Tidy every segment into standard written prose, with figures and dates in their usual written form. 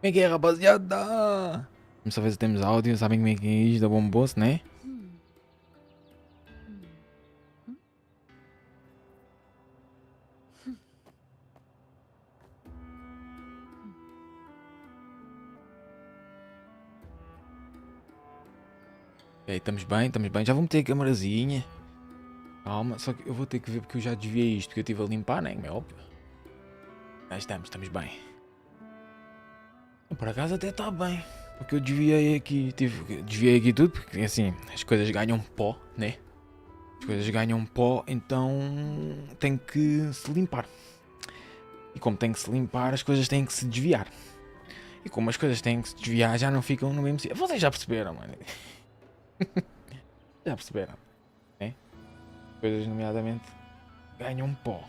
é que é, rapaziada? Vamos só ver se temos áudio. Sabem como é que é isto da bomboço, né? Ok, estamos bem, estamos bem. Já vou meter a câmerazinha. Calma, só que eu vou ter que ver porque eu já desviei isto que eu estive a limpar, né? É óbvio. Já estamos bem. Por acaso até está bem. Porque eu desviei aqui tudo, porque assim, as coisas ganham pó, né? As coisas ganham pó, então tem que se limpar. E como tem que se limpar, as coisas têm que se desviar. E como as coisas têm que se desviar, já não ficam no mesmo sítio. Vocês já perceberam, mano? Já perceberam, né? Coisas, nomeadamente, ganham pó.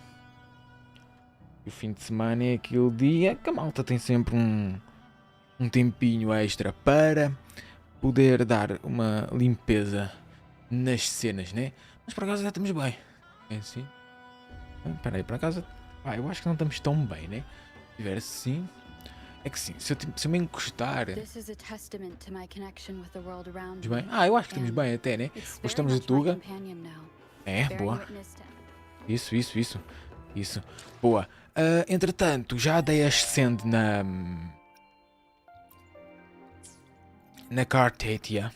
E o fim de semana é aquele dia que a malta tem sempre um tempinho extra para poder dar uma limpeza nas cenas, né? Mas por acaso já estamos bem. É assim? Espera aí, por acaso... eu acho que não estamos tão bem, né? Se tiver assim... É que sim, se eu me encostar... Bem? Eu acho que estamos bem até, né? Hoje estamos de Tuga. É, boa. Isso. Boa. Entretanto, já dei ascend na Cartetia.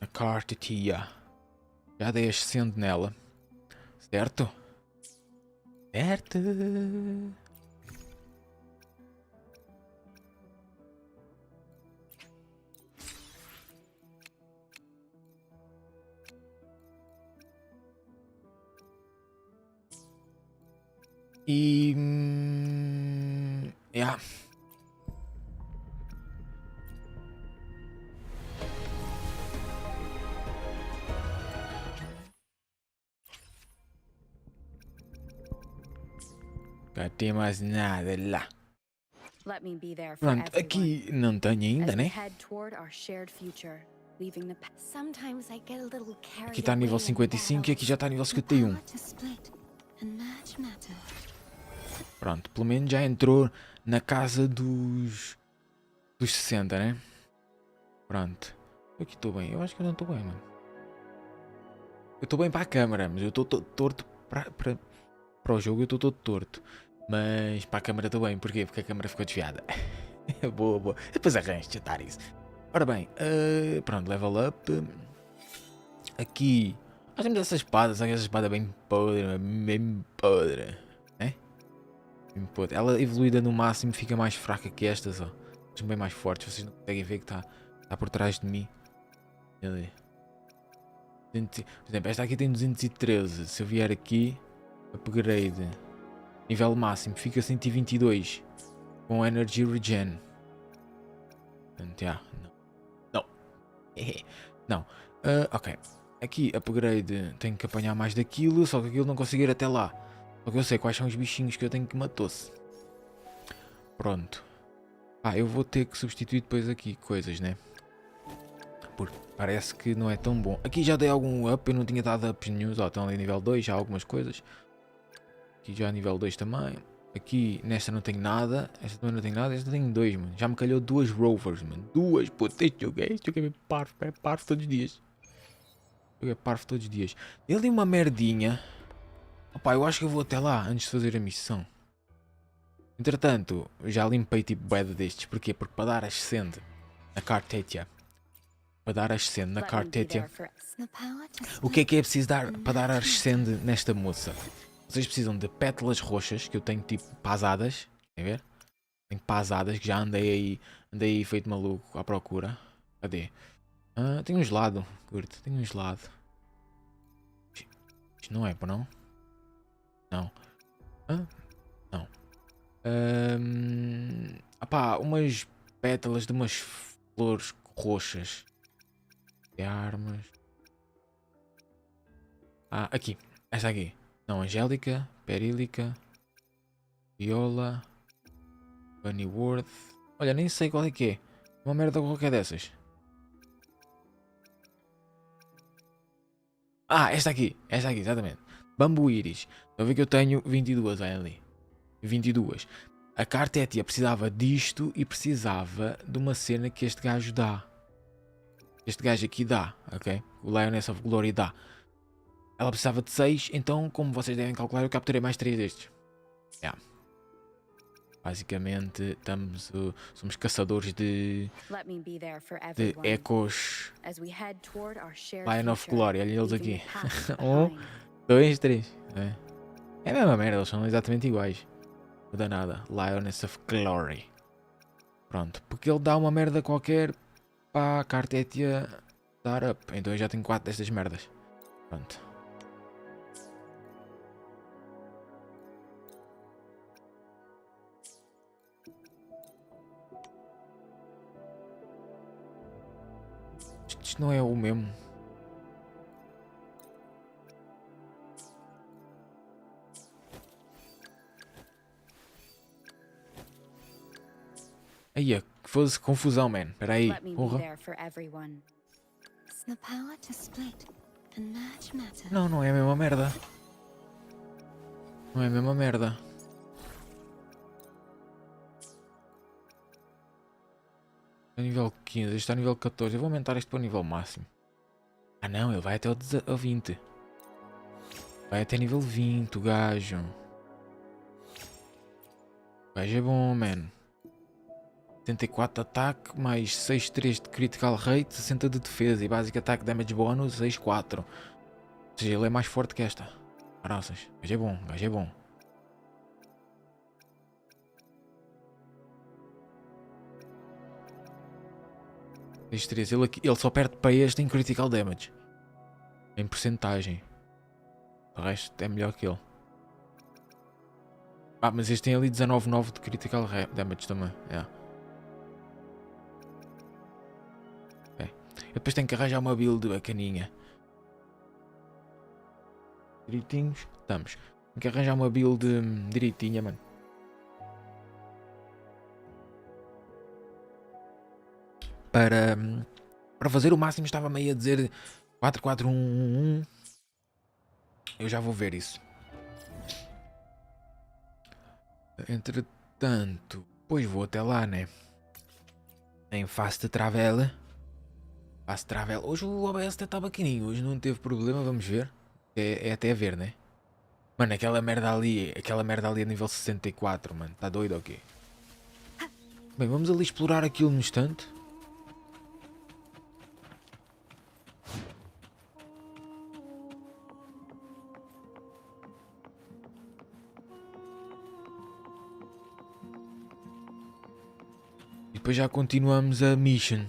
Na Cartetia. Já dei ascend nela. Certo? Certo. E... yeah. Não tem mais nada lá. Pronto, aqui não tenho ainda, né? Aqui está nível 55 e aqui já está nível 51. Pronto, pelo menos já entrou na casa dos 60, né? Pronto. Eu aqui estou bem. Eu acho que eu não estou bem, mano. Eu estou bem para a câmera, mas eu estou todo torto para o jogo. Eu estou todo torto. Mas para a câmera estou bem. Porquê? Porque a câmera ficou desviada. boa. Depois arranjo de chatar isso. Ora bem, pronto, level up. Aqui. Nós temos essa espada, só que essa espada é bem podre, bem podre. Né? Bem podre. Ela evoluída no máximo fica mais fraca que esta só. São bem mais fortes, vocês não conseguem ver que está por trás de mim. Ali. Por exemplo, esta aqui tem 213. Se eu vier aqui, upgrade. Nível máximo, fica 122. Com Energy Regen. Portanto, não. Não. Ok. Aqui, upgrade, tenho que apanhar mais daquilo, só que aquilo não consigo ir até lá. Só que eu sei quais são os bichinhos que eu tenho que matar-se. Pronto. Eu vou ter que substituir depois aqui coisas, né? Porque parece que não é tão bom. Aqui já dei algum up, eu não tinha dado ups nenhum. Ó, estão ali nível 2, já há algumas coisas. Aqui já nível 2 também. Aqui nesta não tenho nada. Esta também não tenho nada. Esta tenho 2, mano. Já me calhou 2 rovers, mano. 2, puto. Este jogo é parvo. É parvo todos os dias. É parvo todos os dias. Ele tem uma merdinha. Opa, eu acho que eu vou até lá antes de fazer a missão. Entretanto, já limpei tipo beda destes. Porquê? Porque para dar ascend na Cartetia. Para dar ascend na Cartetia. O que é preciso dar para dar ascend nesta moça? Vocês precisam de pétalas roxas, que eu tenho tipo pasadas. Quer ver? Tenho pasadas que já andei aí feito maluco à procura. Cadê? Tenho um gelado, curto. Tenho um gelado. Isto não é, pô, não? Não. Não. Umas pétalas de umas flores roxas. De armas. Aqui. Esta aqui. Não, Angélica, Perílica, Viola, Bunnyworth. Olha, nem sei qual é que é. Uma merda qualquer dessas. Esta aqui, exatamente. Bambu Iris. Estão a ver que eu tenho 22 ali. 22. A Cartétia precisava disto e precisava de uma cena que este gajo dá. Este gajo aqui dá, ok? O Lioness of Glory dá. Ela precisava de 6, então, como vocês devem calcular, eu capturei mais 3 destes. Yeah. Basicamente, somos caçadores de ecos. Lion of Glory, olha eles aqui. 1, 2, 3. É a mesma merda, eles são exatamente iguais. Não muda nada. Lioness of Glory. Pronto, porque ele dá uma merda qualquer para a Cartétia dar up. Então eu já tenho 4 destas merdas. Pronto. Isto não é o mesmo. Aí, que fosse confusão, man. Espera aí, porra. Não, não é a mesma merda. Não é a mesma merda. Está nível 15, este está nível 14. Eu vou aumentar isto para o nível máximo. Ah não, ele vai até o 20. Vai até nível 20, o gajo. O gajo é bom, man. 74 de ataque, mais 6,3 de critical rate, 60 de defesa e basic attack damage bonus, 6,4. Ou seja, ele é mais forte que esta. Caraças, o gajo é bom, o gajo é bom. Ele só perde para este em critical damage. Em porcentagem. O resto é melhor que ele. Ah, mas este tem ali 19,9 de critical damage também. Yeah. Eu depois tenho que arranjar uma build bacaninha. Direitinhos? Estamos. Tenho que arranjar uma build direitinha, mano. Para fazer o máximo estava meio a dizer 4-4-1-1-1. Eu já vou ver isso. Entretanto, pois vou até lá, né? Em Fast Travel. Fast Travel. Hoje o OBS até está bacaninho. Hoje não teve problema, vamos ver. É até a ver, né? Mano, aquela merda ali a nível 64, mano. Tá doido ou quê? Bem, vamos ali explorar aquilo no instante. E depois já continuamos a mission.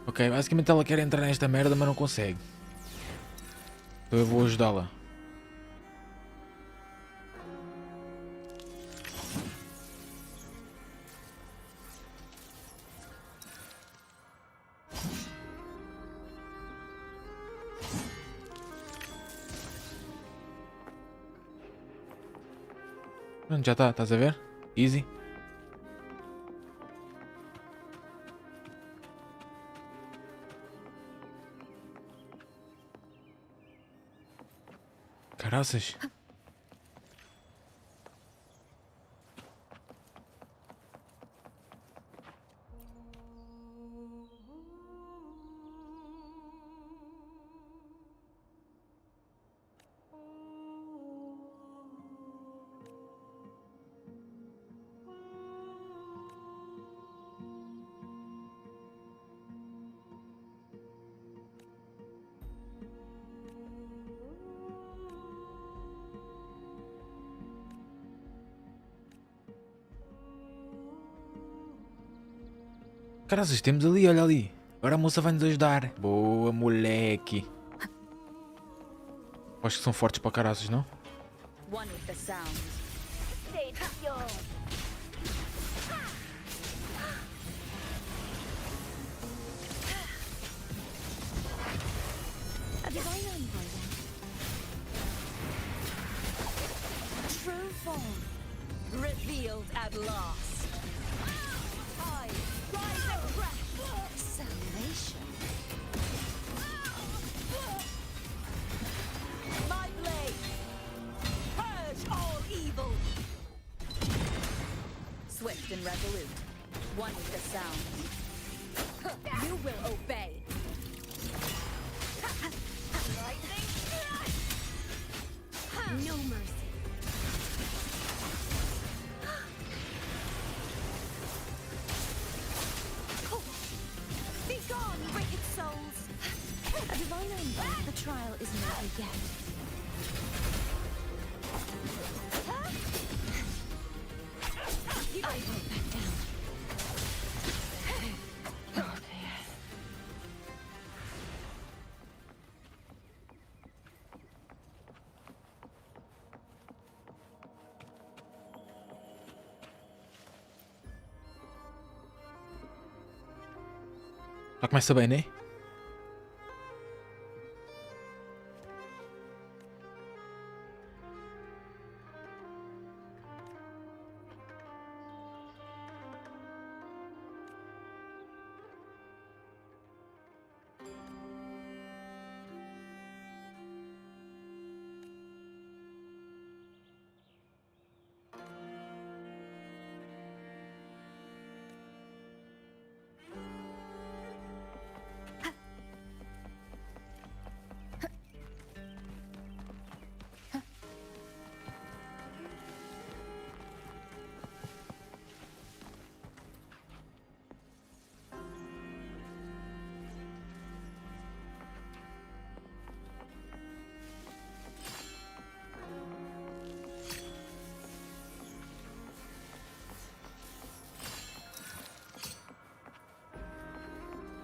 Ok, basicamente ela quer entrar nesta merda, mas não consegue. Então eu vou ajudá-la. Pronto, já está, estás a ver? Easy. Caraças. Caras, temos ali, olha ali. Agora a moça vai nos ajudar. Boa, moleque. Acho que são fortes para caraças, não? One with the sound. A divine envoy then. True form revealed at last. I rise and crash. Salvation. My blade. Purge all evil. Swift and resolute. One with the sound. You will obey. No mercy. Be gone, wicked souls. A divine envoy. The trial isn't over yet. I won't back down. Já começa bem, né?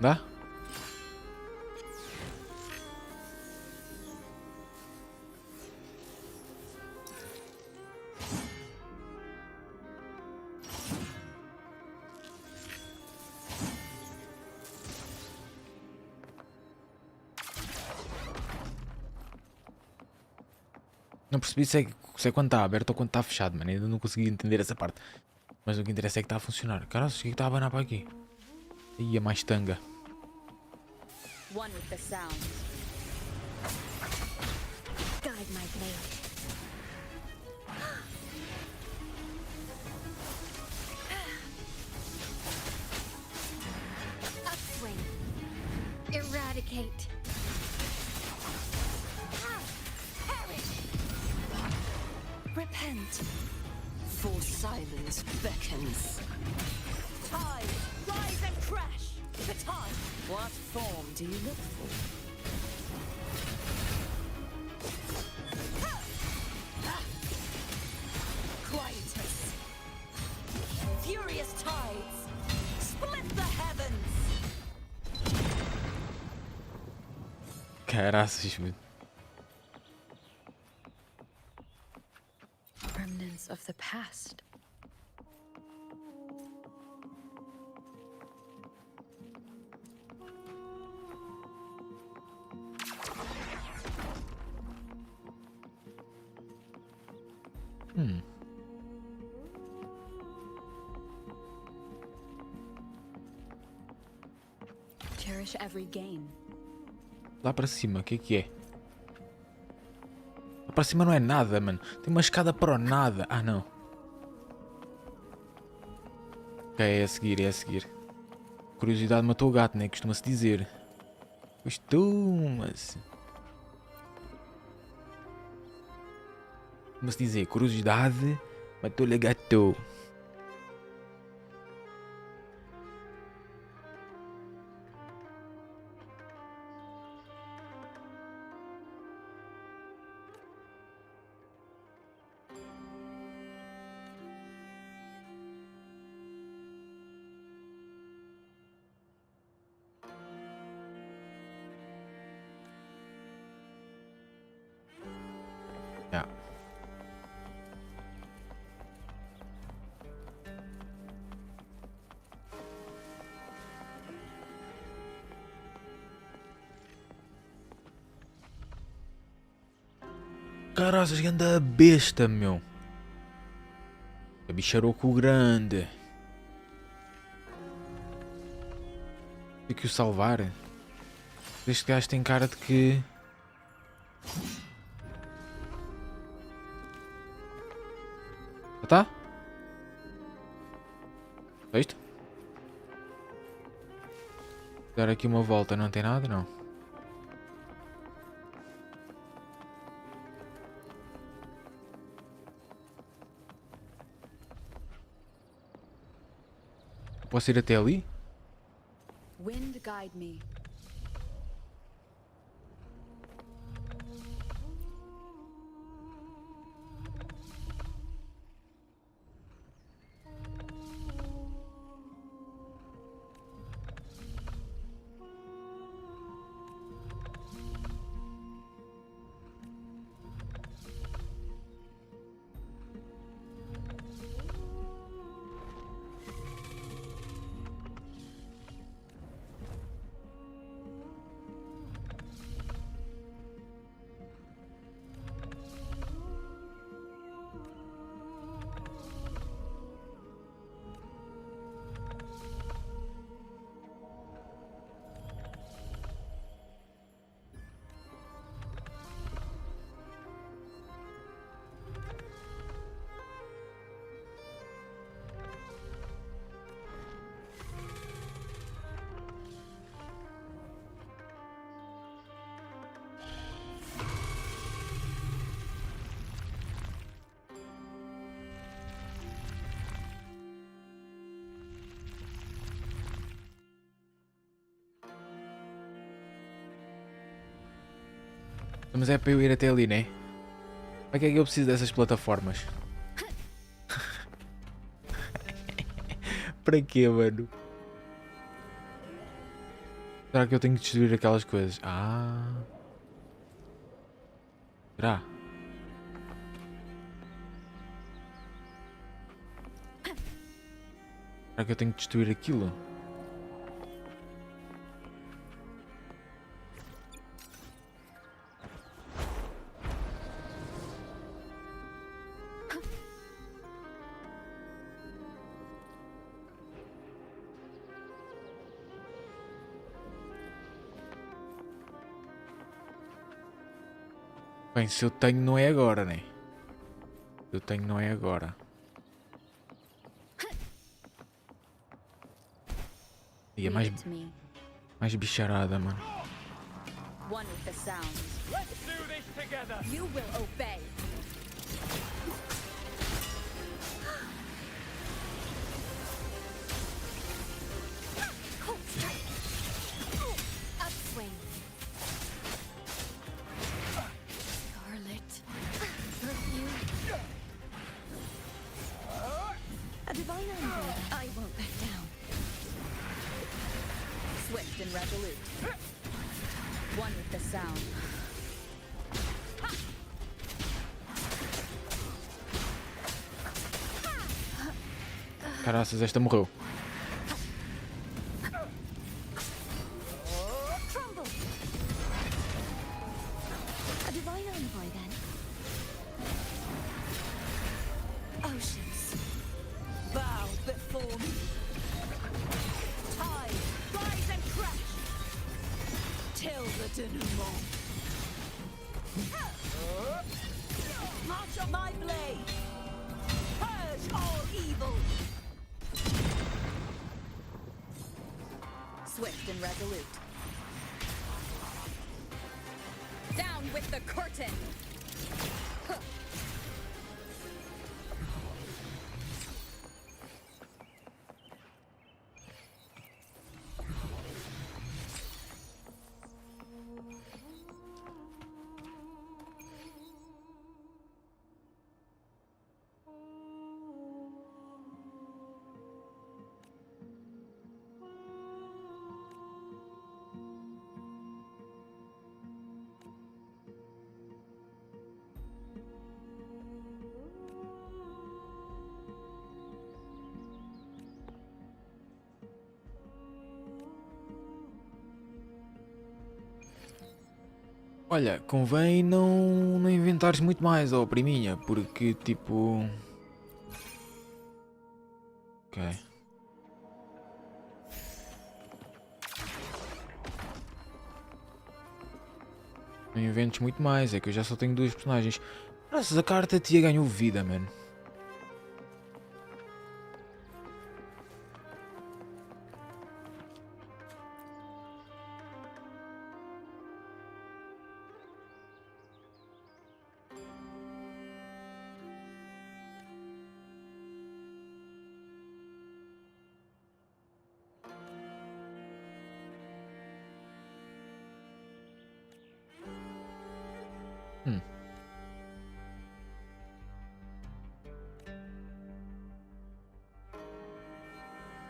Dá? Não percebi se é quando está aberto ou quando está fechado, mano. Ainda não consegui entender essa parte. Mas o que interessa é que está a funcionar. Caralho, o que é que está a abanar para aqui? Ih, é mais tanga. One with the sound. Guide my blade. Upswing. Eradicate. Perish. Repent. For silence beckons. Tide, rise and crash. The tide. What form do you look for? Quietus. Furious tides. Split the heavens. Caraças, mano. Remnants of the past. Cherish every game. Lá para cima, o que é? Lá para cima não é nada, mano. Tem uma escada para o nada. Ah, não. Ok, é a seguir, é a seguir. Curiosidade matou o gato, né? Costuma-se dizer. Costuma-se. Costuma-se dizer, curiosidade matou-lhe gato. Yeah. Caraças, ganda besta, meu. A bicharoco grande. Tem que o salvar. Este gajo tem cara de que... Já tá? Viste? Dar aqui uma volta, não tem nada, não. Posso ir até ali? Wind guide me. Mas é para eu ir até ali, né? Para que é que eu preciso dessas plataformas? Para quê, mano? Será que eu tenho que destruir aquelas coisas? Ah... Será? Será que eu tenho que destruir aquilo? Bem, se eu tenho não é agora, né? Se eu tenho não é agora. E é Leave it to me. mais bicharada, mano. One with the sound. Let's do this together. You will obey. Upswing. Scarlet. Perfume. A divine envoy. I won't back down. Swift and resolute. One with the sound. Caraças, esta morreu. Crumble. A divine envoy then. Oceans. Bow before me. Tide, rise and crash. Till the denouement. March on my blade. Purge all evil. Swift and resolute. Down with the curtain. Olha, convém não inventares muito mais, ó priminha, porque tipo... Ok. Não inventes muito mais, é que eu já só tenho 2 personagens. Graças a carta tia ganhou vida, mano.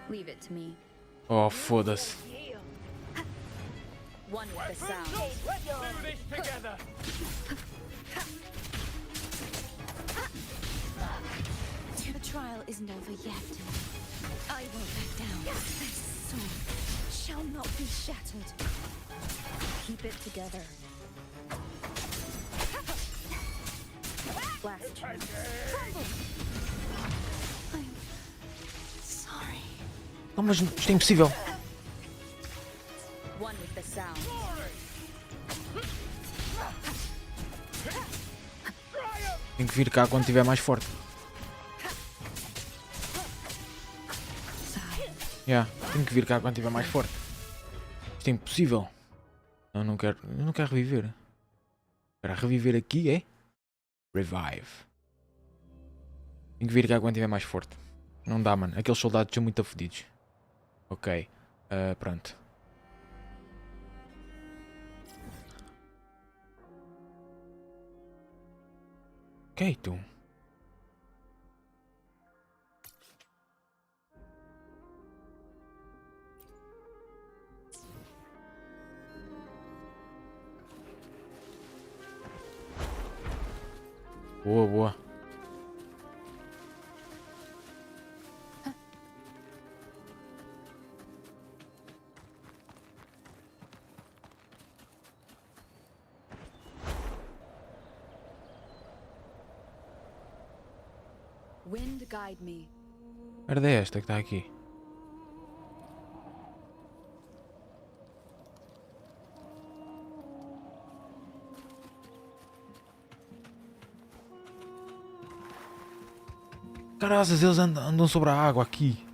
Leave it to me. Oh, foda-se. One with the sound. Let's do this together. The trial isn't over yet. I won't back down. This sword shall not be shattered. Keep it together. Last chance. I'm sorry. Não, mas isto é impossível. One with the sound. Tenho que vir cá quando estiver mais forte. Tenho que vir cá quando estiver mais forte. Isto é impossível. Eu não quero reviver. Para reviver aqui é Revive. Tenho que vir cá quando estiver mais forte. Não dá, mano. Aqueles soldados são muito afodidos. Ok. Pronto. Ok, tu. Boa, boa. Wind guide me. Merda é esta que está aqui? Caraças, eles andam sobre a água aqui.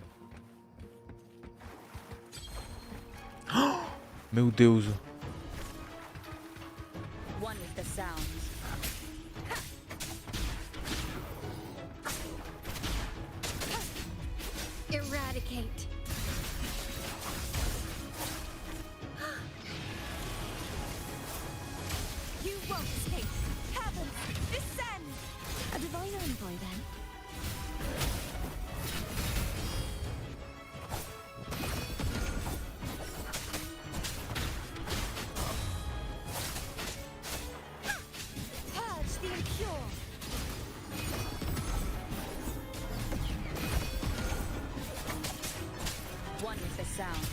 Meu Deus. One with the sound. Eradicate. You won't escape. Heaven, descend. A divine envoy, then. Purge the impure. One with the sound.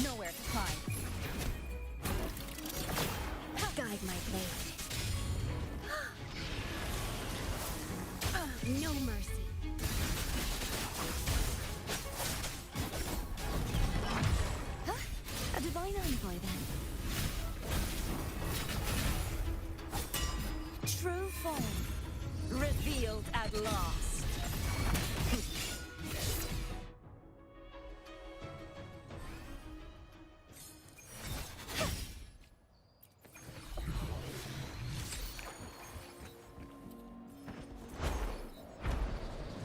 Nowhere to hide. Guide my blade. No mercy. A divine envoy, then. True form revealed at last.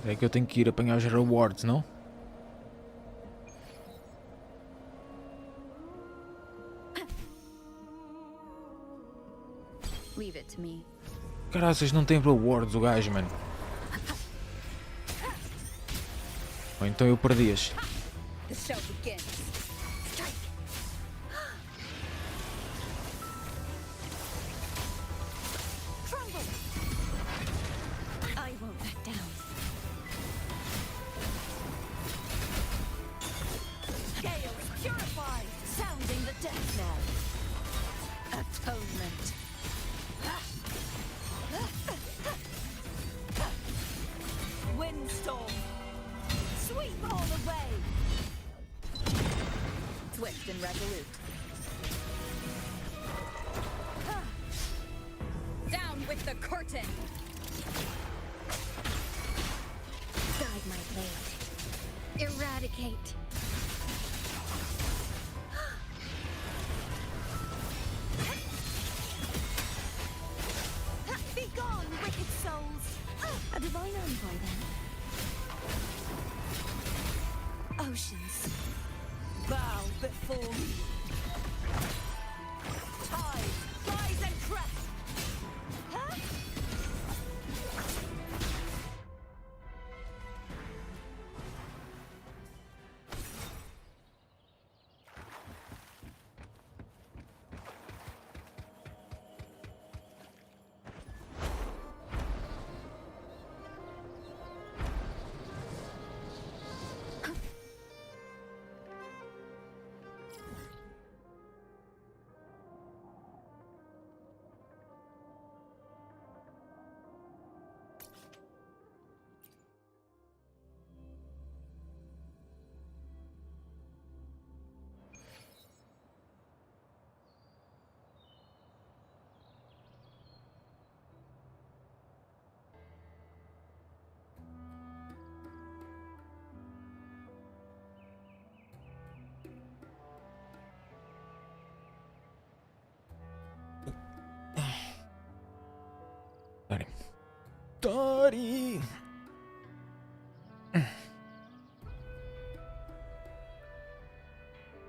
É que eu tenho que ir apanhar os rewards, não? Leave it to me. Caraças, não tem rewards o gajo, mano. Ou então eu perdi-as. The show begins. Strike. Crumble. I won't back down. Gales purified, sounding the death the curtain. Guide my blade. Eradicate. Be gone, wicked souls. A divine envoy, then. Oceans. Bow before me. Tide, rise and crest. Huh? Tori!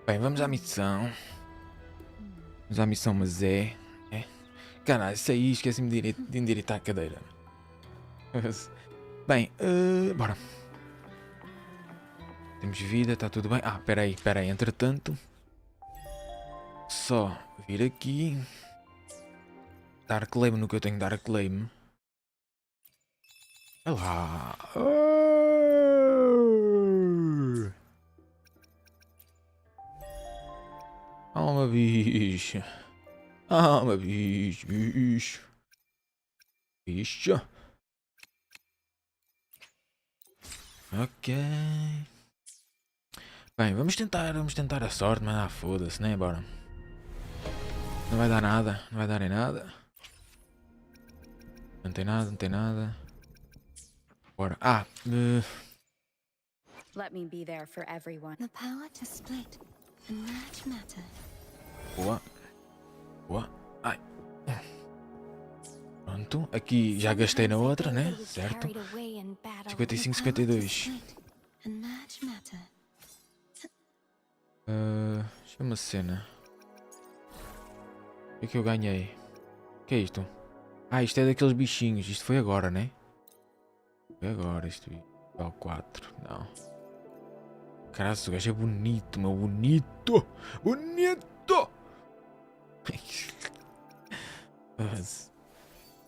Bem, vamos à missão. Vamos à missão, mas é... Caralho, saí, esqueci-me de endireitar a cadeira. Bem, bora. Temos vida, está tudo bem. Ah, peraí, entretanto. Só vir aqui. Dar claim no que eu tenho de dar claim. Olha lá. Alma bicho. Alma bicho, bicho. Bicho. Ok. Bem, vamos tentar a sorte, mas foda-se, né? Bora. Não vai dar nada, não vai dar em nada. Não tem nada, não tem nada. Bora. Ah, Let me be there for everyone. The power to split and merge matter. boa. Boa. Ai. Pronto. Aqui já gastei na outra, né? Certo. 55, 52. Deixa uma cena. O que é que eu ganhei? O que é isto? Ah, isto é daqueles bichinhos. Isto foi agora, né? Foi agora isto. Ao 4. Não. Caralho, o gajo é bonito, meu. Bonito! Bonito!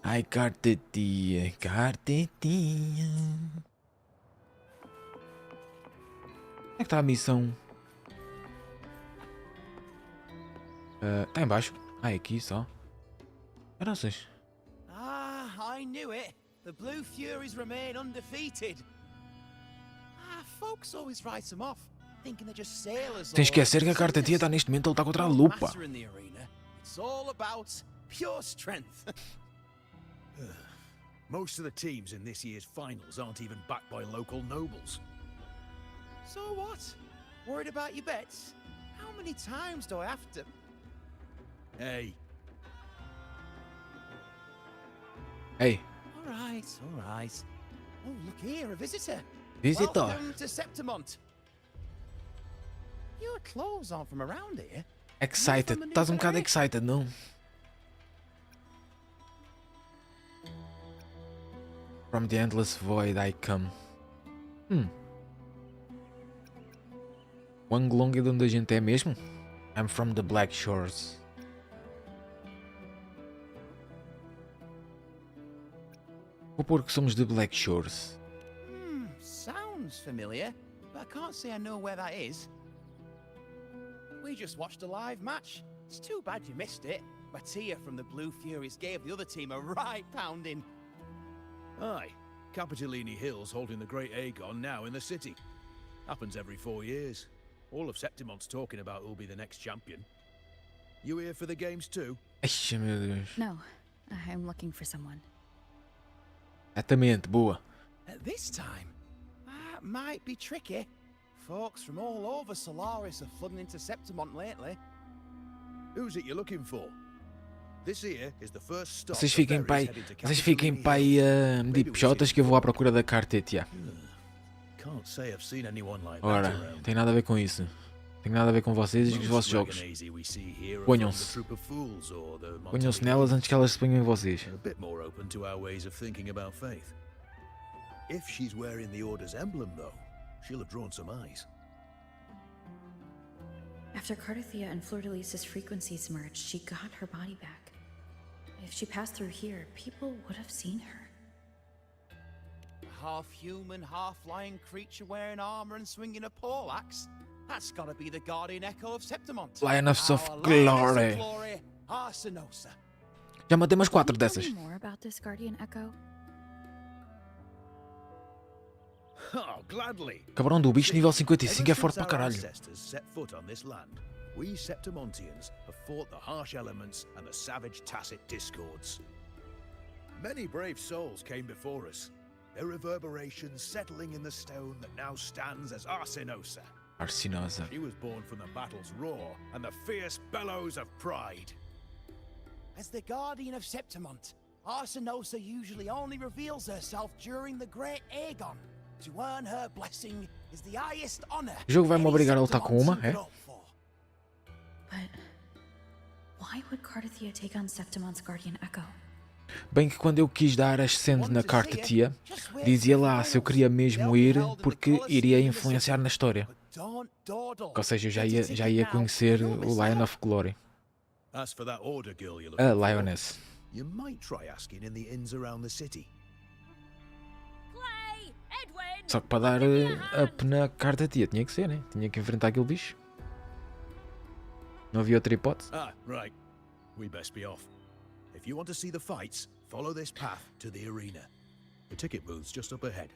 Ai, cartetinha. Cartetinha. Onde é que está a missão? Está em baixo. Ah, é aqui só. Graças. Ah, I knew it. The Blue Furies remain undefeated. Folks always write them off, thinking they're just sailors. Sem esquecer que a cartetinha está neste momento a lutar contra a lupa. It's all about pure strength. Most of the teams in this year's finals aren't even backed by local nobles. So what? Worried about your bets? How many times do I have to? Hey, Hey, All right, all right. Oh, look here, a visitor. visitor. Welcome to Septimont. Your clothes aren't from around here. Excited. Estás bocado excited, não? From the endless void I come. O ângulo longo é de onde a gente é mesmo? I'm from the Black Shores. Vou pôr que somos de Black Shores. Sounds familiar, but I can't say I know where that is. We just watched a live match. It's too bad you missed it. Mattia from the Blue Furies gave the other team a right pounding. aye. Capitolini Hill's holding the Great Aegon now in the city. Happens every 4 years. All of Septimont's talking about who'll be the next champion. You here for the games too? Ai, meu Deus. No, I'm looking for someone. Exatamente, boa. At this time, that might be tricky. Folks from all over Solaris are flooding into Septimont lately. Who's it you're looking for? This here is the first stop. Vocês fiquem para aí a medir pichotas que eu vou à procura da Cartetia. Can't say I've seen anyone like that Ora, around. tem nada a ver com isso. Tem nada a ver com vocês e com os vossos jogos. Ponham-se. Ponham-se nelas antes que elas se ponham em vocês. A bit more open to our ways of thinking about faith. If she's wearing the Order's emblem, though, she'll have drawn some eyes. After Cardathia and Fleur-de-Lis's frequencies merged, she got her body back. If she passed through here, people would have seen her. A half-human, half-lion creature wearing armor and swinging a poleaxe? That's gotta be the guardian echo of Septimont. Lioness of Our Glory. Lioness of Glory, Arsinosa. Já matei umas 4 Tell dessas. me more about this guardian echo. Oh, gladly. Cabrão do bicho nível 55 é Ever forte since para our caralho. ancestors set foot on this land, we Septimontians have fought the harsh elements and the savage tacit discords. Many brave souls came before us, their reverberations settling in the stone that now stands as Arsinosa. Arsinosa. She was born from the battle's roar and the fierce bellows of pride. As the guardian of Septimont, Arsinosa usually only reveals herself during the Great Aegon. To earn her blessing is the highest honor. O jogo vai me any obrigar a lutar com uma, Septimontian é? could hope for. But why would Cardathia take on Septimont's guardian echo? Bem que quando eu quis dar ascendo na Cartetia, dizia lá se eu queria mesmo ir porque iria influenciar na história. Don't dawdle. Ou seja, eu já ia conhecer o Lion of Glory. As for that Order girl you're A looking for, Lioness. you might try asking in the inns around the city. Clay! Edwin! Só que para dar up na Cartetia tinha que ser, né? Tinha que enfrentar aquele bicho. Não havia outra hipótese. Ah, right. We best be off. If you want to see the fights, follow this path to the arena. The ticket booth's just up ahead.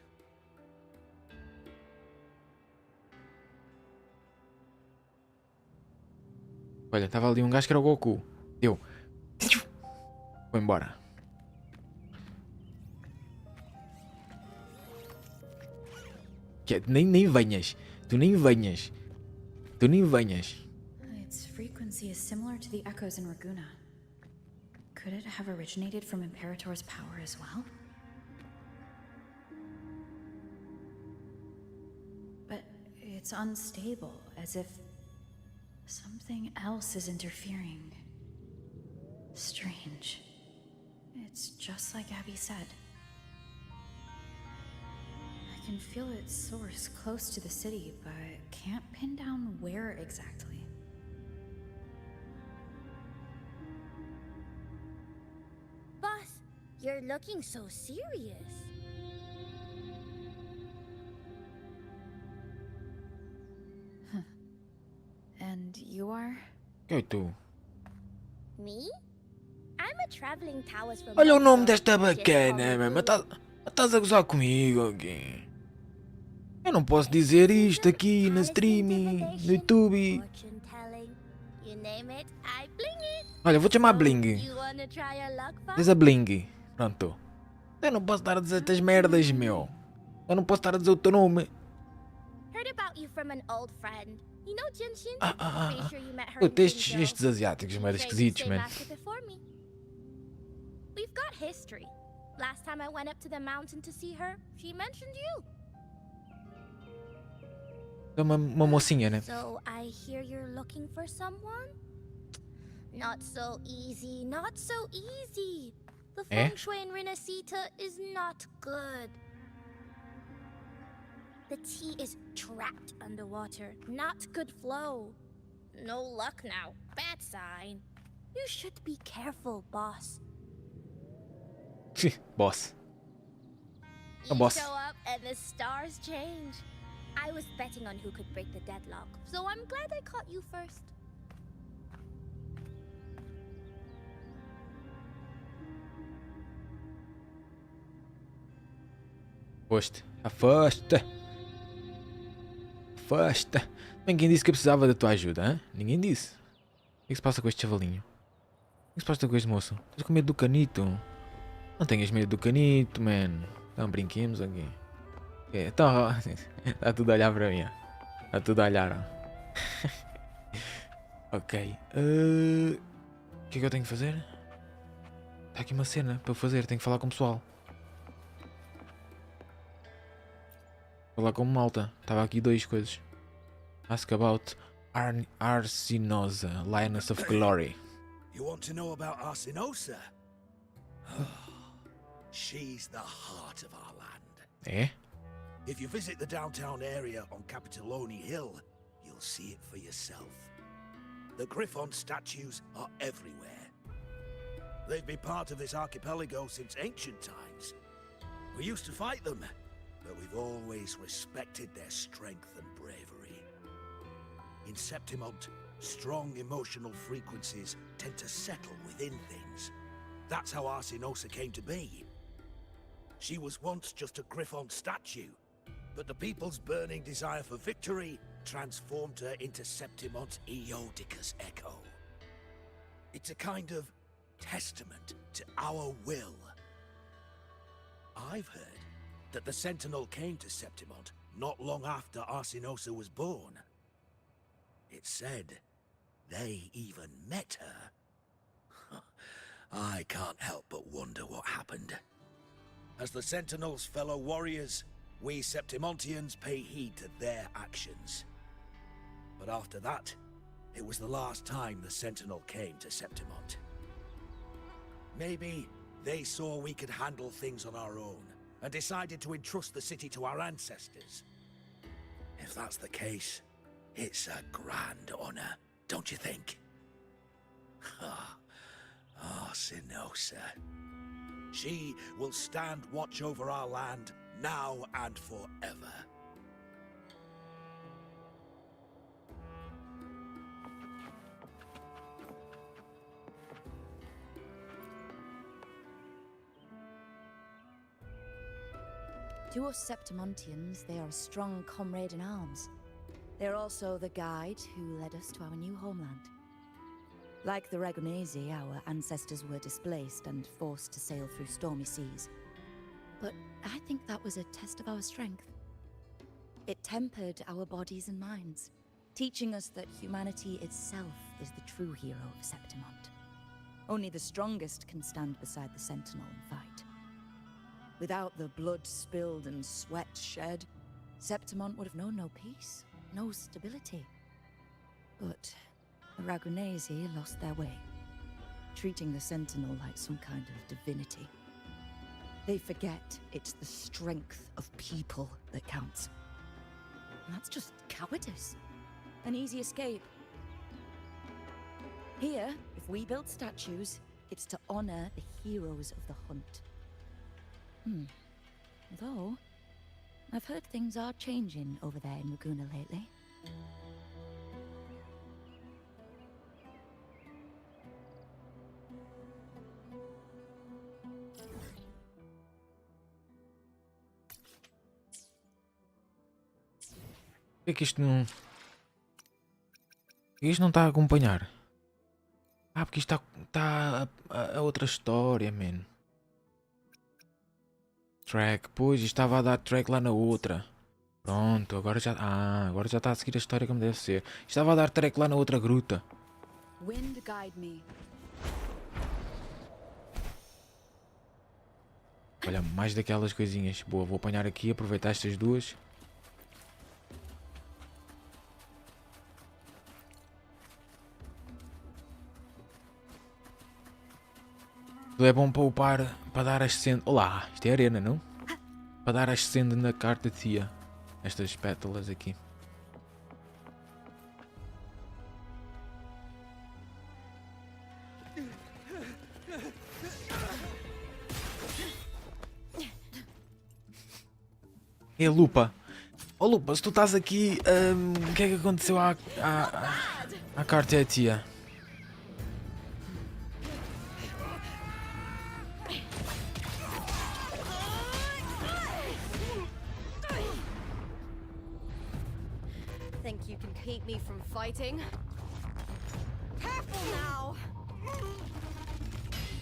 Olha, estava ali um gajo que era o Goku. Eu. Vou embora. Que é, nem venhas. Tu nem venhas. Tu nem venhas. Its frequency is similar to the echoes in Raguna. Could it have originated from Imperator's power as well? But it's unstable, as if something else is interfering. Strange. It's just like Abby said. I can feel its source close to the city, but can't pin down where exactly. Boss, you're looking so serious. And you are? Que é tu? Me? I'm a traveling towers from Olha o nome Moscow. desta Just bacana, call me mano. Blue. Estás a gozar comigo aqui. Eu não posso dizer isto aqui na streaming, no YouTube. Fortune telling. You name it, I bling it. Olha, vou-te chamar So, Bling. You wanna try your luck, boss? Diz a Bling. Pronto. Eu não posso estar a dizer estas merdas, meu. Eu não posso estar a dizer o teu nome. Heard about you from an old friend. You know Jinshin? Ah. Pretty sure you met her Puta, in estes Kingdom. asiáticos, mano, Shame esquisitos, you mano. master before me. We've got history. Last time I went up to the mountain to see her, she mentioned you. É uma mocinha, né? So I hear you're looking for someone? Not so easy, not so easy. The Eh? feng shui in Rinascita is not good. The tea is trapped underwater, not good flow. No luck now, bad sign. You should be careful, boss. Boss. You boss. show up and the stars change. I was betting on who could break the deadlock, so I'm glad I caught you first. Foste. Afasta. Afasta. Bem, quem disse que eu precisava da tua ajuda, hã? Ninguém disse. O que se passa com este chavalinho? O que se passa com este moço? Estás com medo do canito? Não tenhas medo do canito, man. Então brinquemos aqui. Okay, então, está tudo a olhar para mim. Está tudo a olhar. Ok. O que é que eu tenho que fazer? Está aqui uma cena para eu fazer. Tenho que falar com o pessoal. Falar com malta. Estava aqui duas coisas. Ask about Arsinosa, Lioness of Glory. You want to know about Arsinosa? She's the heart of our land. É? If you visit the downtown area on Capitolone Hill, you'll see it for yourself. The Griffon statues are everywhere. They've been part of this archipelago since ancient times. We used to fight them, but we've always respected their strength and bravery. In Septimont, strong emotional frequencies tend to settle within things. That's how Arsinosa came to be. She was once just a Griffon statue, but the people's burning desire for victory transformed her into Septimont's Eodica's echo. It's a kind of testament to our will. I've heard that the Sentinel came to Septimont not long after Arsinosa was born. It's said they even met her. I can't help but wonder what happened. As the Sentinel's fellow warriors, we Septimontians pay heed to their actions. But after that, it was the last time the Sentinel came to Septimont. Maybe they saw we could handle things on our own, and decided to entrust the city to our ancestors. If that's the case, it's a grand honor, don't you think? Arsinosa. She will stand watch over our land now and forever. To us Septimontians, they are a strong comrade in arms. They're also the guide who led us to our new homeland. Like the Ragonesi, our ancestors were displaced and forced to sail through stormy seas. But I think that was a test of our strength. It tempered our bodies and minds, teaching us that humanity itself is the true hero of Septimont. Only the strongest can stand beside the Sentinel and fight. Without the blood spilled and sweat shed, Septimont would have known no peace, no stability. But the Ragonesi lost their way, treating the Sentinel like some kind of divinity. They forget it's the strength of people that counts. And that's just cowardice. An easy escape. Here, if we build statues, it's to honor the heroes of the hunt. Although, I've heard things are changing over there in Laguna lately. Por que é que isto não... Por que isto não está a acompanhar? Ah, porque isto está a outra história, man. Track, pois, isto estava a dar track lá na outra. Pronto, agora já está a seguir a história como deve ser. Isto estava a dar track lá na outra gruta. Wind guide me. Olha, mais daquelas coisinhas. Boa, vou apanhar aqui, aproveitar estas duas. Tudo é bom para upar, para dar ascendo. Olá, isto é arena, não? Para dar ascendo na carta de tia. Estas pétalas aqui. É Lupa. Oh Lupa, se tu estás aqui, o que é que aconteceu à carta da tia? Think you can keep me from fighting? Careful now!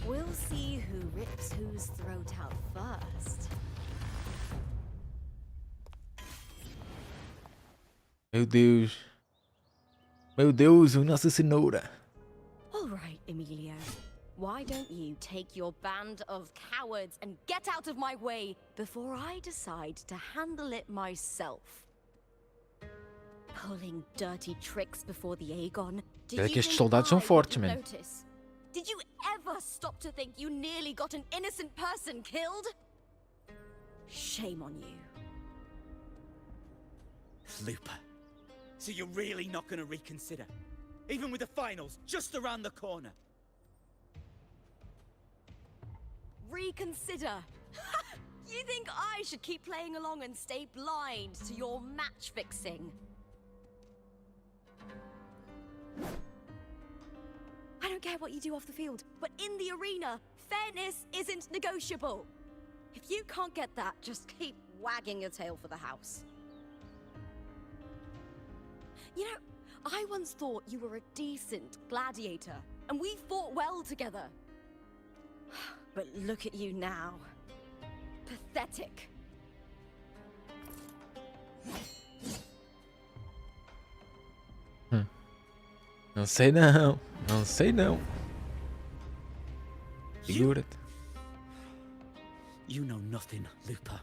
We'll see who rips whose throat out first. Meu Deus. Meu Deus, nossa cenoura. All right, Emilio. Why don't you take your band of cowards and get out of my way before I decide to handle it myself? Pulling dirty tricks before the Aegon. Did É you que estes think soldados são I fortes, wouldn't man. notice? Did you ever stop to think you nearly got an innocent person killed? Shame on you. Looper. So you're really not going to reconsider? Even with the finals just around the corner? Reconsider? You think I should keep playing along and stay blind to your match fixing? I don't care what you do off the field, but in the arena, fairness isn't negotiable. If you can't get that, just keep wagging your tail for the house. You know, I once thought you were a decent gladiator, and we fought well together. But look at you now. Pathetic. Não sei não. Não sei não. Segura-te. You know nothing, Looper.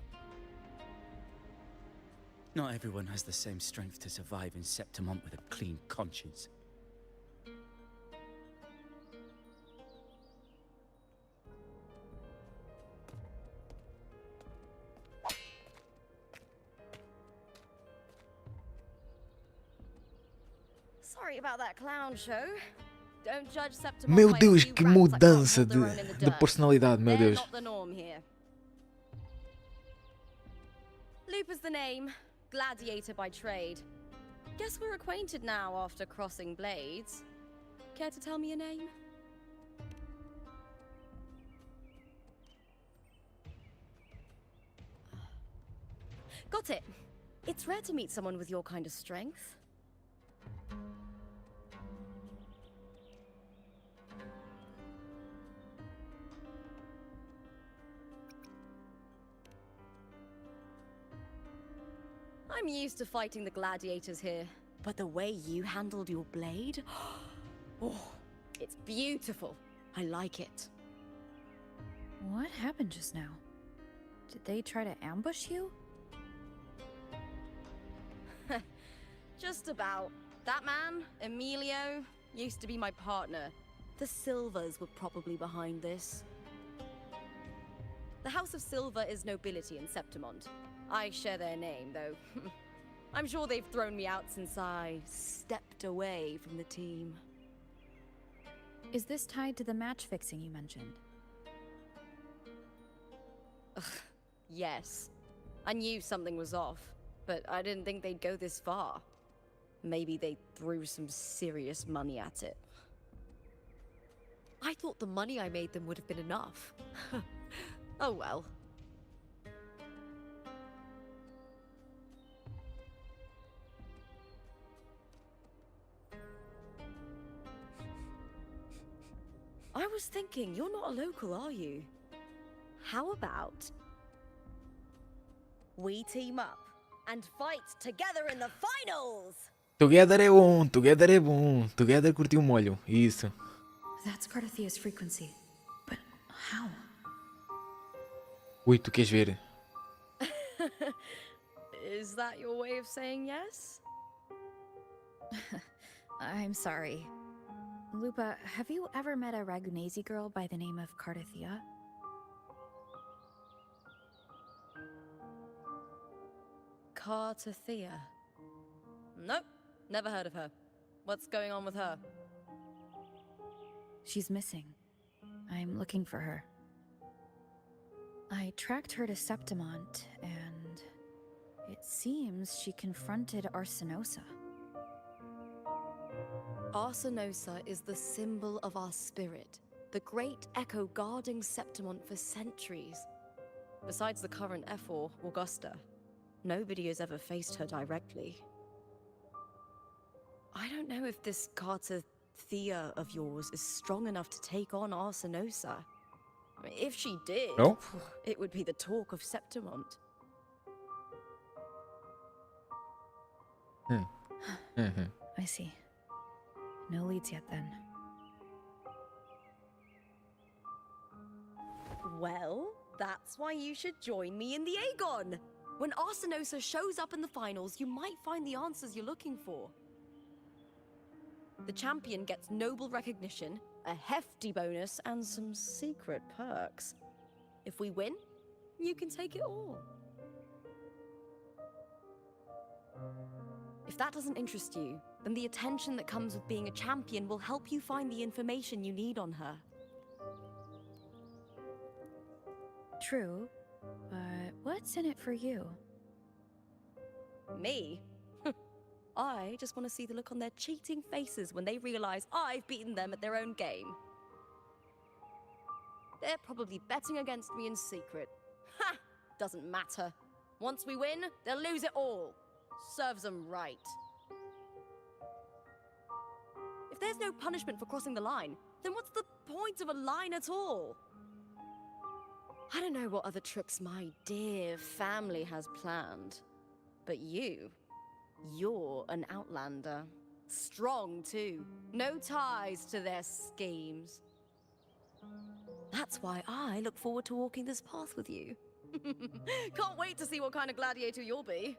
Not everyone has the same strength to survive in Septimont with a clean conscience. Sorry about that clown show. Don't judge Septimont Meu by a Deus, few que rats that can't mudança hold their own in the de dirt. personalidade, meu They're Deus. not the norm here. Looper's the name, gladiator by trade. Guess we're acquainted now after crossing blades. Care to tell me your name? Got it. It's rare to meet someone with your kind of strength. I'm used to fighting the gladiators here, but the way you handled your blade, oh, it's beautiful. I like it. What happened just now? Did they try to ambush you? Just about. That man, Emilio, used to be my partner. The Silvers were probably behind this. The House of Silver is nobility in Septimont. I share their name, though. I'm sure they've thrown me out since I stepped away from the team. Is this tied to the match fixing you mentioned? Yes. I knew something was off, but I didn't think they'd go this far. Maybe they threw some serious money at it. I thought the money I made them would have been enough. Oh well. I was thinking, you're not a local, are you? How about we team up and fight together in the finals? Together é bom, together é bom. Together curtiu o molho. Isso. That's Cardathia's frequency. But how? Ui, tu queres ver? Is that your way of saying yes? I'm sorry. Lupa, have you ever met a Ragunesi girl by the name of Cardathia? Cardathia? Nope, never heard of her. What's going on with her? She's missing. I'm looking for her. I tracked her to Septimont, and it seems she confronted Arsenosa. Arsenosa is the symbol of our spirit, the great echo guarding Septimont for centuries. Besides the current Ephor, Augusta, nobody has ever faced her directly. I don't know if this Cardathia of yours is strong enough to take on Arsenosa. If she did, No? it would be the talk of Septimont. I see. No leads yet then. Well, that's why you should join me in the Aegon. When Arsinosa shows up in the finals, you might find the answers you're looking for. The champion gets noble recognition, a hefty bonus, and some secret perks. If we win, you can take it all. If that doesn't interest you, then the attention that comes with being a champion will help you find the information you need on her. True, but what's in it for you? Me? I just want to see the look on their cheating faces when they realize I've beaten them at their own game. They're probably betting against me in secret. Ha! Doesn't matter. Once we win, they'll lose it all. Serves them right. If there's no punishment for crossing the line, then what's the point of a line at all? I don't know what other tricks my dear family has planned, but you're an outlander. Strong, too. No ties to their schemes. That's why I look forward to walking this path with you. Can't wait to see what kind of gladiator you'll be.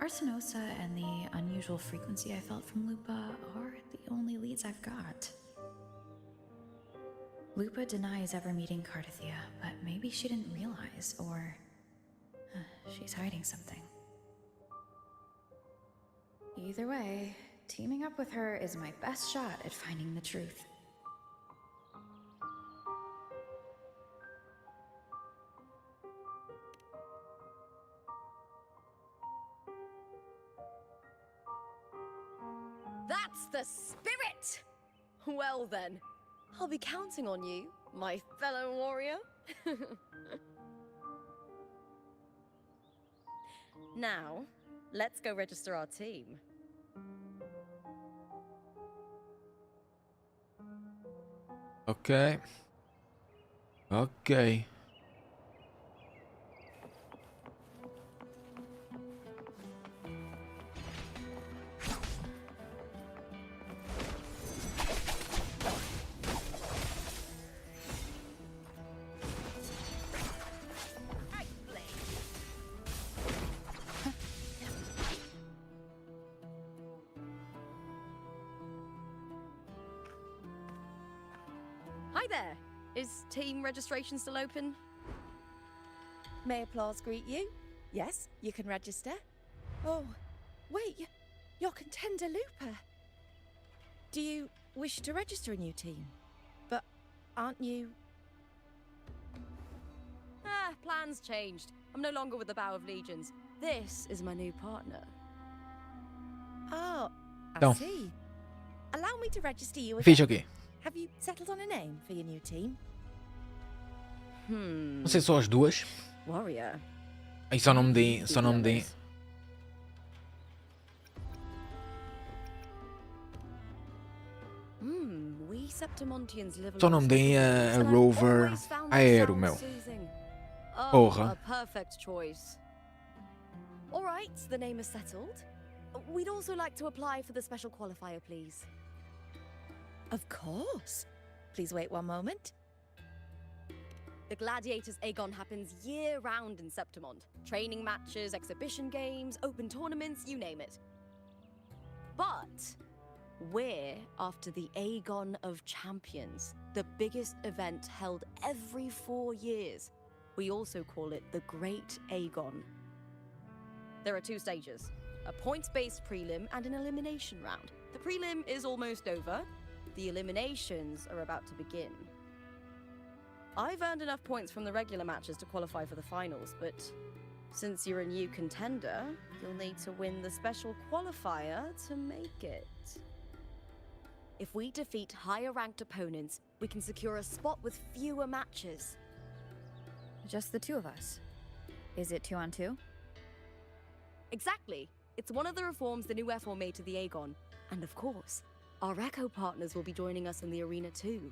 Arsinosa and the unusual frequency I felt from Lupa are the only leads I've got. Lupa denies ever meeting Cardathia, but maybe she didn't realize, or she's hiding something. Either way, teaming up with her is my best shot at finding the truth. That's the spirit! Well then, I'll be counting on you, my fellow warrior. Now, let's go register our team. Ok. Ok. Hi there! Is team registration still open? May applause greet you? Yes, you can register. Oh, wait, you're Contender Looper. Do you wish to register a new team? But aren't you... Plans changed. I'm no longer with the Bow of Legions. This is my new partner. Oh, I Então. see. Allow me to register you again. Fiz o quê? Have you settled on a name for your new team? Não sei só as duas. Warrior. Aí só não me deem. Só não me deem. We Septimontians live Só não me deem a Rover Aero, meu. Oh, Porra. a perfect choice. All right, the name is settled. We'd also like to apply for the special qualifier, please. Of course. Please wait one moment. The Gladiators Aegon happens year-round in Septimont. Training matches, exhibition games, open tournaments, you name it. But we're after the Aegon of Champions, the biggest event held every 4 years. We also call it the Great Aegon. There are 2 stages, a points-based prelim and an elimination round. The prelim is almost over. The eliminations are about to begin. I've earned enough points from the regular matches to qualify for the finals, but since you're a new contender, you'll need to win the special qualifier to make it. If we defeat higher-ranked opponents, we can secure a spot with fewer matches. Just the 2 of us. Is it 2-on-2? Exactly. It's one of the reforms the new FO made to the Aegon. And of course, our Echo partners will be joining us in the arena too.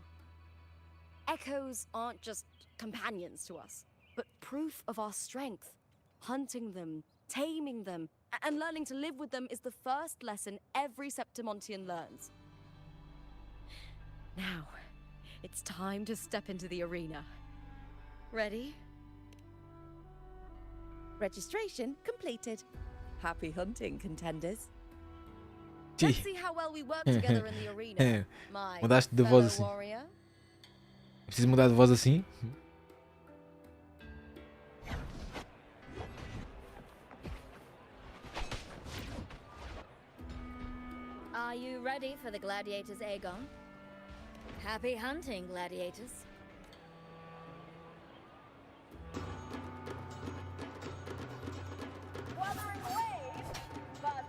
Echoes aren't just companions to us, but proof of our strength. Hunting them, taming them, and learning to live with them is the first lesson every Septimontian learns. Now, it's time to step into the arena. Ready? Registration completed. Happy hunting, contenders. Let's see how well we work together in the arena. My Mudaste de voz fellow assim. warrior. Preciso mudar de voz assim? Are you ready for the gladiators, Aegon? Happy hunting, gladiators.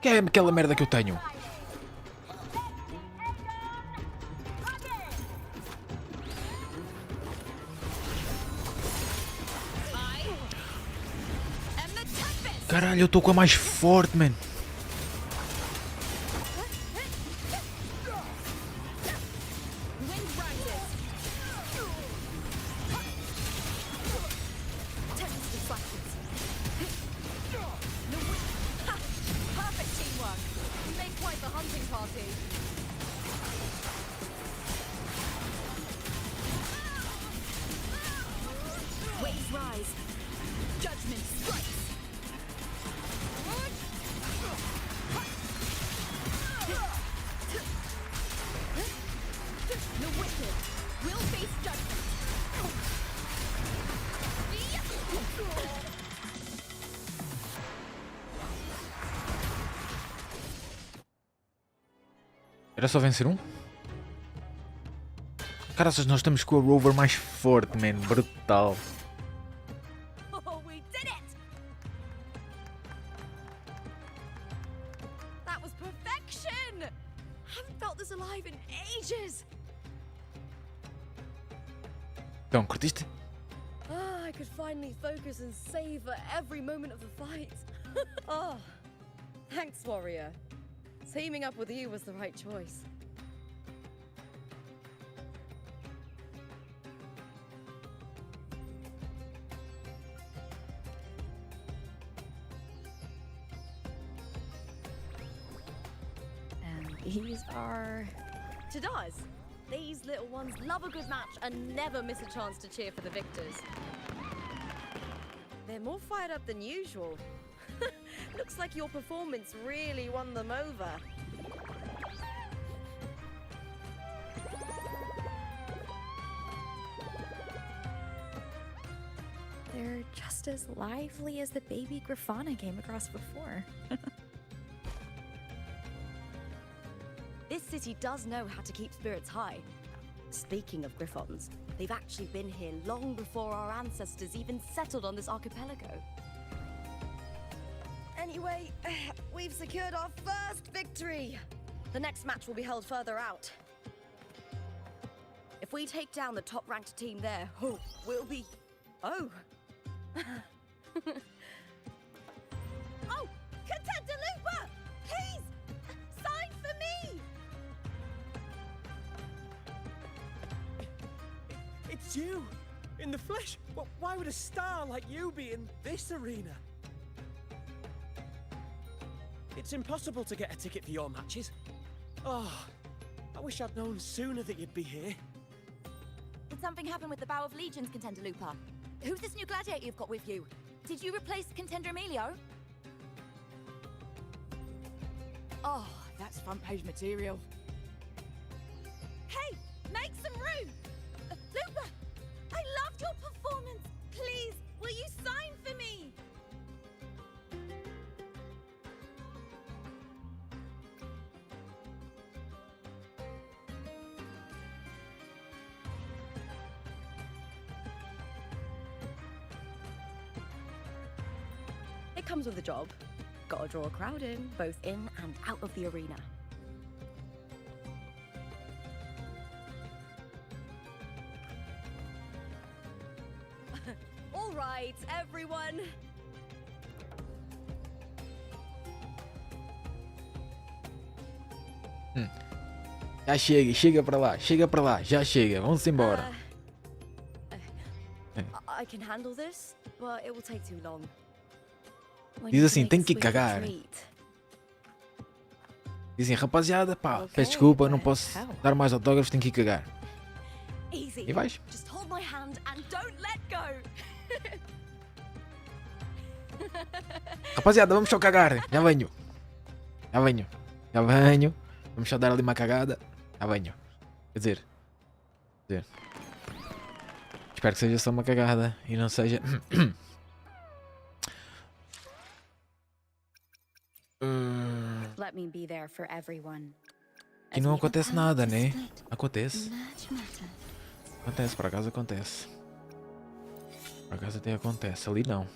Que é aquela merda que eu tenho? Caralho, eu estou com a mais forte, man. Perfect teamwork. You make quite the hunting party. Waves rise. Judgment strikes. The wicked will face judgment. Era só vencer um? Caraças, nós estamos com a rover mais forte, man. Brutal. Oh, we did it! That was perfection! Haven't felt this alive in ages. Então, curtiste? Ah, I could finally focus and savor every moment of the fight. Oh, thanks, warrior. Teaming up with you was the right choice. And these are... Tadars, these little ones love a good match and never miss a chance to cheer for the victors. They're more fired up than usual. Looks like your performance really won them over. They're just as lively as the baby Grafana came across before. This city does know how to keep spirits high. Speaking of Griffons, they've actually been here long before our ancestors even settled on this archipelago. Anyway, we've secured our first victory. The next match will be held further out. If we take down the top-ranked team there, we'll be... Oh! Oh! Contender Looper! Please! Sign for me! It's you! In the flesh! Why would a star like you be in this arena? It's impossible to get a ticket for your matches. Oh, I wish I'd known sooner that you'd be here. Did something happen with the Bow of Legions, Contender Lupa? Who's this new gladiator you've got with you? Did you replace Contender Emilio? Oh, that's front page material. Hey, make some room! Lupa, I loved your performance. Please, will you sign for me? It comes with the job. Gotta draw a crowd in, both in and out of the arena. All right, everyone. Já chega, chega para lá, já chega, vamos embora. I can handle this, but it will take too long. Diz assim, tem que cagar. Dizem, rapaziada, pá, peço desculpa, não posso dar mais autógrafos, tenho que ir cagar. Easy. E vais? Just hold my hand and don't let go. Rapaziada, vamos só cagar. Já venho. Já venho. Já venho. Vamos só dar ali uma cagada. Já venho. Quer dizer. Espero que seja só uma cagada e não seja. Let me be there for everyone. E não acontece nada, né? Acontece. Acontece, por acaso acontece. Por acaso até acontece. Ali não.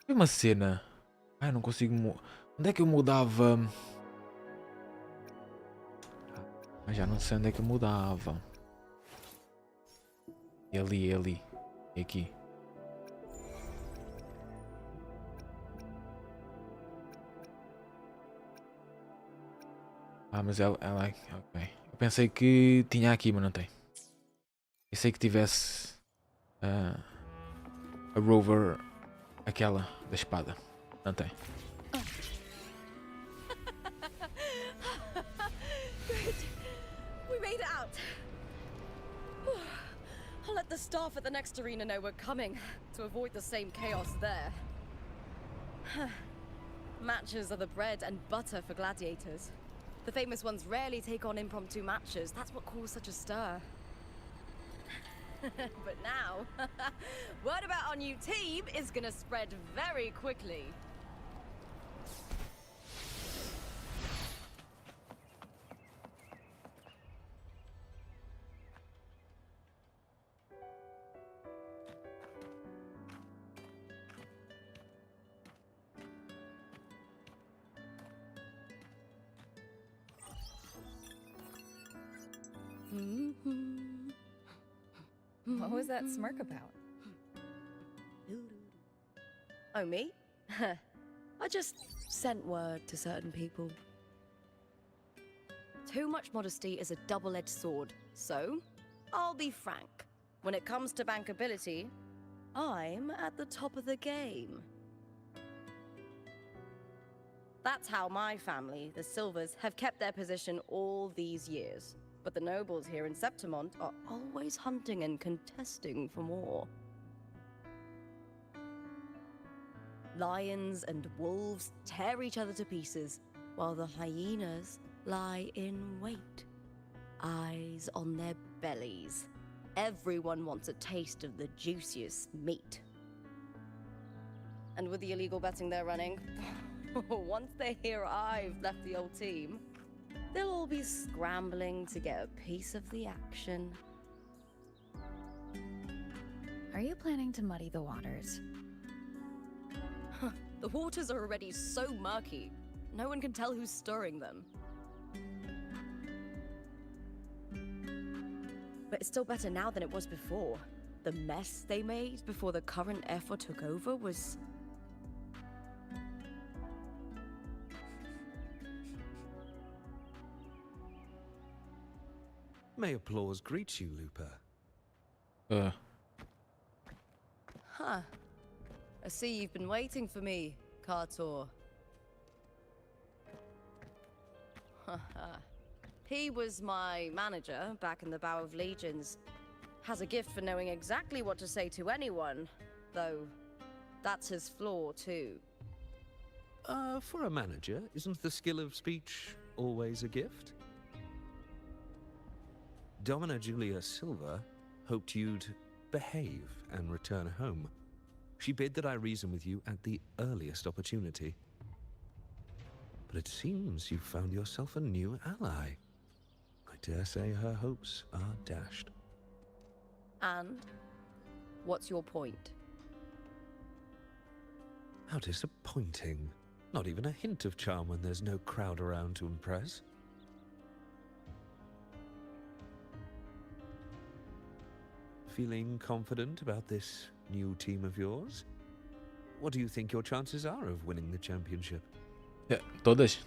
Tem uma cena. Ah, eu não consigo. Onde é que eu mudava? Mas já não sei onde é que eu mudava. É ali, é ali. É aqui. Ah, mas ela. Ok. Eu pensei que tinha aqui, mas não tem. Pensei que tivesse. A rover. Aquela da espada. Não tem. Good. We made it out. I'll let the staff at the next arena know we're coming to avoid the same chaos there. Matches are the bread and butter for gladiators. The famous ones rarely take on impromptu matches. That's what caused such a stir. But now, word about our new team is gonna spread very quickly. What was that smirk about? Oh, me? I just sent word to certain people. Too much modesty is a double-edged sword, so I'll be frank. When it comes to bankability, I'm at the top of the game. That's how my family, the Silvers, have kept their position all these years. But the nobles here in Septimont are always hunting and contesting for more. Lions and wolves tear each other to pieces, while the hyenas lie in wait, eyes on their bellies. Everyone wants a taste of the juiciest meat. And with the illegal betting they're running, once they hear I've left the old team, they'll all be scrambling to get a piece of the action. Are you planning to muddy the waters? The waters are already so murky, no one can tell who's stirring them. But it's still better now than it was before. The mess they made before the current effort took over was... May applause greet you, Looper. Huh. I see you've been waiting for me, Kartor. He was my manager back in the Bow of Legions. Has a gift for knowing exactly what to say to anyone, though that's his flaw too. For a manager, isn't the skill of speech always a gift? Domina Julia Silva hoped you'd behave and return home. She bid that I reason with you at the earliest opportunity. But it seems you've found yourself a new ally. I dare say her hopes are dashed. And? What's your point? How disappointing. Not even a hint of charm when there's no crowd around to impress. Feeling confident about this new team of yours? What do you think your chances are of winning the championship? Todas.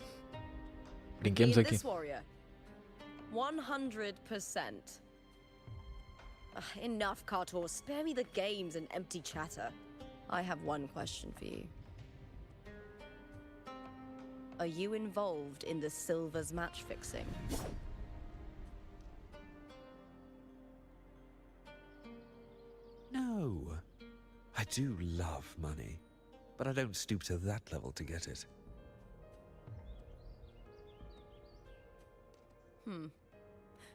Brinquemos Me and aqui. this warrior. 100%. Enough, Cartor. Spare me the games and empty chatter. I have one question for you. Are you involved in the Silver's match fixing? No. I do love money, but I don't stoop to that level to get it.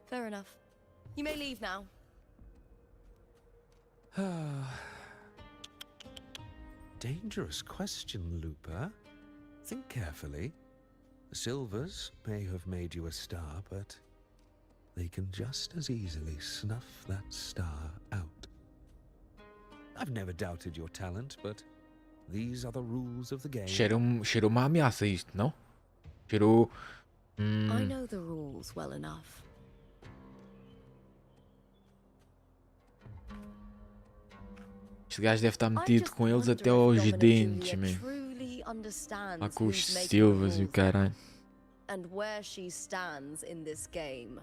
Fair enough. You may leave now. Dangerous question, Looper. Think carefully. The Silvers may have made you a star, but they can just as easily snuff that star out. I've never doubted your talent, but these are the rules of the game. Cheirou uma ameaça isto, não? Cheirou... I know the rules well enough. Este gajo deve estar metido com eles até aos dentes, man. Lá com os Silvas e o caralho. And where she stands in this game.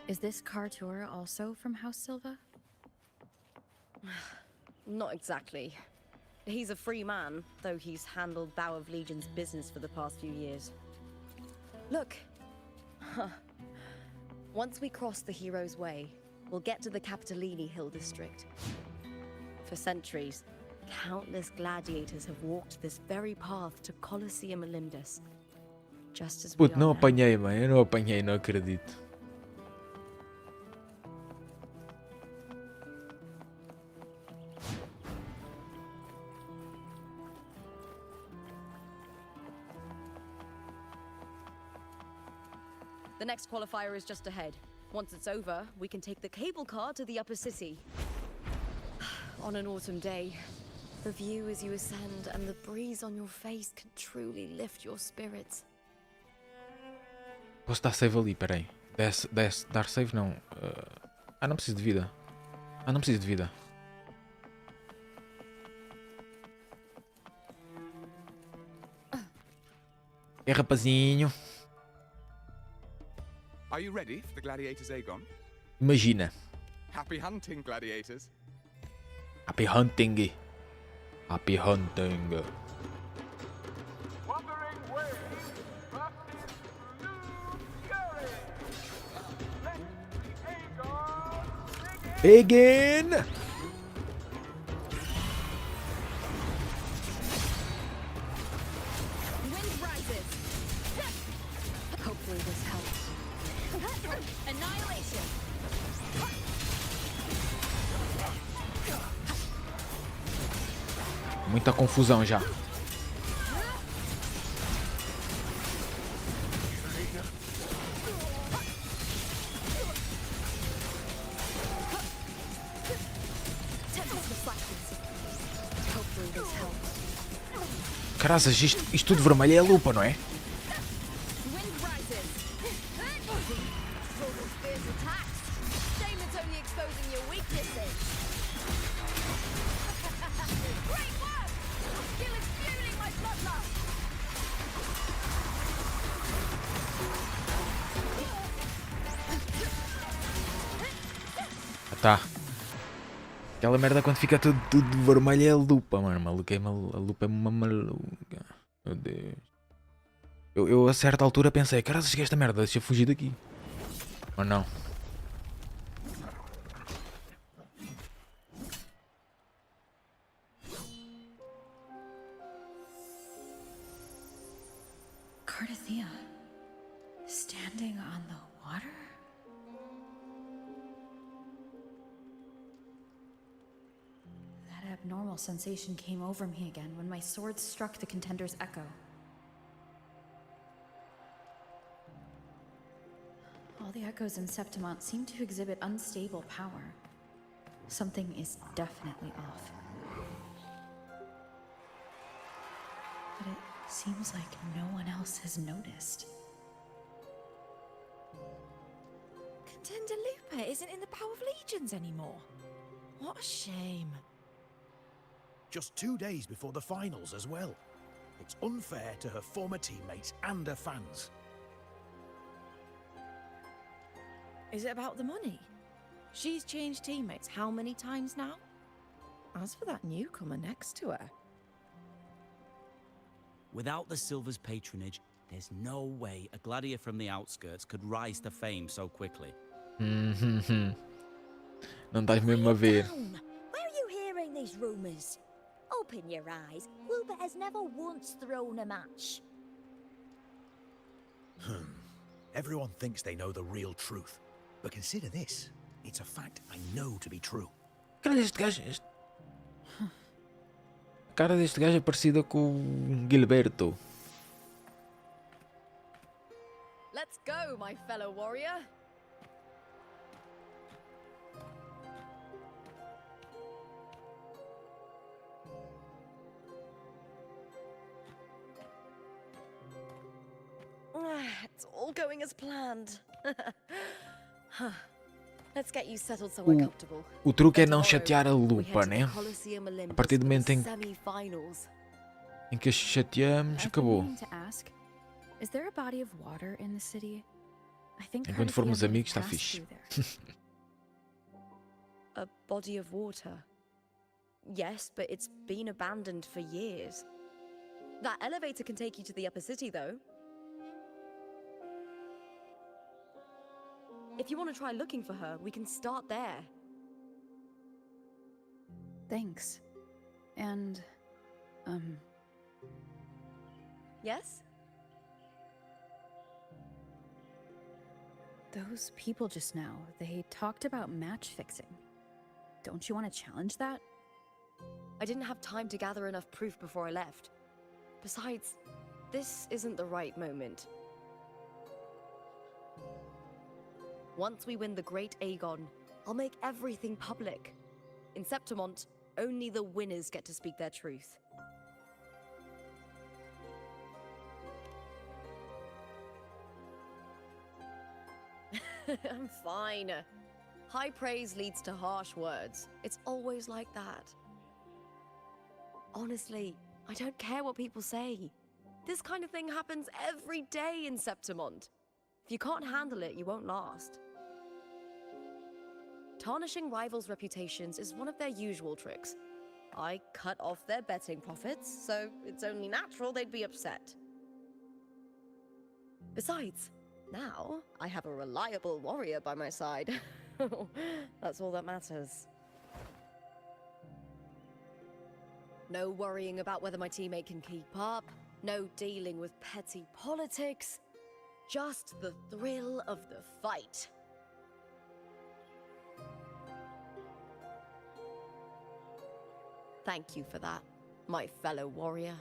Is this Cartor also from House Silva? Not exactly. He's a free man, though he's handled Bow of Legion's business for the past few years. Look. Once we cross the Hero's Way, we'll get to the Capitolini Hill district. For centuries, countless gladiators have walked this very path to Colosseum Olympus. Just as we Puto, are não now. apanhei, mano. Eu não apanhei, não acredito. The next qualifier is just ahead. Once it's over, we can take the cable car to the upper city. On an autumn day, the view as you ascend and the breeze on your face can truly lift your spirits. Posso dar save ali, peraí. Dar save não. Não preciso de vida. Não preciso de vida. Rapazinho. Are you ready for the gladiators, Aegon? Imagina. Happy hunting, gladiators. Happy hunting. Happy hunting. Wuthering Waves versus Blue Fury. Let the Aegon begin! Wind rises. Hopefully this helps. Annihilation. Muita confusão já. Caraças, isto tudo vermelho é a lupa, não é? Tá. Aquela merda quando fica tudo vermelho é a lupa, mano. A lupa é uma maluca. Meu Deus. Eu a certa altura pensei, caralho, cheguei a esta merda, deixa eu fugir daqui. Mas não. Cardathea, standing on the water? That abnormal sensation came over me again when my sword struck the contender's echo. All the echoes in Septimont seem to exhibit unstable power. Something is definitely off. But it seems like no one else has noticed. isn't in the Power of Legions anymore. What a shame. Just 2 days before the finals as well. It's unfair to her former teammates and her fans. Is it about the money? She's changed teammates how many times now? As for that newcomer next to her... Without the Silver's patronage, there's no way a gladiator from the outskirts could rise to fame so quickly. Não estás mesmo a ver. Down. Where are you hearing these rumours? Open your eyes. Wilbur has never once thrown a match. Everyone thinks they know the real truth. But consider this. It's a fact I know to be true. Cara deste gajo. A cara deste gajo é parecida com o Gilberto. Let's go, my fellow warrior. It's all going as planned. Let's get you settled somewhere comfortable. O truque é não chatear a lupa, né? A partir do momento em que a chateamos, acabou. Is there a body of water in the city? I think Enquanto formos amigos, está fixe. A body of water? Yes, but it's been abandoned for years. That elevator can take you to the upper city, though. If you want to try looking for her, we can start there. Thanks. And, Yes? those people just now, they talked about match fixing. Don't you want to challenge that? I didn't have time to gather enough proof before I left. Besides, this isn't the right moment. Once we win the Great Aegon, I'll make everything public. In Septimont, only the winners get to speak their truth. I'm fine. High praise leads to harsh words. It's always like that. Honestly, I don't care what people say. This kind of thing happens every day in Septimont. If you can't handle it, you won't last. Tarnishing rivals' reputations is one of their usual tricks. I cut off their betting profits, so it's only natural they'd be upset. Besides, now I have a reliable warrior by my side. That's all that matters. No worrying about whether my teammate can keep up, no dealing with petty politics, just the thrill of the fight. Thank you for that, my fellow warrior.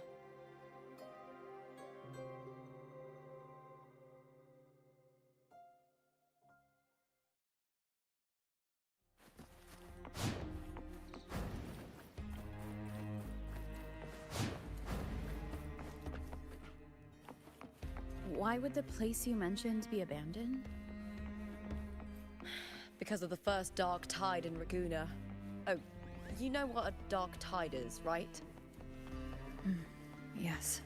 Why would the place you mentioned be abandoned? Because of the first dark tide in Raguna. Oh, you know what a dark tide is, right? Yes.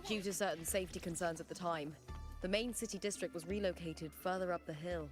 Due to certain safety concerns at the time, the main city district was relocated further up the hill.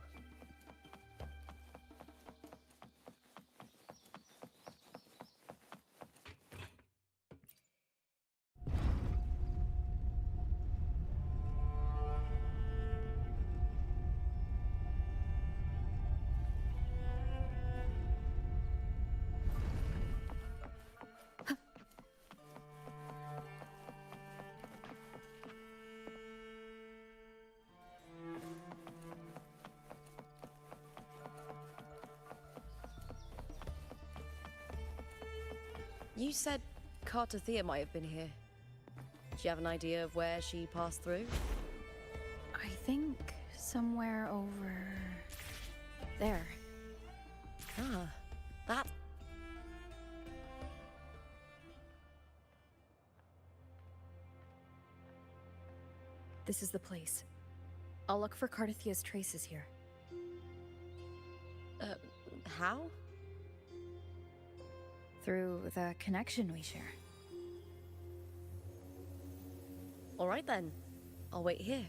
You said Cartothea might have been here. Do you have an idea of where she passed through? I think somewhere over there. Ah, that... This is the place. I'll look for Cartothea's traces here. How? Through the connection we share. All right then. I'll wait here.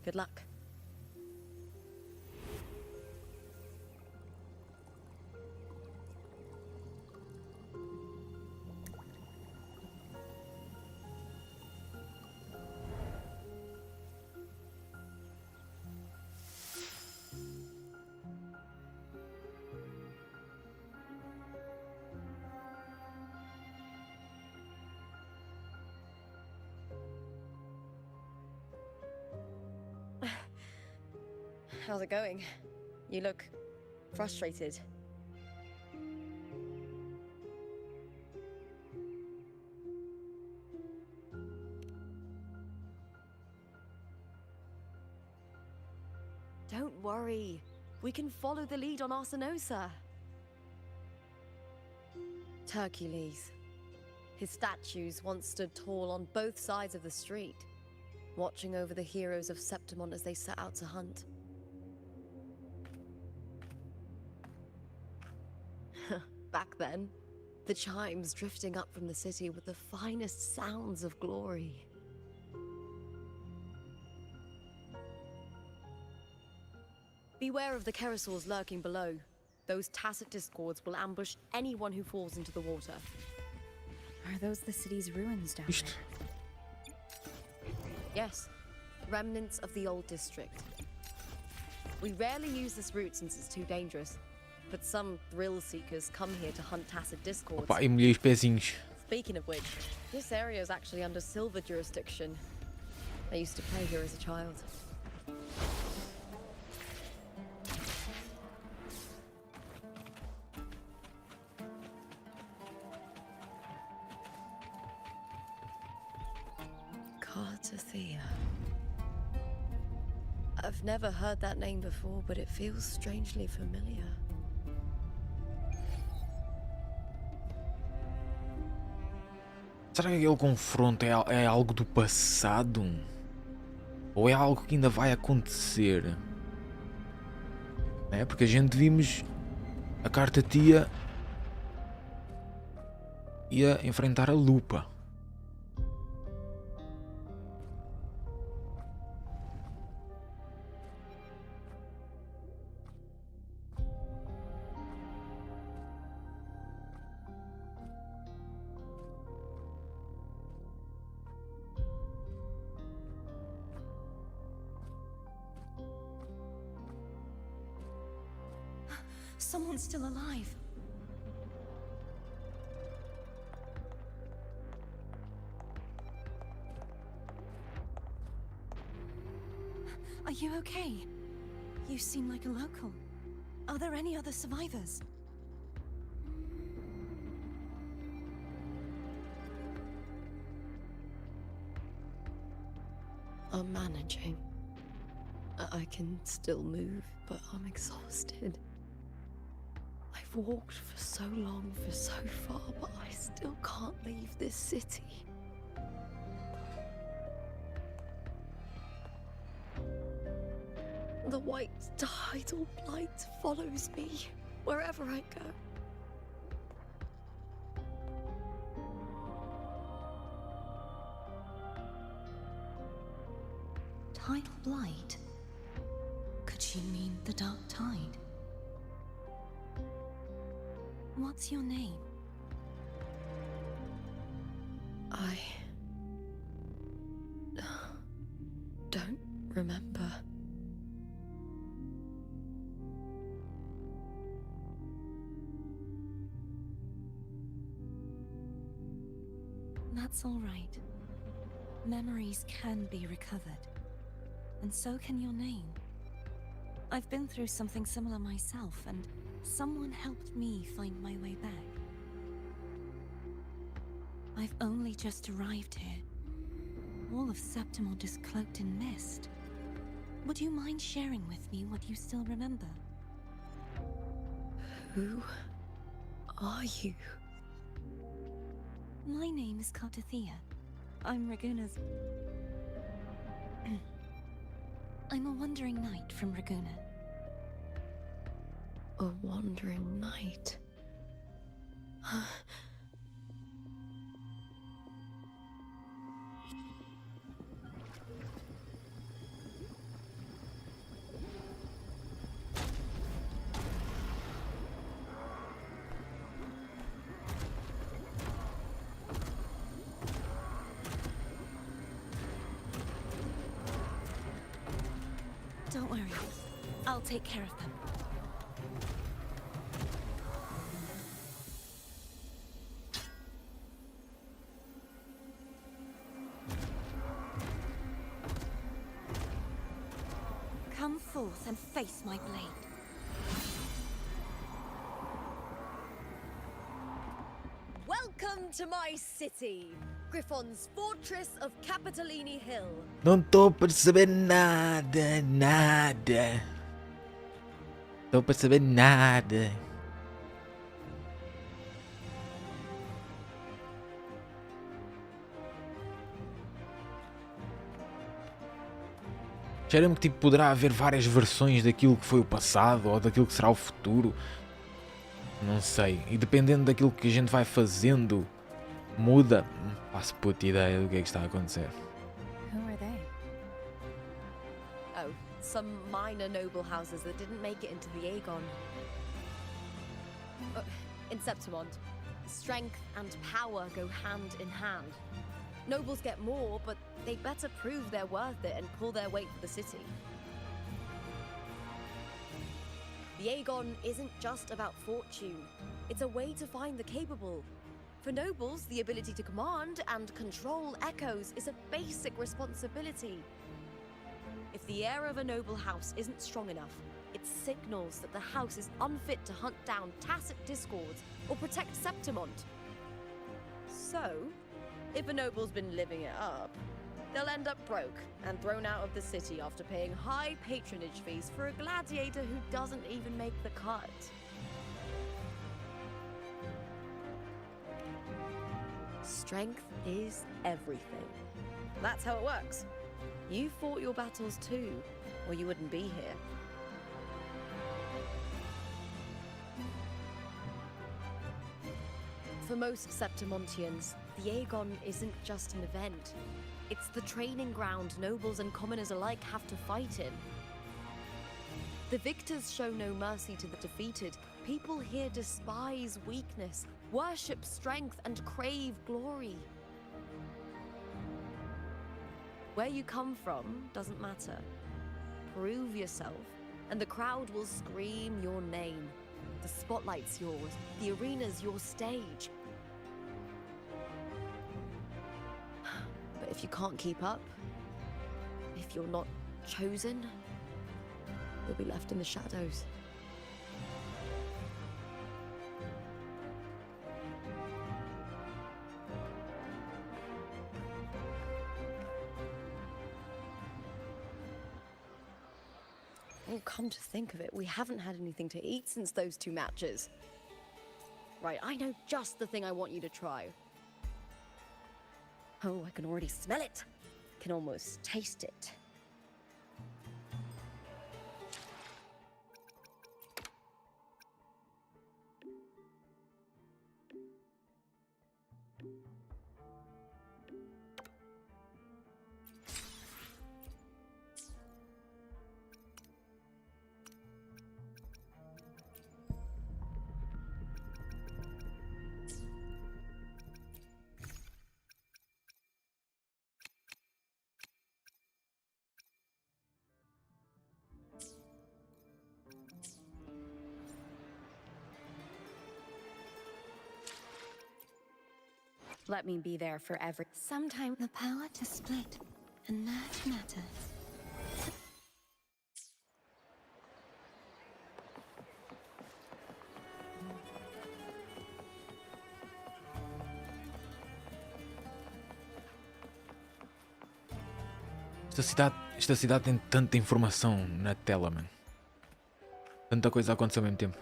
Good luck. How's it going? You look frustrated. Don't worry. We can follow the lead on Arsinosa. Hercules. His statues once stood tall on both sides of the street, watching over the heroes of Septimon as they set out to hunt. Back then, the chimes drifting up from the city were the finest sounds of glory. Beware of the Kerosaurs lurking below. Those tacit discords will ambush anyone who falls into the water. Are those the city's ruins down there? Yes, remnants of the old district. We rarely use this route since it's too dangerous, but some thrill seekers come here to hunt tacit discords. Opa, e molhei os pezinhos. Speaking of which, this area is actually under Silver jurisdiction. I used to play here as a child. Cartathea. I've never heard that name before, but it feels strangely familiar. Será que aquele confronto é algo do passado? Ou é algo que ainda vai acontecer? É, porque a gente vimos a Cartathea ia enfrentar a lupa. Someone's still alive. Are you okay? You seem like a local. Are there any other survivors? I'm managing. I can still move, but I'm exhausted. I've walked for so long, for so far, but I still can't leave this city. The white tidal blight follows me wherever I go. Tidal blight? Could she mean the dark tide? What's your name? I don't remember. That's all right. Memories can be recovered. And so can your name. I've been through something similar myself, and someone helped me find my way back. I've only just arrived here. All of Septimon is cloaked in mist. Would you mind sharing with me what you still remember? Who are you? My name is Cartathea. I'm Raguna's... I'm a wandering knight from Raguna. A wandering knight. Don't worry. I'll take care of them. Come forth and face my blade. Welcome to my city, Griffon's fortress of Capitolini Hill. Não tô percebendo nada, nada. Tô percebendo nada. Cheira-me que tipo, poderá haver várias versões daquilo que foi o passado ou daquilo que será o futuro. Não sei. E dependendo daquilo que a gente vai fazendo, muda. Não faço puta ideia do que é que está a acontecer. Who are they? Oh, some minor noble houses that didn't make it into the Aegon. In Septimont, strength and power go hand in hand. Nobles get more, but they better prove they're worth it and pull their weight for the city. The Aegon isn't just about fortune. It's a way to find the capable. For nobles, the ability to command and control echoes is a basic responsibility. If the heir of a noble house isn't strong enough, it signals that the house is unfit to hunt down tacit discords or protect Septimont. So, if a noble's been living it up, they'll end up broke and thrown out of the city after paying high patronage fees for a gladiator who doesn't even make the cut. Strength is everything. That's how it works. You fought your battles too, or you wouldn't be here. For most Septimontians, the Aegon isn't just an event. It's the training ground nobles and commoners alike have to fight in. The victors show no mercy to the defeated. People here despise weakness, worship strength, and crave glory. Where you come from doesn't matter. Prove yourself, and the crowd will scream your name. The spotlight's yours, the arena's your stage. But if you can't keep up, if you're not chosen, you'll be left in the shadows. Oh, come to think of it, we haven't had anything to eat since those 2 matches. Right, I know just the thing I want you to try. Oh, I can already smell it. Can almost taste it. Let me be there for every... Sometime the power to split and merge matters. Esta cidade tem tanta informação na tela, mano. Tanta coisa acontece ao mesmo tempo.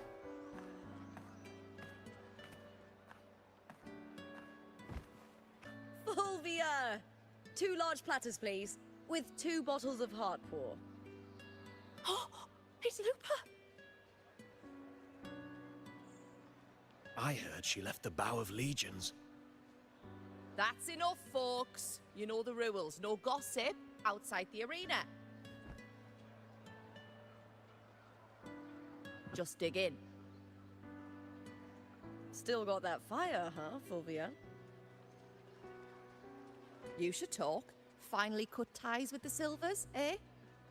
Fulvia! 2 large platters, please, with 2 bottles of hard pour. Oh, it's Lupa! I heard she left the Bow of Legions. That's enough, folks. You know the rules. No gossip outside the arena. Just dig in. Still got that fire, huh, Fulvia? You should talk. Finally cut ties with the Silvers, eh?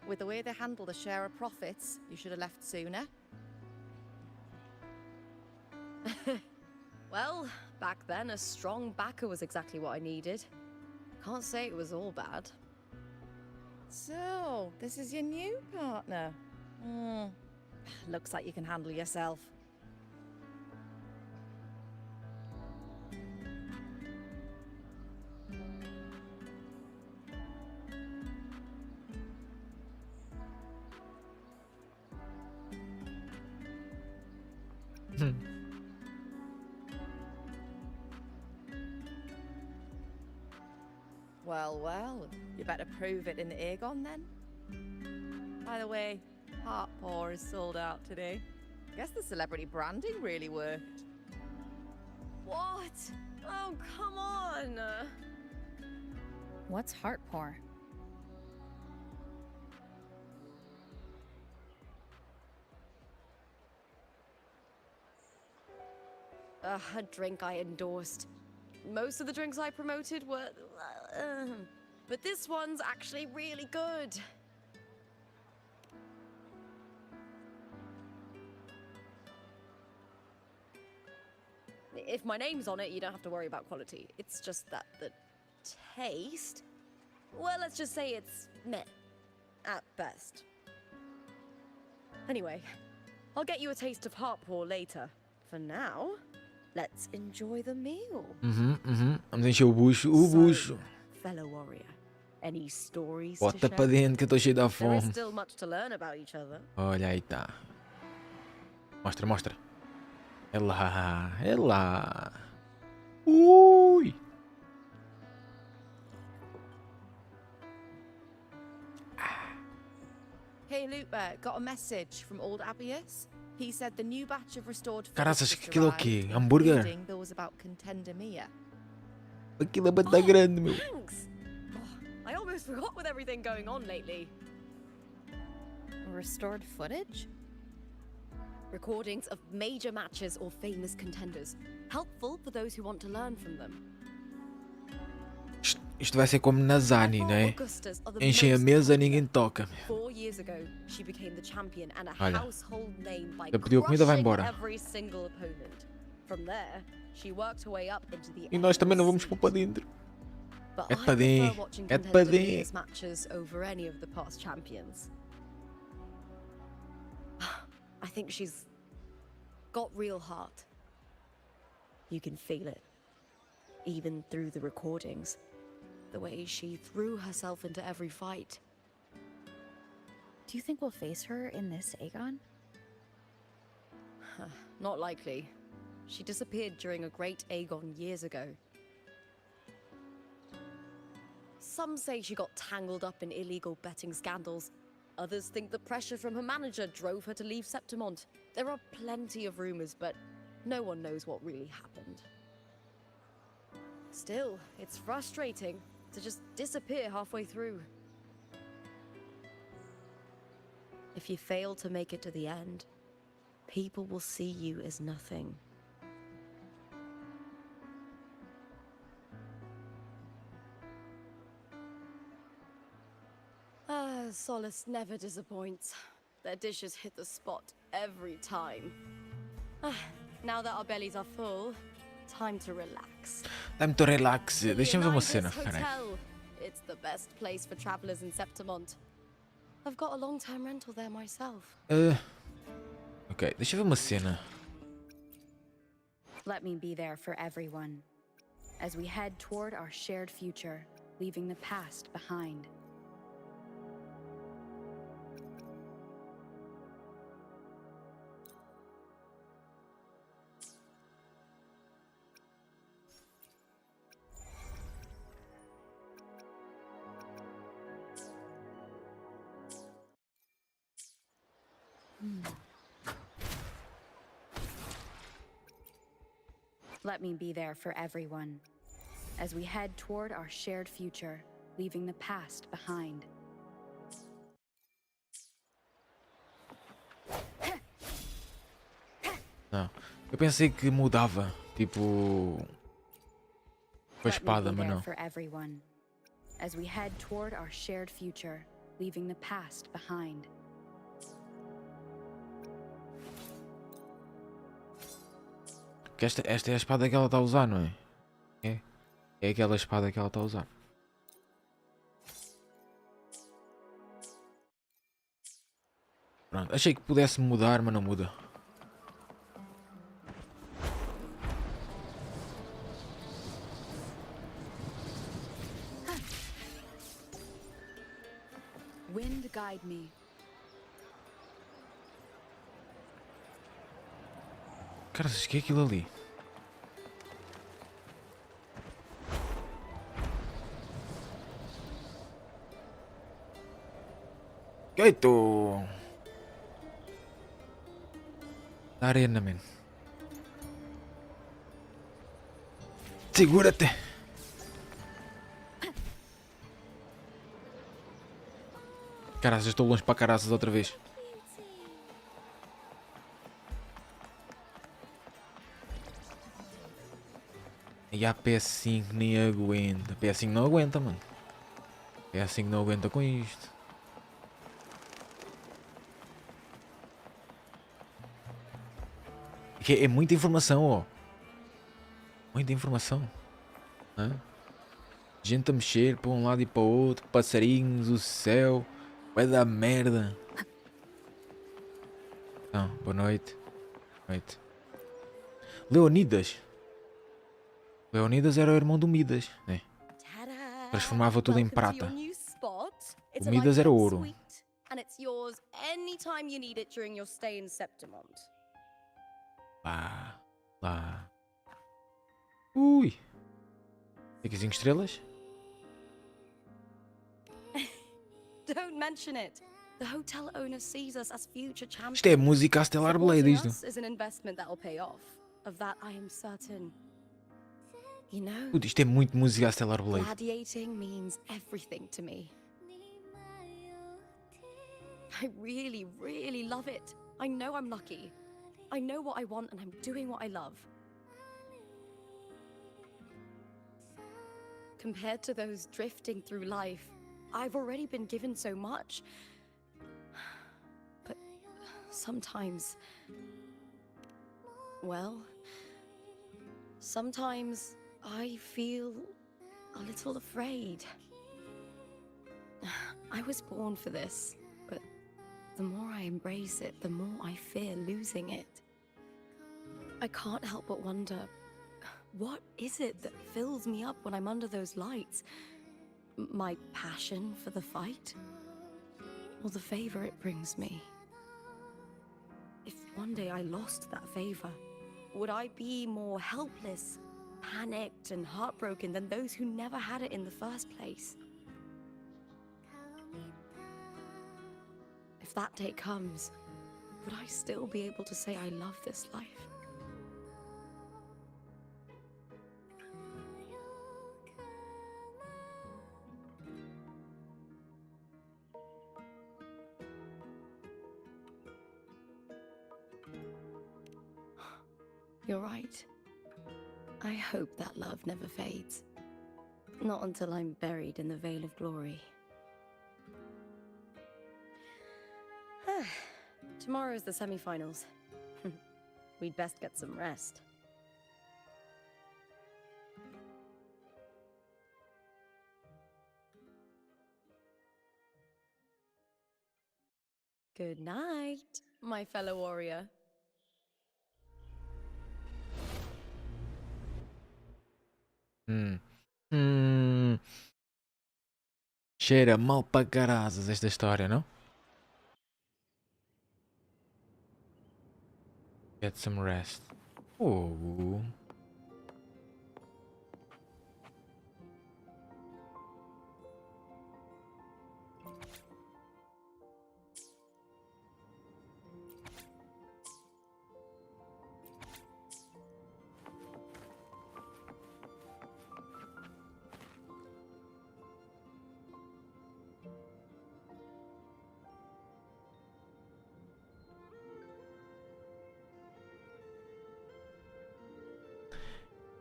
With the way they handle the share of profits, you should have left sooner. Well, back then, a strong backer was exactly what I needed. Can't say it was all bad. So, this is your new partner. Looks like you can handle yourself. Well, well, you better prove it in the Aegon then. By the way, Heart Paw is sold out today. Guess the celebrity branding really worked. What? Oh, come on! What's heart pour? A drink I endorsed. Most of the drinks I promoted were... but this one's actually really good. If my name's on it, you don't have to worry about quality. It's just that the taste... Well, let's just say it's meh. At best. Anyway, I'll get you a taste of Heart Paw later. For now, let's enjoy the meal. Vamos encher o bucho. Fellow warrior, any stories Bota to pra share? dentro que eu tô cheio da There is fome. still much to learn about each other. Olha aí, tá. Mostra, mostra. É lá, é lá. Ui. Hey, Lupa, got a message from old Abius. He said the new batch of restored Caraças, footage aquilo é o just quê? arrived, Hambúrguer? including those about Contender Mia. Aquilo é banda grande, meu. Thanks! Oh, I almost forgot with everything going on lately. Restored footage? Recordings of major matches or famous contenders. Helpful for those who want to learn from them. Isto vai ser como na Zani, não é? Enchem a mesa, ninguém toca. 4 years ago, she became the champion and a Olha. household name by Já pediu a comida, vai crushing embora. every single opponent. From there, she worked her way up into the E nós também não vamos pôr para dentro. But É I para prefer dentro. watching É para Contender dentro. Mia's matches over any of the past champions. I think she's got real heart. You can feel it, even through the recordings. The way she threw herself into every fight. Do you think we'll face her in this Aegon? Not likely. She disappeared during a great Aegon years ago. Some say she got tangled up in illegal betting scandals. Others think the pressure from her manager drove her to leave Septimont. There are plenty of rumors, but no one knows what really happened. Still, it's frustrating to just disappear halfway through. If you fail to make it to the end, people will see you as nothing. Solace never disappoints. Their dishes hit the spot every time. Now that our bellies are full, time to relax. Time to relax. Deixa-me ver uma cena. Leonidas Peraí. Hotel. It's the best place for travelers in Septimont. I've got a long-term rental there myself. Ok, deixa eu ver uma cena. Let me be there for everyone. As we head toward our shared future, leaving the past behind. Let me be there for everyone as we head toward our shared future, leaving the past behind. Não. Eu pensei que mudava, tipo, com a Let me espada, be mas there não. for everyone as we head toward our shared future, leaving the past behind. Que esta é a espada que ela está a usar, não é? É. É aquela espada que ela está a usar. Pronto, achei que pudesse mudar, mas não muda. Wind guide me. Cara, o que é aquilo ali? Eito! Da arena, man. Segura-te! Caraças, estou longe para caraças outra vez. E a PS5 nem aguenta. A PS5 não aguenta, mano. A PS5 não aguenta com isto. É muita informação, ó. Muita informação. Hã? Gente a mexer para um lado e para o outro. Passarinhos, o céu. Vai dar merda. Então, boa noite. Boa noite. Leonidas. Leonidas era o irmão do Midas, né? Transformava tudo em prata. O Midas era ouro. And it's yours anytime you need it during your stay in Septimont. Lá. Ui. Tem aqui 5 estrelas? Don't mention it. The hotel owner sees us as future champions. Isto é música a Stellar Blade, isto. Supporting us is an investment that'll pay off. Of that I am certain. You know, Puta, isto é muito música a Stellar Blade. gladiating means everything to me. I really, really love it. I know I'm lucky. I know what I want and I'm doing what I love. Compared to those drifting through life, I've already been given so much. But sometimes, well, sometimes I feel a little afraid. I was born for this, but the more I embrace it, the more I fear losing it. I can't help but wonder, what is it that fills me up when I'm under those lights? My passion for the fight? Or the favor it brings me? If one day I lost that favor, would I be more helpless, panicked, and heartbroken than those who never had it in the first place? If that day comes, would I still be able to say I love this life? You're right. I hope that love never fades. Not until I'm buried in the veil of glory. Tomorrow's the semi-finals. We'd best get some rest. Good night, my fellow warrior. Cheira mal para caraças esta história, não? Get some rest. Oh.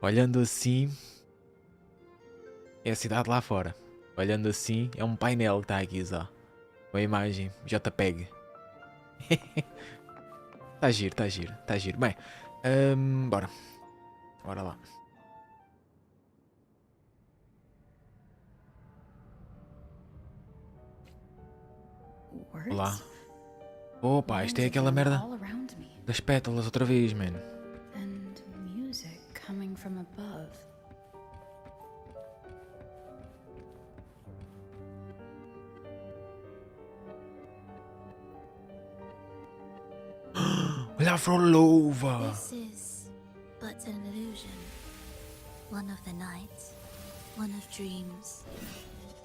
Olhando assim, é a cidade lá fora. Olhando assim, é um painel que está aqui só. Uma imagem JPEG. Tá giro, tá giro, tá giro. Bem, bora. Bora lá. Olá. Opa, isto é aquela merda all around me, das pétalas outra vez, mano. and music coming from above. Olha a Frolova! This is but an illusion. One of the nights, one of dreams.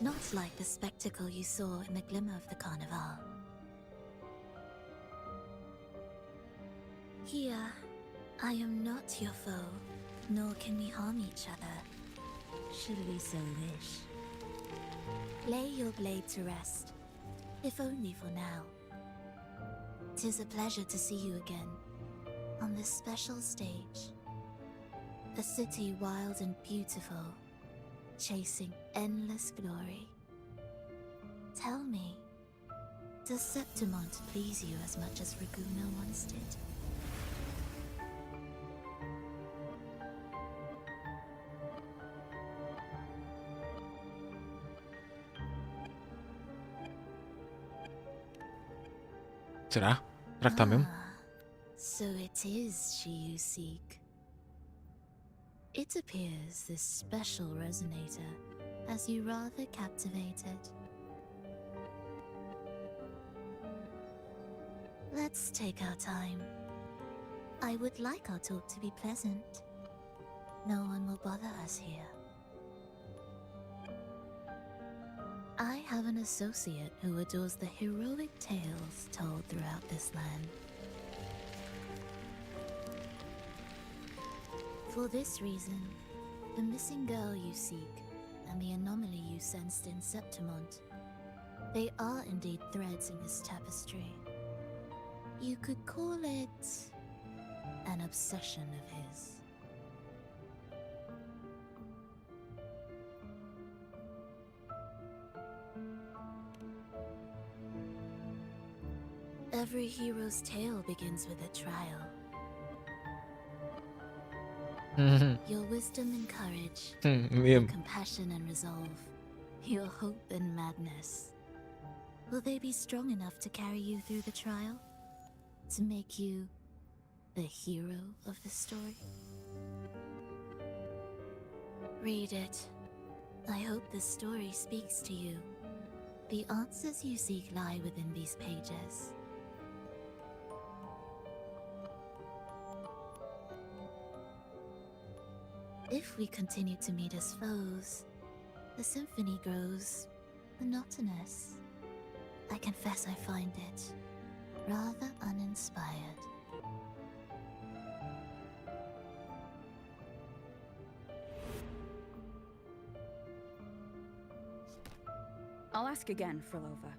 Not like the spectacle you saw in the glimmer of the carnival. Here, I am not your foe, nor can we harm each other, should we so wish. Lay your blade to rest, if only for now. 'Tis a pleasure to see you again, on this special stage. A city wild and beautiful, chasing endless glory. Tell me, does Septimont please you as much as Raguna once did? Será? Será que está mesmo? So it is she you seek. It appears this special resonator has you rather captivated. Let's take our time. I would like our talk to be pleasant. No one will bother us here. I have an associate who adores the heroic tales told throughout this land. For this reason, the missing girl you seek and the anomaly you sensed in Septimont, they are indeed threads in this tapestry. You could call it an obsession of his. Every hero's tale begins with a trial. Your wisdom and courage, your Mesmo. compassion and resolve, your hope and madness. Will they be strong enough to carry you through the trial? To make you the hero of the story? Read it. I hope this story speaks to you. The answers you seek lie within these pages. If we continue to meet as foes, the symphony grows monotonous. I confess I find it rather uninspired. I'll ask again, Frolova.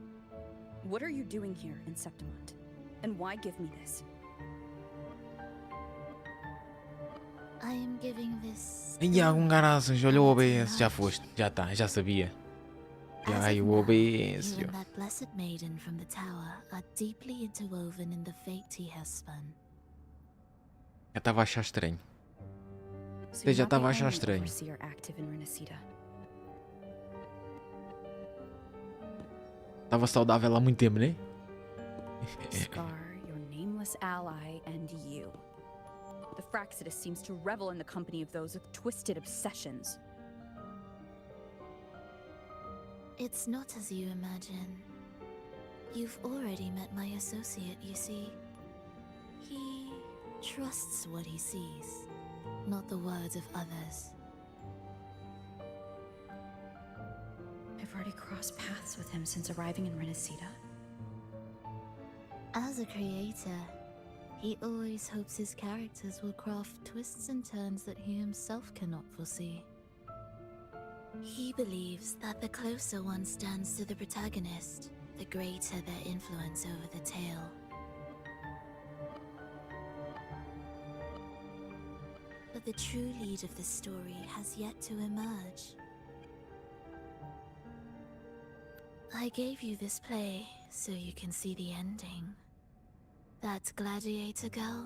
What are you doing here in Septimont? And why give me this? I am giving this. E há caraças, olha o OBS, já foste, já tá, já sabia. E As aí of o now, OBS. you and that blessed maiden from the tower are deeply interwoven in the fate he has spun. Já estava a achar estranho. So Eu já you're not the estava a achar only estranho. overseer active in Rinascita. Estava saudável há muito tempo, né? Scar, your nameless ally, and you. The Fraxidus seems to revel in the company of those with twisted obsessions. It's not as you imagine. You've already met my associate, you see. He trusts what he sees, not the words of others. I've already crossed paths with him since arriving in Rinascita. As a creator, he always hopes his characters will craft twists and turns that he himself cannot foresee. He believes that the closer one stands to the protagonist, the greater their influence over the tale. But the true lead of the story has yet to emerge. I gave you this play so you can see the ending. That gladiator girl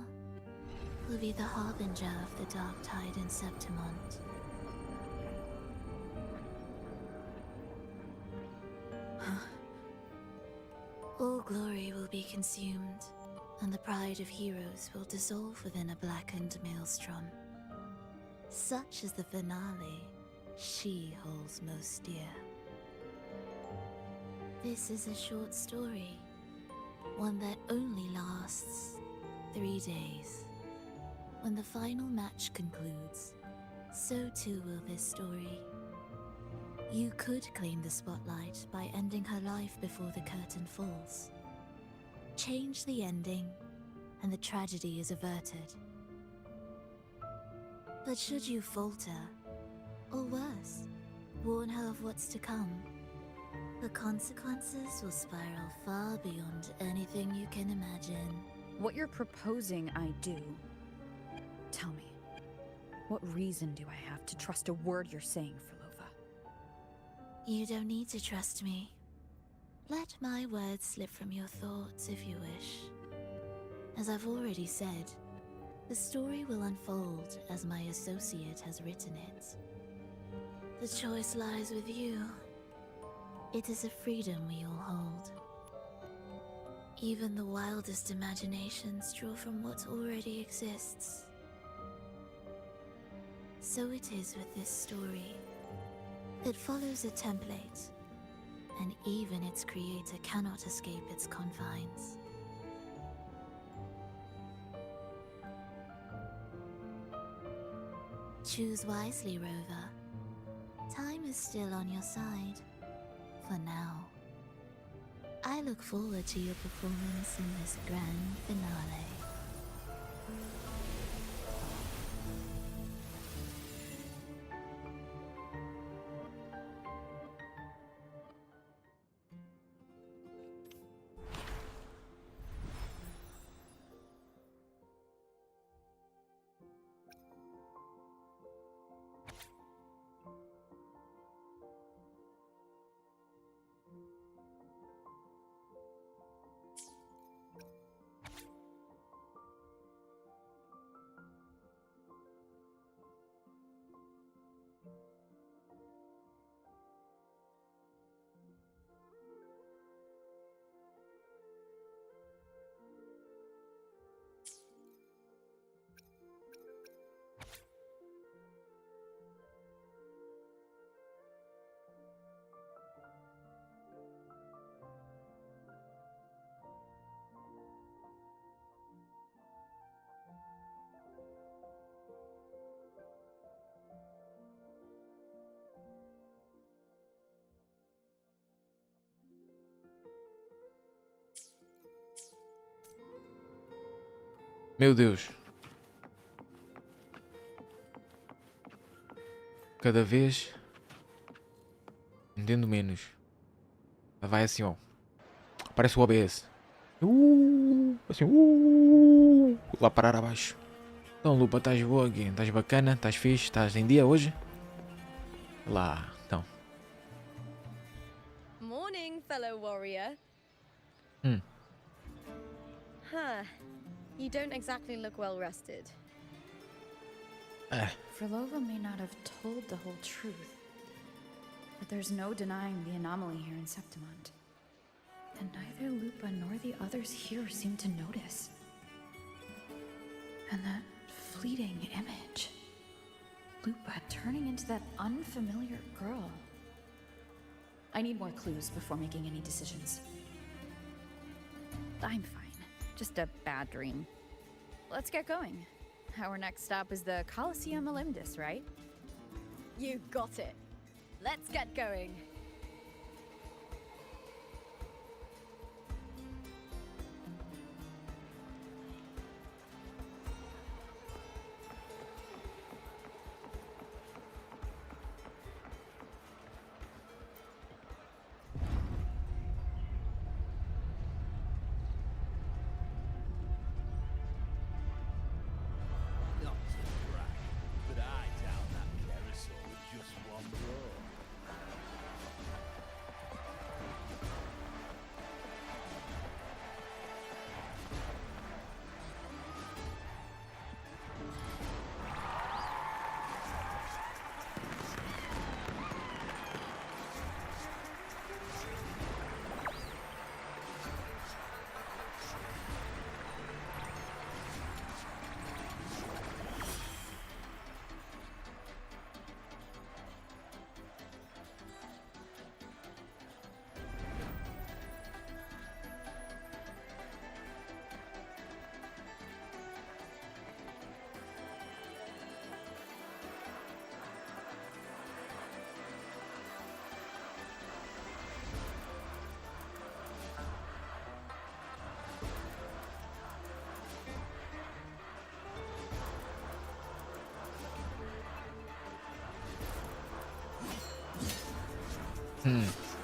will be the harbinger of the dark tide in Septimont. All glory will be consumed, and the pride of heroes will dissolve within a blackened maelstrom. Such is the finale she holds most dear. This is a short story, one that only lasts 3 days. When the final match concludes, so too will this story. You could claim the spotlight by ending her life before the curtain falls. Change the ending, and the tragedy is averted. But should you falter, or worse, warn her of what's to come, the consequences will spiral far beyond anything you can imagine. What you're proposing I do. Tell me, what reason do I have to trust a word you're saying, Frolova? You don't need to trust me. Let my words slip from your thoughts if you wish. As I've already said, the story will unfold as my associate has written it. The choice lies with you. It is a freedom we all hold. Even the wildest imaginations draw from what already exists. So it is with this story. It follows a template, and even its creator cannot escape its confines. Choose wisely, Rover. Time is still on your side. For now. I look forward to your performance in this grand finale. Meu Deus. Cada vez entendo menos. Vai assim, ó. Parece o OBS. Assim, lá parar abaixo. Então, Lupa, estás boa aqui? Estás bacana? Estás fixe? Estás em dia hoje? Lá, então. Morning, fellow warrior. Huh. You don't exactly look well rested. Frolova may not have told the whole truth, but there's no denying the anomaly here in Septimont. And neither Lupa nor the others here seem to notice. And that fleeting image. Lupa turning into that unfamiliar girl. I need more clues before making any decisions. I'm fine. Just a bad dream. Let's get going. Our next stop is the Colosseum Olympus, right? You got it. Let's get going.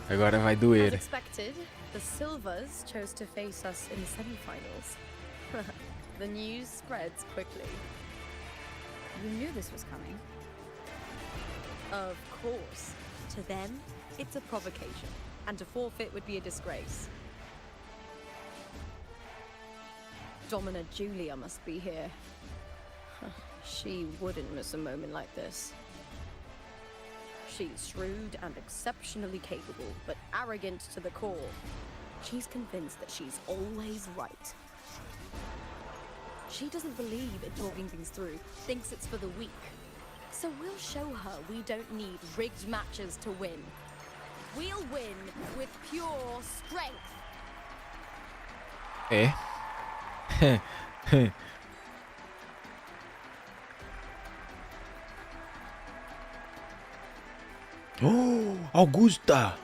Agora vai As doer. expected, the Silvers chose to face us in the semi-finals. The news spreads quickly. You knew this was coming. Of course. To them, it's a provocation, and to forfeit would be a disgrace. Domina Julia must be here. She wouldn't miss a moment like this. She's shrewd and exceptionally capable, but arrogant to the core. She's convinced that she's always right. She doesn't believe in talking things through, thinks it's for the weak. So we'll show her we don't need rigged matches to win. We'll win with pure strength. É. Oh, Augusta!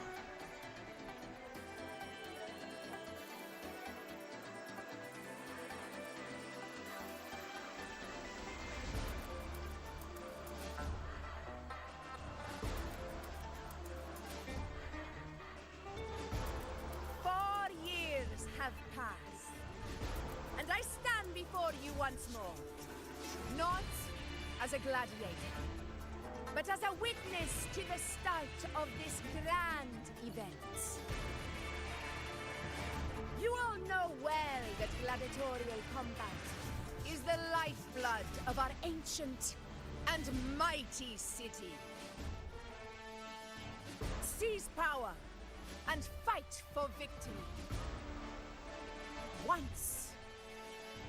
And I stand before you once more, not as a gladiator, but as a witness to the start of this grand event. You all know well that gladiatorial combat is the lifeblood of our ancient and mighty city. Seize power and fight for victory. Once,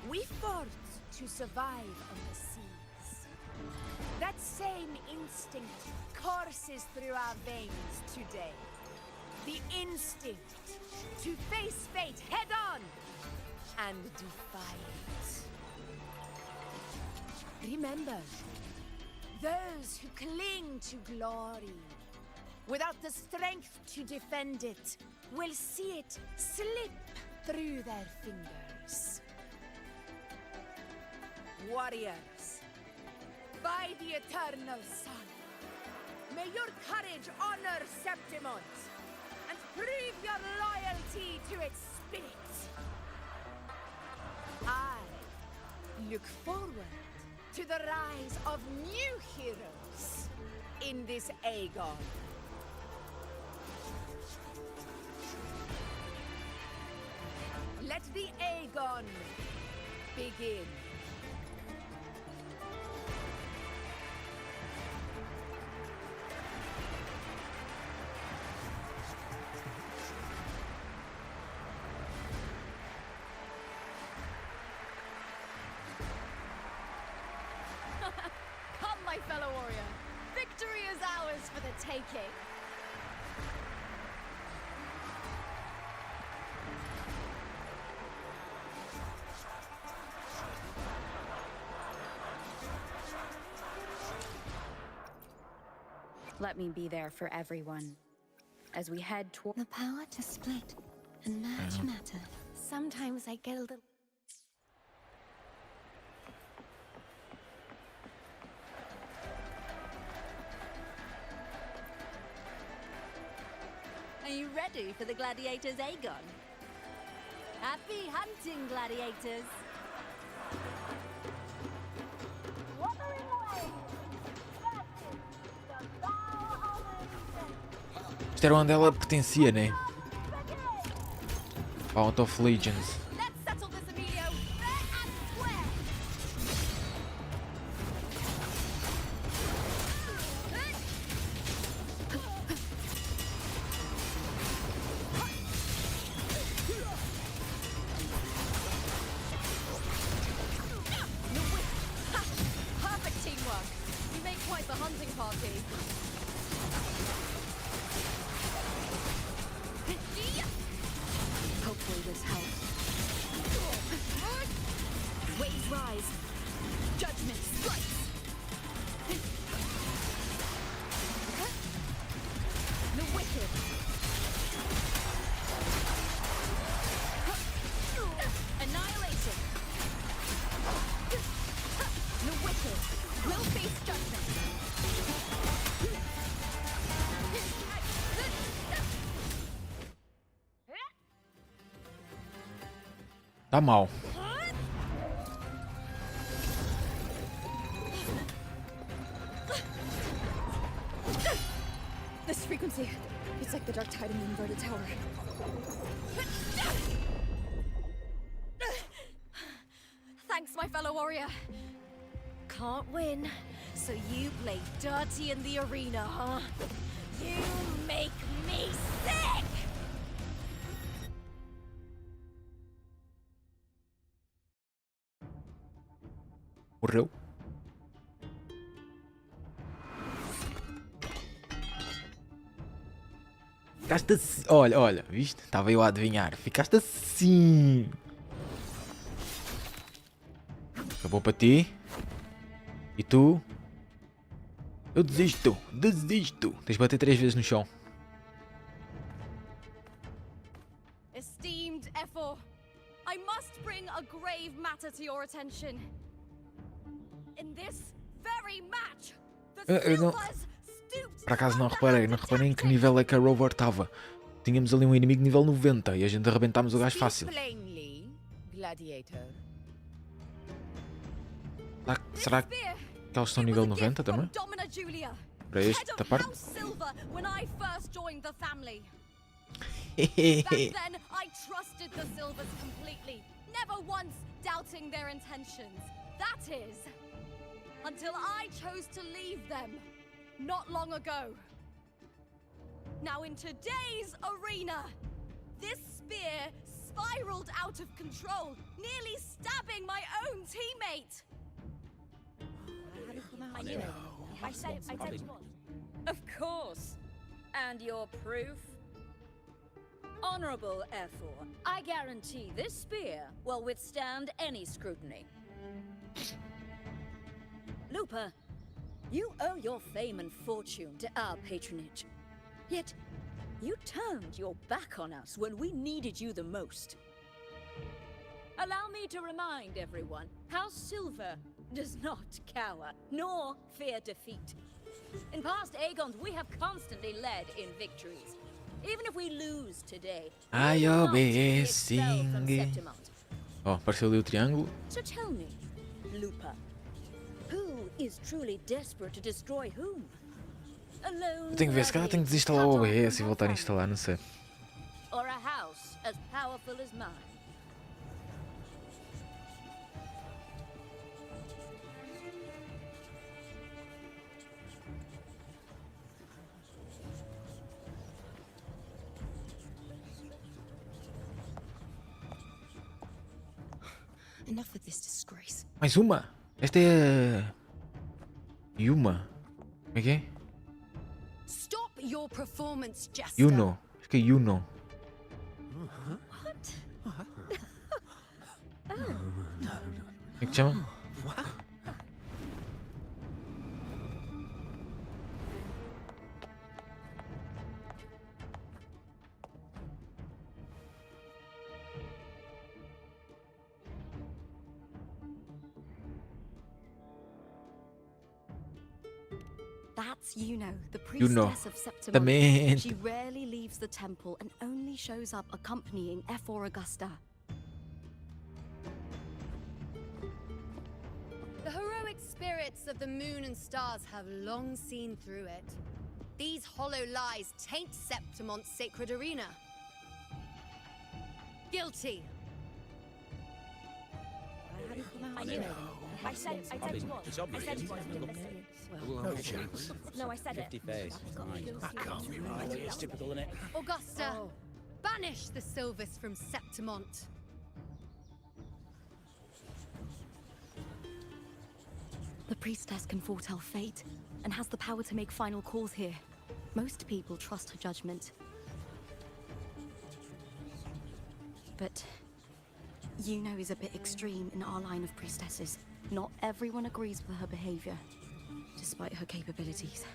we fought to survive on the seas. That same instinct courses through our veins today. The instinct to face fate head on and defy it. Remember, those who cling to glory without the strength to defend it will see it slip through their fingers. Warriors, by the eternal sun, may your courage honor Septimont and prove your loyalty to its spirit. I look forward to the rise of new heroes in this Aegon. Let the Aegon begin. Come, my fellow warrior. Victory is ours for the taking. Let me be there for everyone. As we head toward The power to split and merge matter. Sometimes I get a little... Are you ready for the gladiators, Aegon? Happy hunting, gladiators! Wuthering waves, dashes, the bow of the Isto era onde ela pertencia, né? Out of Legends. Let's settle this, Emilio, fair and square. Perfect teamwork. You make quite the hunting party. Hopefully this helps. Tá mal. This frequency, it's like the dark tide in the inverted tower. Thanks, my fellow warrior. Can't win, so you play dirty in the arena, huh? You make me sick! Morreu. Ficaste assim. Olha, olha, viste? Estava eu a adivinhar. Ficaste assim. Acabou para ti. E tu? Eu desisto. Desisto. Tens de bater 3 vezes no chão. Esteemed Ephor, I must bring a grave matter to your attention. In this very match, the Eu não... Silvers stooped. Por acaso não reparei em que nível é que a Rover estava. Tínhamos ali um inimigo nível 90 e a gente arrebentámos o gajo fácil. Plainly, gladiator. Será que eles estão nível 90 também? Para esta parte? Back then, I trusted the Silvers completely, never once doubting their intentions. That is, until I chose to leave them, not long ago. Now in today's arena, this spear spiraled out of control, nearly stabbing my own teammate. I knew it. I said it was. Of course. And your proof? Honorable Ephor, I guarantee this spear will withstand any scrutiny. Lupa, you owe your fame and fortune to our patronage. Yet, you turned your back on us when we needed you the most. Allow me to remind everyone, House Silver does not cower, nor fear defeat. In past Aegons, we have constantly led in victories. Even if we lose today, Ai, we will not be obedecing. expelled from Septimont. Ó, apareceu ali o triângulo. So tell me, Lupa, who is truly desperate to destroy whom? Alone Tenho que ver, se calhar tenho que desinstalar o OBS e voltar a instalar, não sei. or a house as powerful as mine? Enough of this disgrace. Mais uma! Esta é... Yuma. Como é que é? Stop your performance, Jester. Yuno. Acho que é Yuno. Como é que chama? That's Yuno, the Yuno. priestess of Septimont. Também. She rarely leaves the temple and only shows up accompanying Ephor Augusta. The heroic spirits of the moon and stars have long seen through it. These hollow lies taint Septimont's sacred arena. Guilty. I knew it. I said it was. It's I obvious. said it was. No chance. No, I said it. 50 face. That can't be right. It's typical, isn't it? Augusta, banish the Silvers from Septimont. The priestess can foretell fate and has the power to make final calls here. Most people trust her judgment. But Yuno is a bit extreme in our line of priestesses. Not everyone agrees with her behavior, despite her capabilities.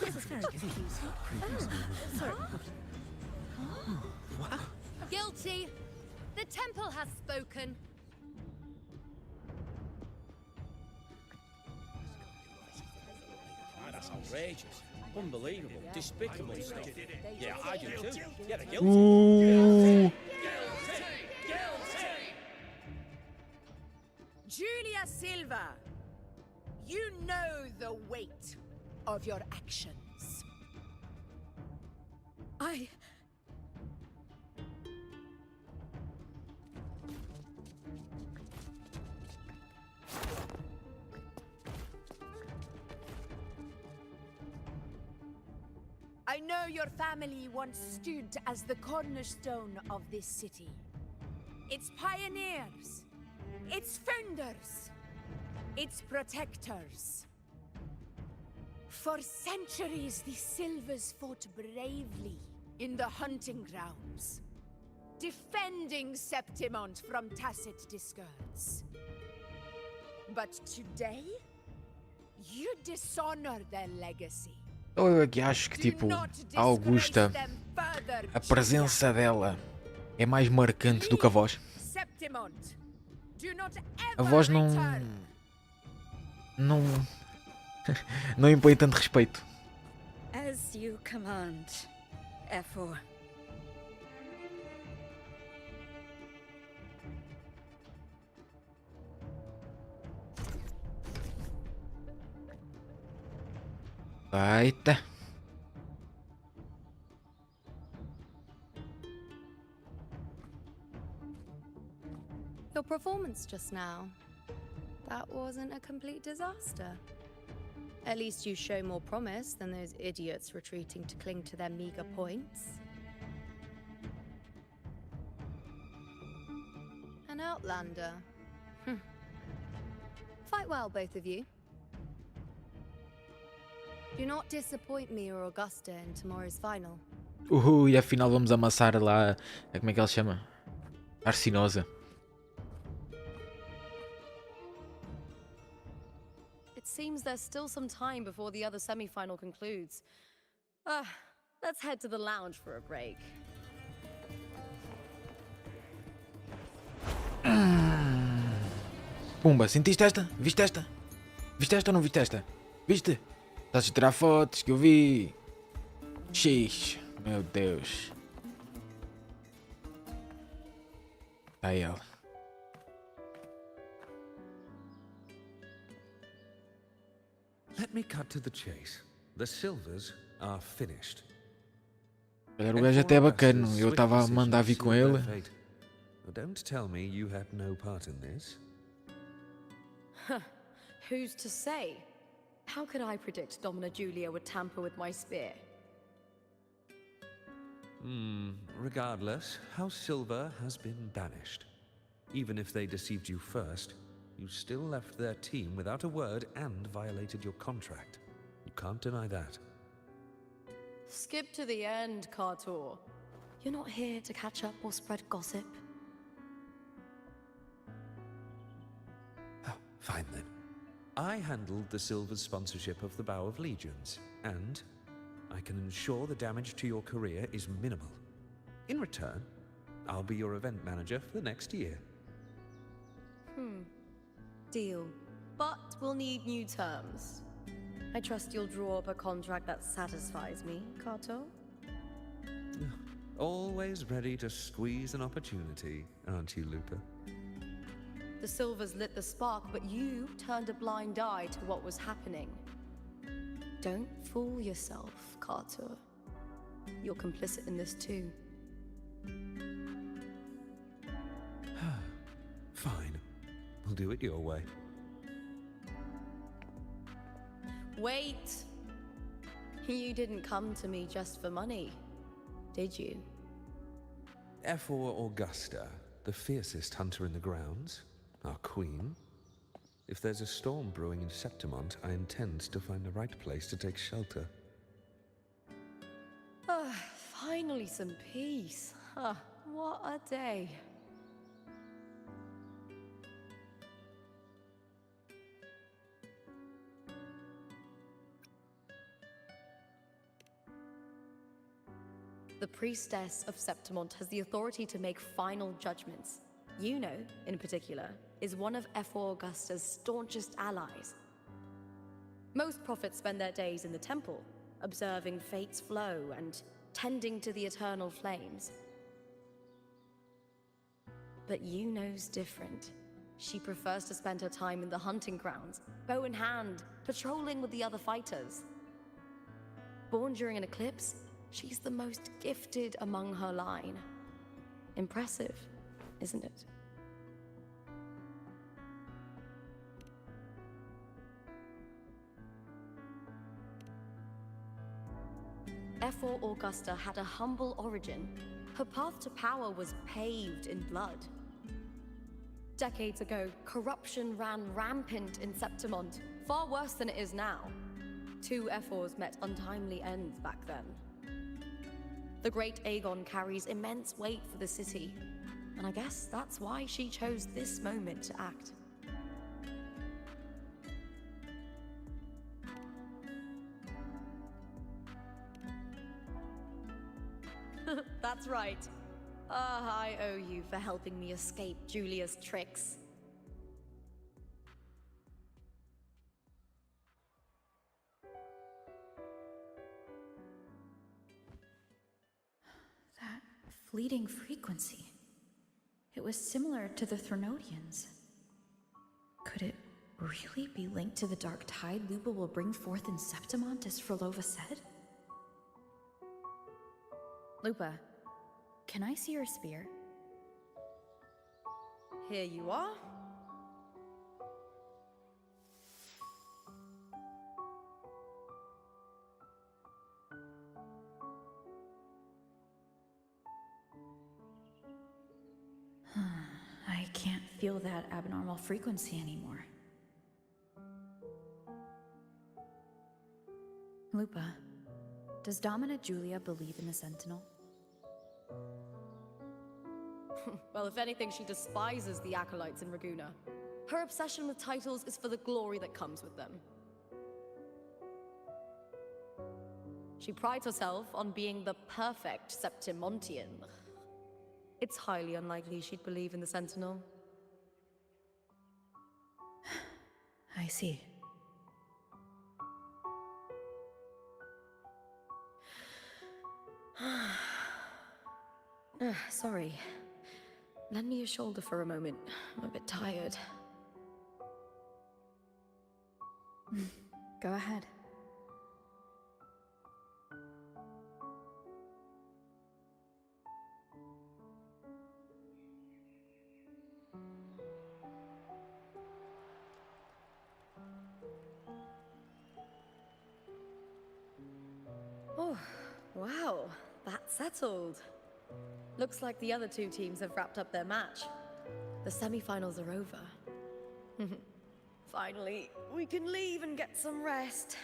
This is very confusing. Sorry. Guilty. The temple has spoken. That's outrageous. Unbelievable. Despicable stuff. Yeah, I do too. Yeah, they're guilty. Ooh. Julia Silva, you know the weight of your actions. I know your family once stood as the cornerstone of this city. Its pioneers, its founders, its protectors. For centuries, the Silvers fought bravely in the hunting grounds, defending Septimont from tacit discords. But today, you dishonor their legacy. Eu aqui acho que tipo, a Augusta, a presença dela é mais marcante do que a voz. A voz não não impõe tanto respeito. As you command, Efor. Eita. Your performance just now. That wasn't a complete disaster. At least you show more promise than those idiots retreating to cling to their meager points. An outlander. Fight well, both of you. Do not disappoint me or Augusta in tomorrow's final. E afinal vamos amassar lá, como é que ele chama? Arsinosa. It seems there's still some time before the other semi-final concludes. Let's head to the lounge for a break. Pumba, sentiste esta? Viste esta? Viste esta ou não viste esta? Viste? Estás a tirar fotos que eu vi. X, meu Deus. Está ela. Let me cut to the chase. The Silvers are finished. Olha, o gajo até é bacana. Eu estava a mandar vir com ele. Don't tell me you had no part in this. Who's to say? How could I predict Domina Julia would tamper with my spear? Regardless, House Silver has been banished. Even if they deceived you first, you still left their team without a word and violated your contract. You can't deny that. Skip to the end, Kartor. You're not here to catch up or spread gossip. Oh, fine then. I handled the Silver's sponsorship of the Bow of Legions, and I can ensure the damage to your career is minimal. In return, I'll be your event manager for the next year. Deal. But we'll need new terms. I trust you'll draw up a contract that satisfies me, Kato? Always ready to squeeze an opportunity, aren't you, Lupa? The Silvers lit the spark, but you turned a blind eye to what was happening. Don't fool yourself, Carter. You're complicit in this too. Fine. We'll do it your way. Wait! You didn't come to me just for money, did you? Efor Augusta, the fiercest hunter in the grounds, our queen. If there's a storm brewing in Septimont, I intend to find the right place to take shelter. Finally some peace. What a day. The priestess of Septimont has the authority to make final judgments. Juno, in particular, is one of Ephor Augusta's staunchest allies. Most prophets spend their days in the temple, observing fate's flow and tending to the eternal flames. But Juno's different. She prefers to spend her time in the hunting grounds, bow in hand, patrolling with the other fighters. Born during an eclipse, she's the most gifted among her line. Impressive, isn't it? Ephor Augusta had a humble origin. Her path to power was paved in blood. Decades ago, corruption ran rampant in Septimont, far worse than it is now. 2 Ephors met untimely ends back then. The great Aegon carries immense weight for the city, and I guess that's why she chose this moment to act. That's right. I owe you for helping me escape Julia's tricks. That fleeting frequency. It was similar to the Threnodians. Could it really be linked to the dark tide Lupa will bring forth in Septimont, as Frolova said? Lupa, can I see your spear? Here you are. I can't feel that abnormal frequency anymore. Lupa, does Domina Julia believe in the Sentinel? Well, if anything, she despises the acolytes in Raguna. Her obsession with titles is for the glory that comes with them. She prides herself on being the perfect Septimontian. It's highly unlikely she'd believe in the Sentinel. I see. Sorry. Lend me your shoulder for a moment. I'm a bit tired. Go ahead. Oh, wow. That's settled. Looks like the other 2 teams have wrapped up their match. The semi-finals are over. Finally, we can leave and get some rest.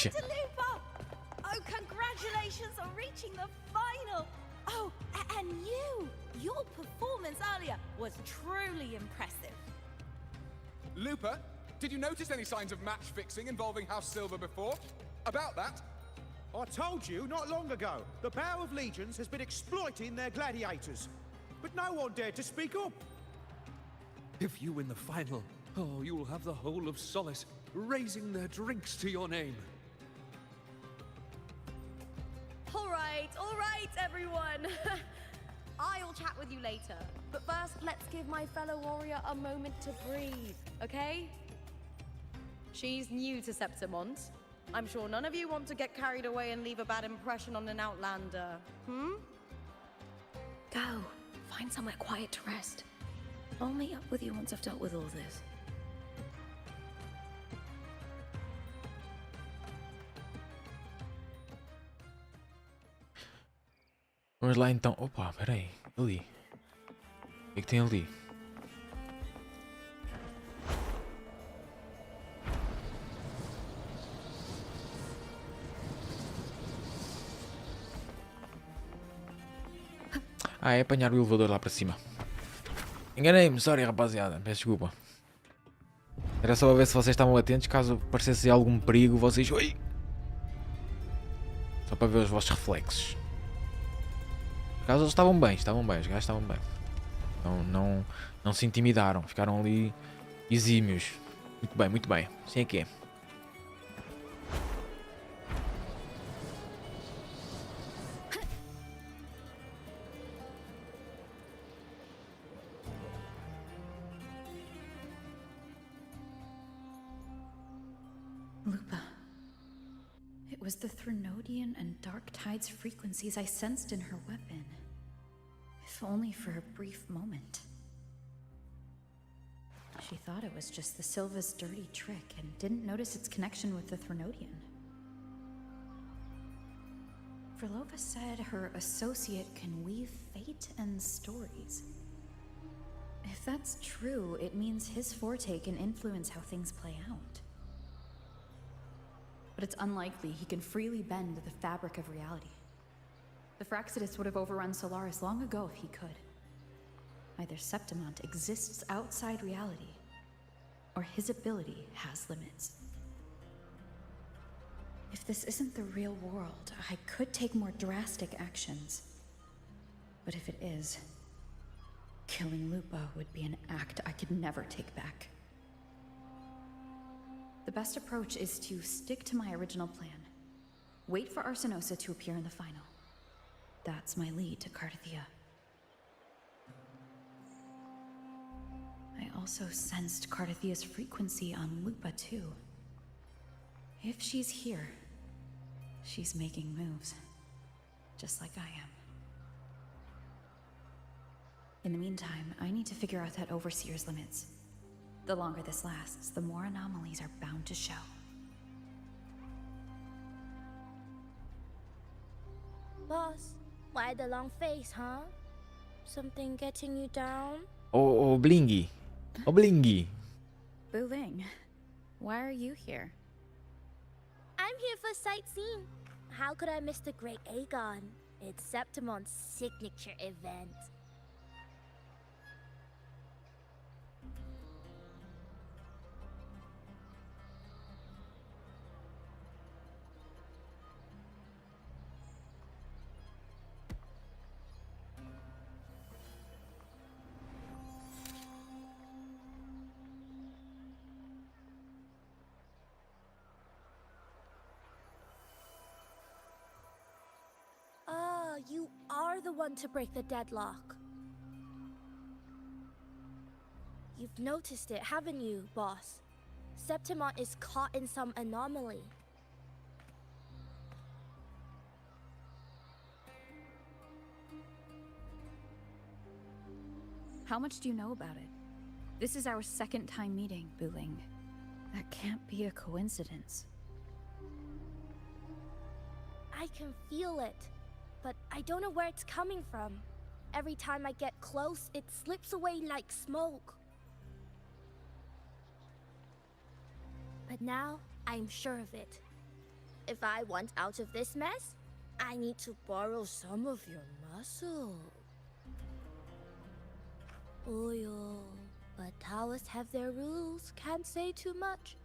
Lupa! Oh, congratulations on reaching the final! Oh, and you! Your performance earlier was truly impressive. Lupa, did you notice any signs of match fixing involving House Silver before? About that? I told you not long ago, the Bow of Legions has been exploiting their gladiators. But no one dared to speak up. If you win the final, oh, you'll have the whole of Solace raising their drinks to your name. All right, everyone. I'll chat with you later. But first, let's give my fellow warrior a moment to breathe, okay? She's new to Septimont. I'm sure none of you want to get carried away and leave a bad impression on an outlander, Go. Find somewhere quiet to rest. I'll meet up with you once I've dealt with all this. Vamos lá então. Opa, peraí. Ali. O que é que tem ali? Ah, é apanhar o elevador lá para cima. Enganei-me, sorry rapaziada, peço desculpa. Era só para ver se vocês estavam atentos, caso aparecesse algum perigo, vocês... Oi! Só para ver os vossos reflexos. Por acaso eles estavam bem, os gajos estavam bem. Não se intimidaram, ficaram ali exímios. Muito bem, assim é que é. Lupa. It was the Threnodian and Dark Tide's frequencies I sensed in her weapon. If only for a brief moment. She thought it was just the Silva's dirty trick and didn't notice its connection with the Threnodian. Verlova said her associate can weave fate and stories. If that's true, it means his forte can influence how things play out. But it's unlikely he can freely bend the fabric of reality. The Fraxidus would have overrun Solaris long ago if he could. Either Septimont exists outside reality, or his ability has limits. If this isn't the real world, I could take more drastic actions. But if it is, killing Lupa would be an act I could never take back. The best approach is to stick to my original plan. Wait for Arsenosa to appear in the final. That's my lead to Cardathia. I also sensed Cardathia's frequency on Lupa too. If she's here, she's making moves, just like I am. In the meantime, I need to figure out that Overseer's limits. The longer this lasts, the more anomalies are bound to show. Boss, why the long face, huh? Something getting you down? Oh, Blingy. Oh, Blingy. Wuthering, why are you here? I'm here for sightseeing. How could I miss the Great Aegon? It's Septimon's signature event. You are the one to break the deadlock. You've noticed it, haven't you, boss? Septimont is caught in some anomaly. How much do you know about it? This is our second time meeting, Wuthering. That can't be a coincidence. I can feel it, but I don't know where it's coming from. Every time I get close, it slips away like smoke. But now, I'm sure of it. If I want out of this mess, I need to borrow some of your muscle. Oyo, but Taoists have their rules, can't say too much.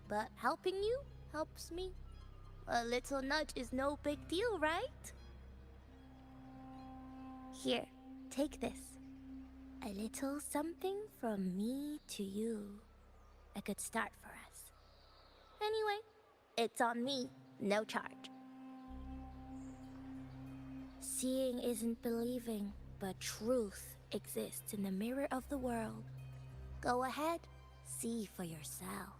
But helping you helps me. A little nudge is no big deal, right? Here, take this. A little something from me to you. A good start for us. Anyway, it's on me, no charge. Seeing isn't believing, but truth exists in the mirror of the world. Go ahead, see for yourself.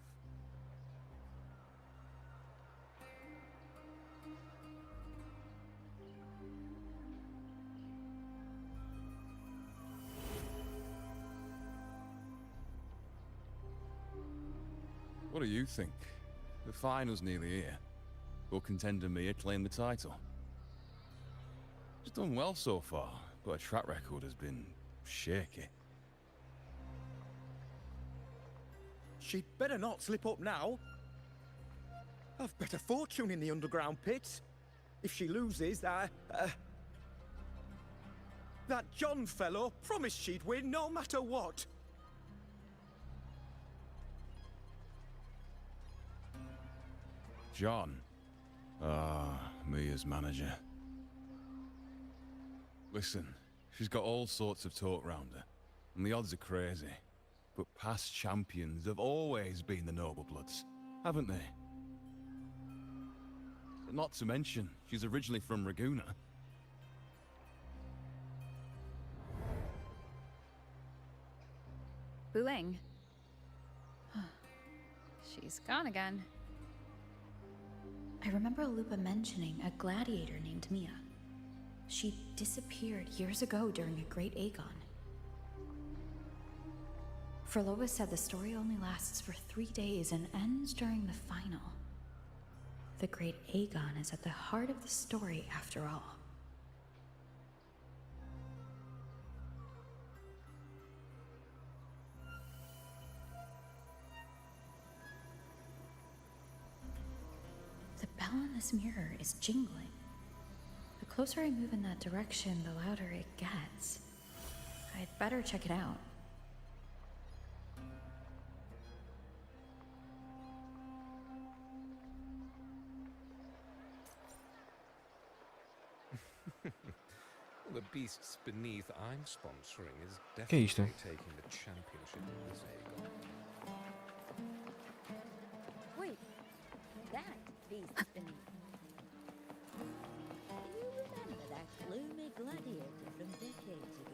What do you think? The final's nearly here. Will contender Mia claim the title? She's done well so far, but her track record has been shaky. She'd better not slip up now. I've bet a fortune in the underground pits. If she loses, That John fellow promised she'd win no matter what. John. Ah, Mia's manager. Listen, she's got all sorts of talk round her, and the odds are crazy. But past champions have always been the noble bloods, haven't they? Not to mention, she's originally from Raguna. Booing. She's gone again. I remember Lupa mentioning a gladiator named Mia. She disappeared years ago during a Great Aegon. Frolova said the story only lasts for 3 days and ends during the final. The Great Aegon is at the heart of the story after all. The bell on this mirror is jingling. The closer I move in that direction, the louder it gets. I'd better check it out. The beasts beneath I'm sponsoring is Que é isto? definitely taking the championship in this Aegon. Wait, that beast beneath. Do you remember that gloomy gladiator from decades ago?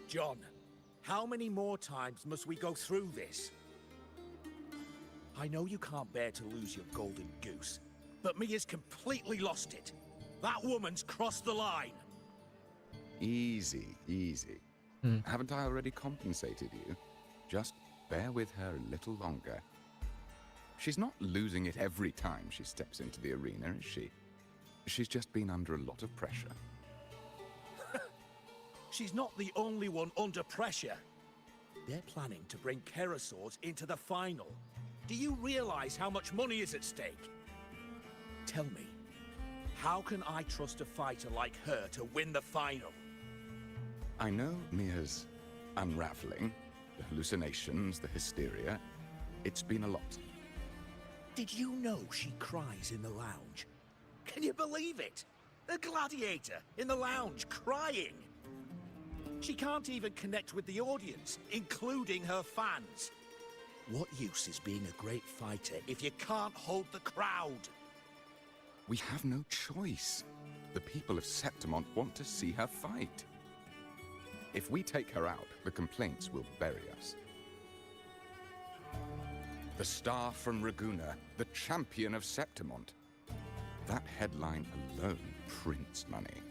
John, how many more times must we go through this? I know you can't bear to lose your golden goose, but Mia's completely lost it. That woman's crossed the line. Easy, easy. Haven't I already compensated you? Just bear with her a little longer. She's not losing it every time she steps into the arena, is she? She's just been under a lot of pressure. She's not the only one under pressure. They're planning to bring Kerasaurs into the final. Do you realize how much money is at stake? Tell me, how can I trust a fighter like her to win the final? I know Mia's unraveling, the hallucinations, the hysteria. It's been a lot. Did you know she cries in the lounge? Can you believe it? A gladiator in the lounge crying. She can't even connect with the audience, including her fans. What use is being a great fighter if you can't hold the crowd? We have no choice. The people of Septimont want to see her fight. If we take her out, the complaints will bury us. The star from Raguna, the champion of Septimont. That headline alone prints money.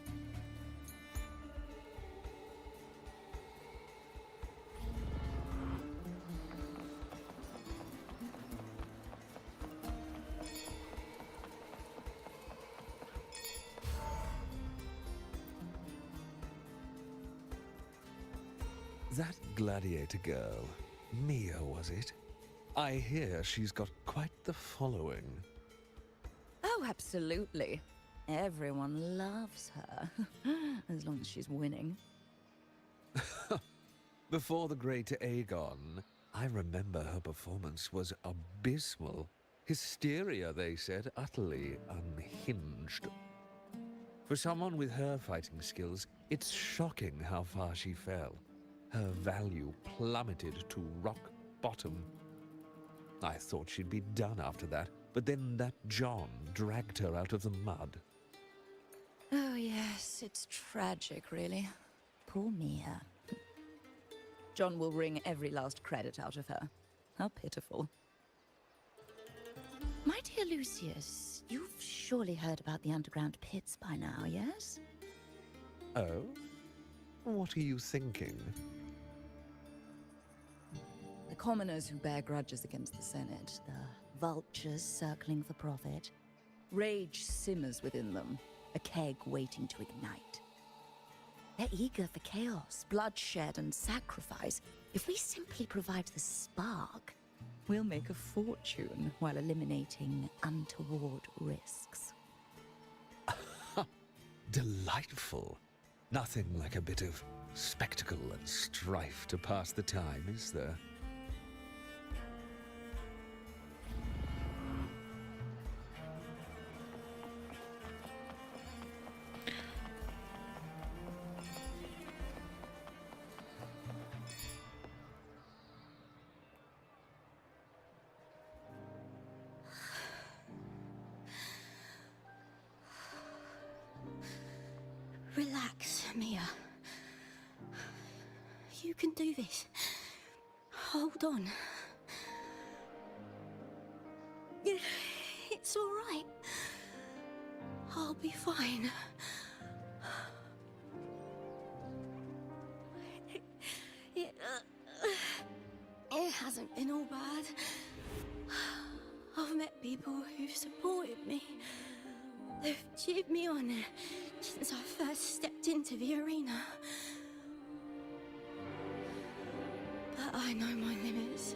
That gladiator girl, Mia, was it? I hear she's got quite the following. Oh, absolutely. Everyone loves her, as long as she's winning. Before the Great Aegon, I remember her performance was abysmal. Hysteria, they said, utterly unhinged. For someone with her fighting skills, it's shocking how far she fell. Her value plummeted to rock bottom. I thought she'd be done after that, but then that John dragged her out of the mud. Oh, yes, it's tragic, really. Poor Mia. John will wring every last credit out of her. How pitiful. My dear Lucius, you've surely heard about the underground pits by now, yes? Oh? What are you thinking? The commoners who bear grudges against the Senate, the vultures circling for profit. Rage simmers within them. a keg waiting to ignite. They're eager for chaos, bloodshed, and sacrifice. If we simply provide the spark, we'll make a fortune while eliminating untoward risks. Delightful. Nothing like a bit of spectacle and strife to pass the time, is there? Relax, Mia. You can do this. Hold on. It's all right. I'll be fine. It hasn't been all bad. I've met people who've supported me. They've cheered me on since I first stepped into the arena. But I know my limits.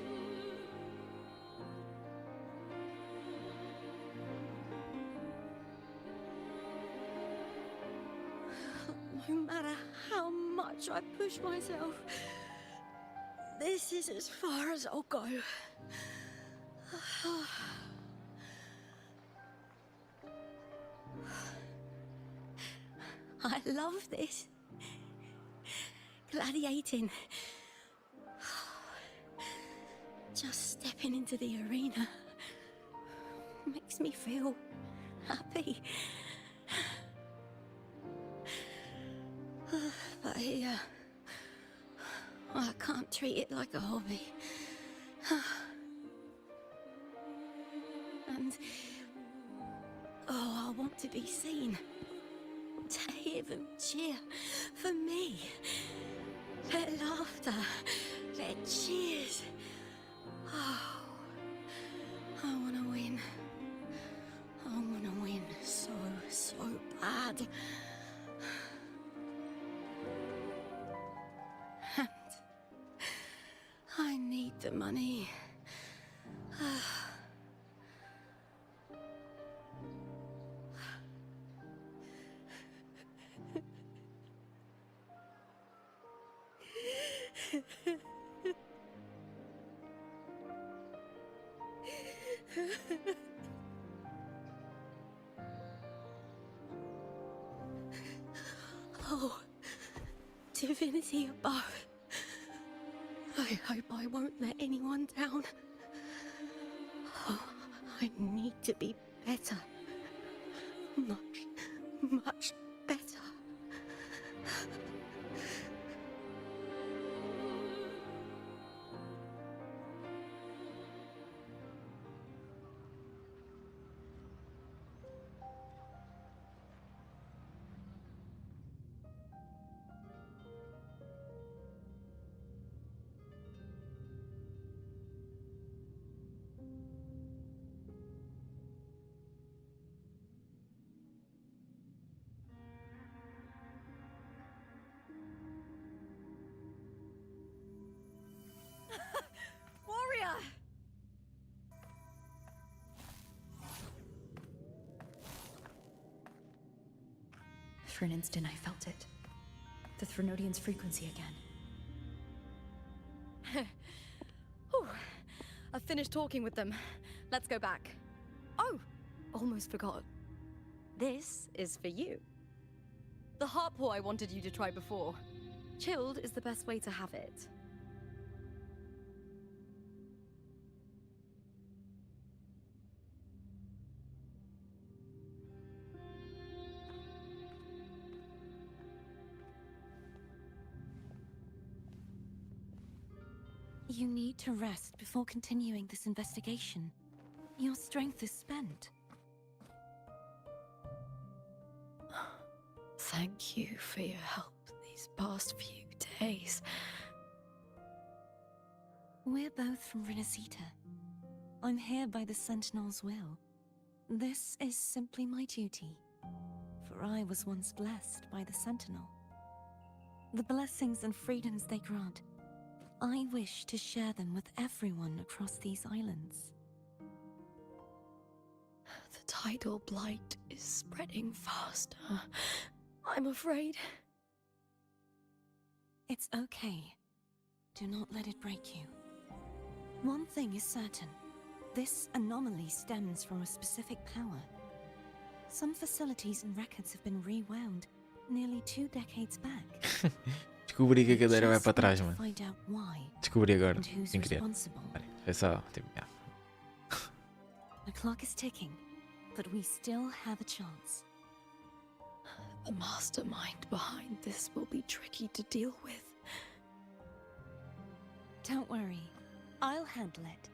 No matter how much I push myself, this is as far as I'll go. I love this. Gladiating. Just stepping into the arena makes me feel happy. But here, I can't treat it like a hobby. And I want to be seen. To hear them cheer for me. Their laughter, their cheers. Oh, I want to win. I want to win so bad. And I need the money. Oh, divinity above. I hope I won't let anyone down. Oh, I need to be better. Much better. Warrior! For an instant, I felt it. The Threnodian's frequency again. Whew. I've finished talking with them. Let's go back. Oh, almost forgot. This is for you. The harpor I wanted you to try before. Chilled is the best way to have it. You need to rest before continuing this investigation. Your strength is spent. Thank you for your help these past few days. We're both from Rinascita. I'm here by the Sentinel's will. This is simply my duty. For I was once blessed by the Sentinel. The blessings and freedoms they grant, I wish to share them with everyone across these islands. The tidal blight is spreading faster. I'm afraid. It's okay. Do not let it break you. One thing is certain. This anomaly stems from a specific power. Some facilities and records have been rewound nearly 2 decades back. Descobri que a cadeira vai Just para trás, need to mano. find out why Descobri agora, and who's sem querer. responsible. Olha, foi só, tipo, yeah. The clock is ticking, but we still have a chance. The mastermind behind this will be tricky to deal with. Don't worry, I'll handle it.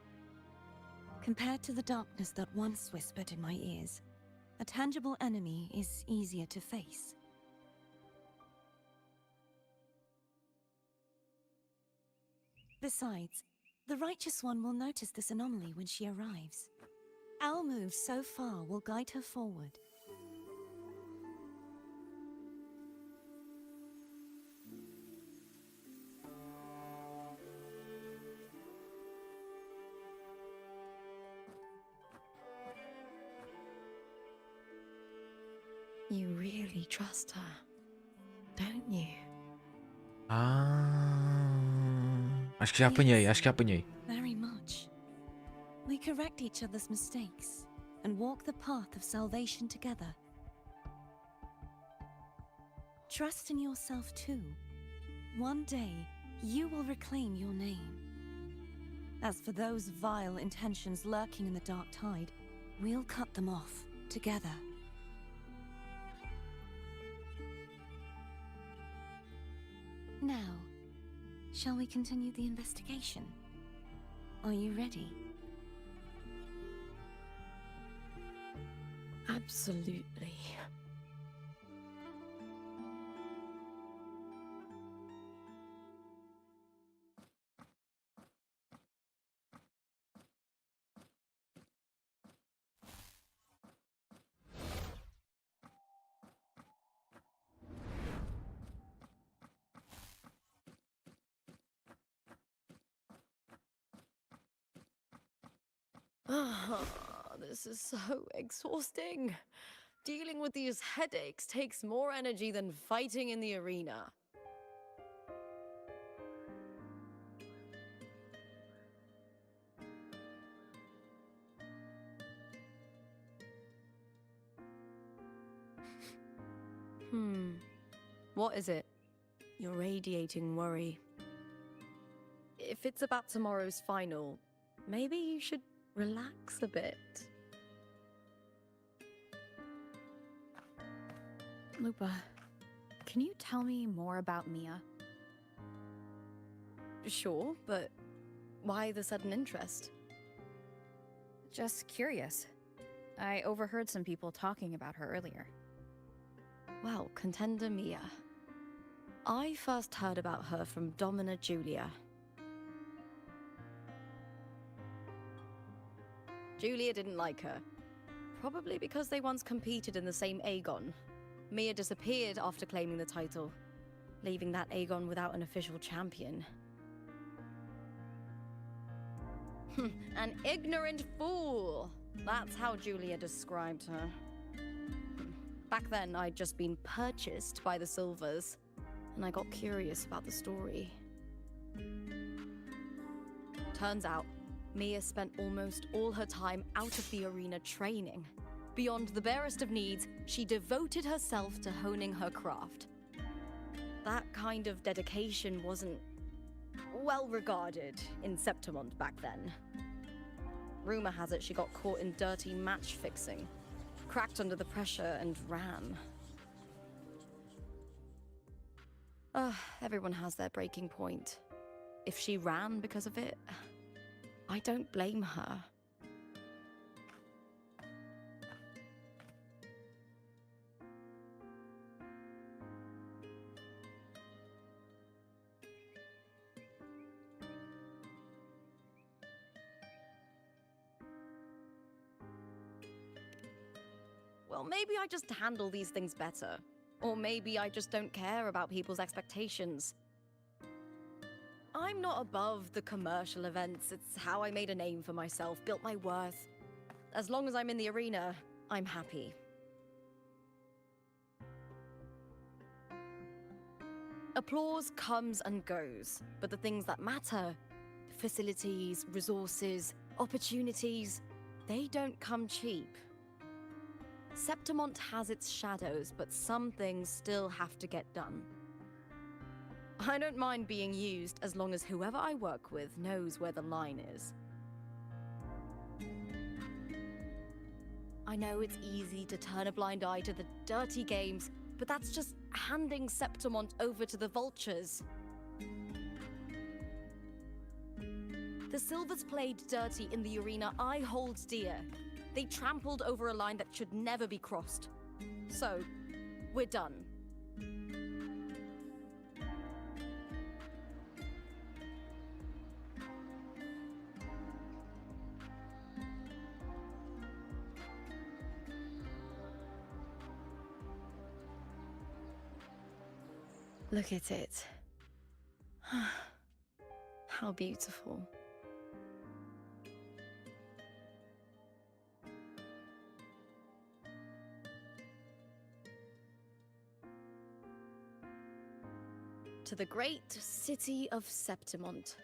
Compared to the darkness that once whispered in my ears, a tangible enemy is easier to face. Besides, the Righteous One will notice this anomaly when she arrives. Our moves so far will guide her forward. You really trust her, don't you? Acho que já apanhei, acho que já apanhei. Very much. We correct each other's mistakes and walk the path of salvation together. Trust in yourself too. One day, you will reclaim your name. As for those vile intentions lurking in the dark tide, we'll cut them off together. Now, shall we continue the investigation? Are you ready? Absolutely. This is so exhausting. Dealing with these headaches takes more energy than fighting in the arena. What is it? You're radiating worry. If it's about tomorrow's final, maybe you should relax a bit. Lupa, can you tell me more about Mia? Sure, but why the sudden interest? Just curious. I overheard some people talking about her earlier. Well, contender Mia. I first heard about her from Domina Julia. Julia didn't like her. Probably because they once competed in the same Aegon. Mia disappeared after claiming the title, leaving that Aegon without an official champion. An ignorant fool! That's how Julia described her. Back then, I'd just been purchased by the Silvers, and I got curious about the story. Turns out, Mia spent almost all her time out of the arena training. Beyond the barest of needs, she devoted herself to honing her craft. That kind of dedication wasn't well regarded in Septimont back then. Rumor has it she got caught in dirty match fixing, cracked under the pressure and ran. Everyone has their breaking point. If she ran because of it, I don't blame her. well, maybe I just handle these things better. Or maybe I just don't care about people's expectations. I'm not above the commercial events. It's how I made a name for myself, built my worth. As long as I'm in the arena, I'm happy. Applause comes and goes, but the things that matter, facilities, resources, opportunities, they don't come cheap. Septimont has its shadows, but some things still have to get done. I don't mind being used as long as whoever I work with knows where the line is. I know it's easy to turn a blind eye to the dirty games, but that's just handing Septimont over to the vultures. The Silvers played dirty in the arena I hold dear. They trampled over a line that should never be crossed. So, we're done. Look at it. How beautiful. To the great city of Septimont.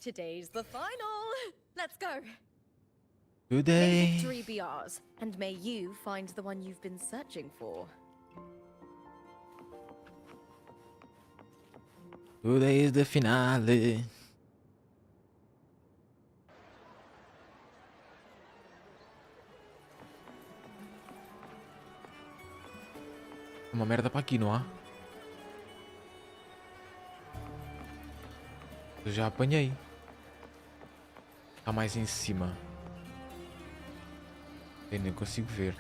Today's the final! Let's go! Today. May victory be ours, and may you find the one you've been searching for. Today is the finale. Uma merda para aqui, não há? Eu já apanhei. Está mais em cima. Eu nem consigo ver.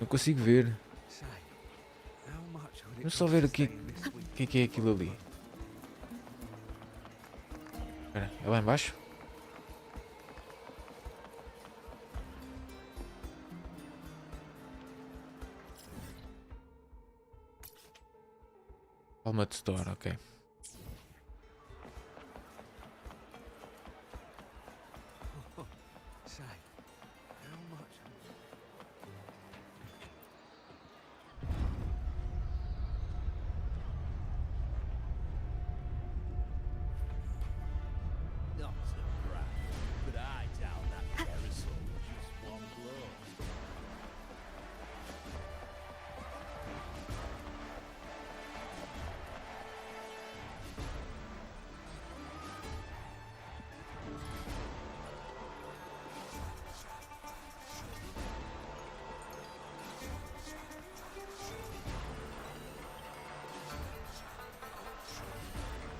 Não consigo ver. Vamos só ver o que é aquilo ali. Espera, é lá embaixo? Alma de Store, ok. Not to brag, but I down that carousel with just one blow.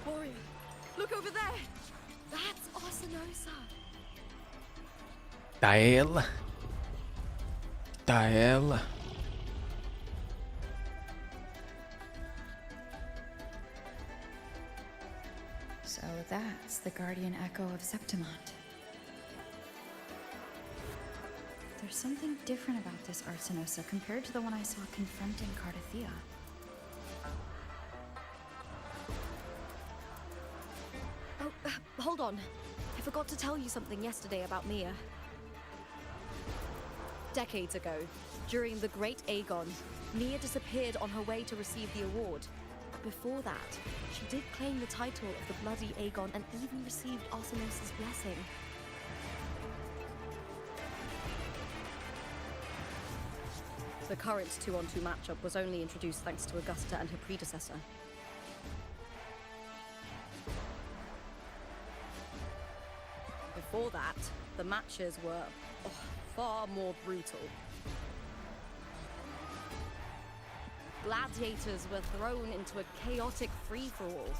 Warrior, look over there! That's Arsenosa! Tá ela. Tá ela. So that's the guardian echo of Septimont. There's something different about this Arsenosa compared to the one I saw confronting Cardathea. Oh, hold on. I forgot to tell you something yesterday about Mia. Decades ago, during the Great Aegon, Mia disappeared on her way to receive the award. Before that, she did claim the title of the Bloody Aegon and even received Arsenosa's blessing. The current 2-on-2 matchup was only introduced thanks to Augusta and her predecessor. Before that, the matches were far more brutal. Gladiators were thrown into a chaotic free-for-all.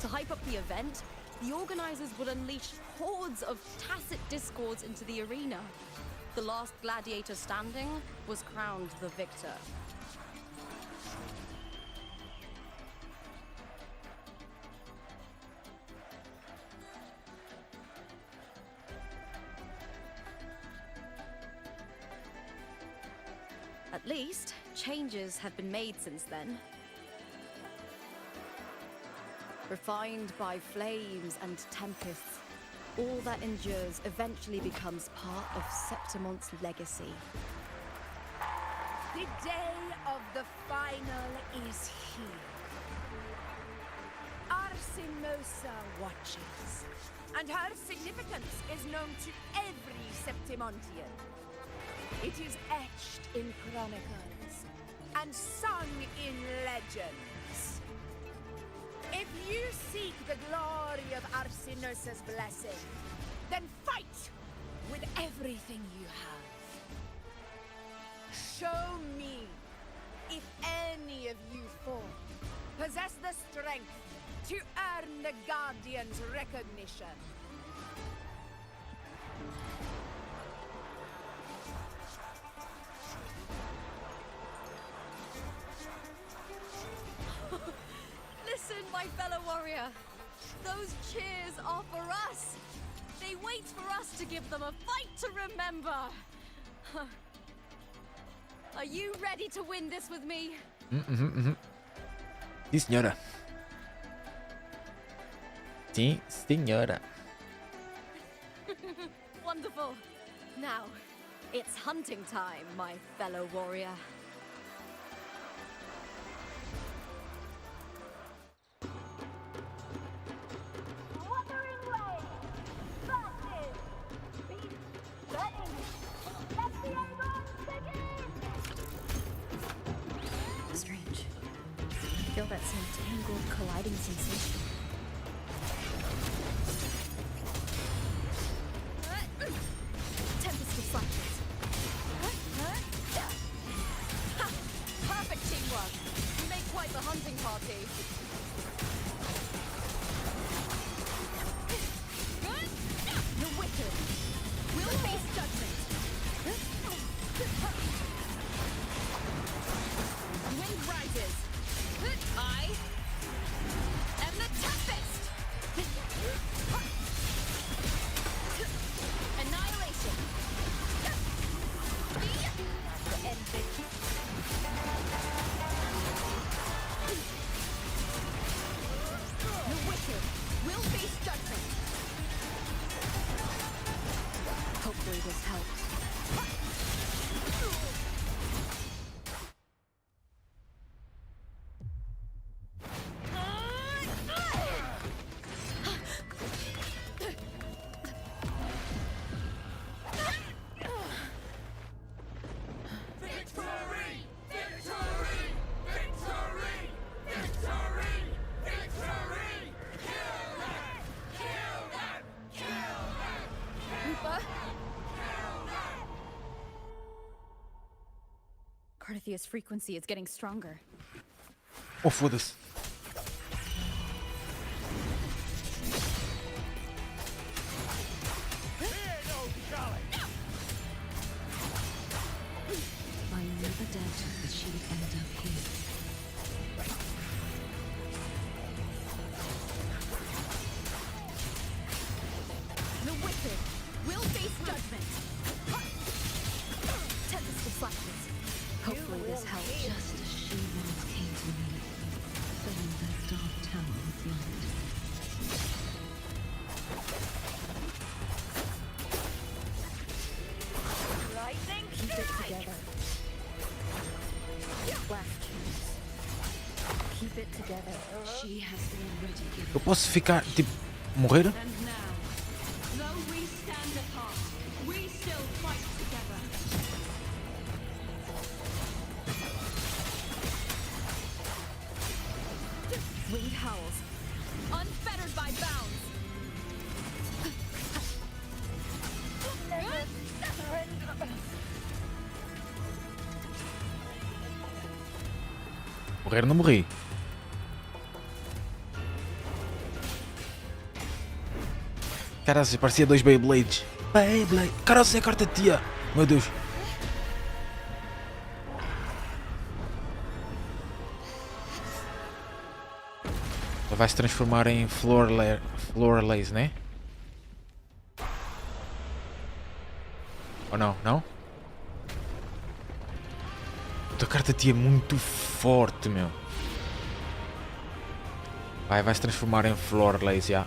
To hype up the event, the organizers would unleash hordes of tacit discords into the arena. The last gladiator standing was crowned the victor. At least, changes have been made since then. Refined by flames and tempests, all that endures eventually becomes part of Septimont's legacy. The day of the final is here. Arsinosa watches, and her significance is known to every Septimontian. It is etched in chronicles and sung in legends. If you seek the glory of Arsinosa's blessing, then fight with everything you have. Show me if any of you four possess the strength to earn the Guardian's recognition. Listen, my fellow warrior. Those cheers are for us. They wait for us to give them a fight to remember. Are you ready to win this with me? Sim, senhora. Sim, senhora. Wonderful. Now, it's hunting time, my fellow warrior. Wuthering versus Beast Ready. Let the Aegon begin! Strange. I feel that same tangled, colliding sensation. Tempest of flashes. Ha! Perfect teamwork. We make quite the hunting party. The wicked will face judgment. Wind rises. I am the toughest. Annihilation. The end bit. The wicked will face judgment. Hopefully this helps. Carthia's frequency is getting stronger. Oh, foda-se. I never doubted that she would end up here. The wicked will face judgment. Tempest of flashes. Hopefully this helps. Just as she once came to me, filling that dark tower with light. Lightning Keep it together. Left. Keep it together. She has already given. Eu posso ficar, tipo, morrer? And now, though we stand apart, we still fight together. Winged howls, unfettered by bounds. Morrer não morri. Caralho, parecia dois Beyblades. Beyblade. Caralho, é a carta de tia. Meu Deus. Ela vai se transformar em Florlace, né? Ou não? Não? A carta-tia é muito forte, meu. Vai se transformar em Florley já.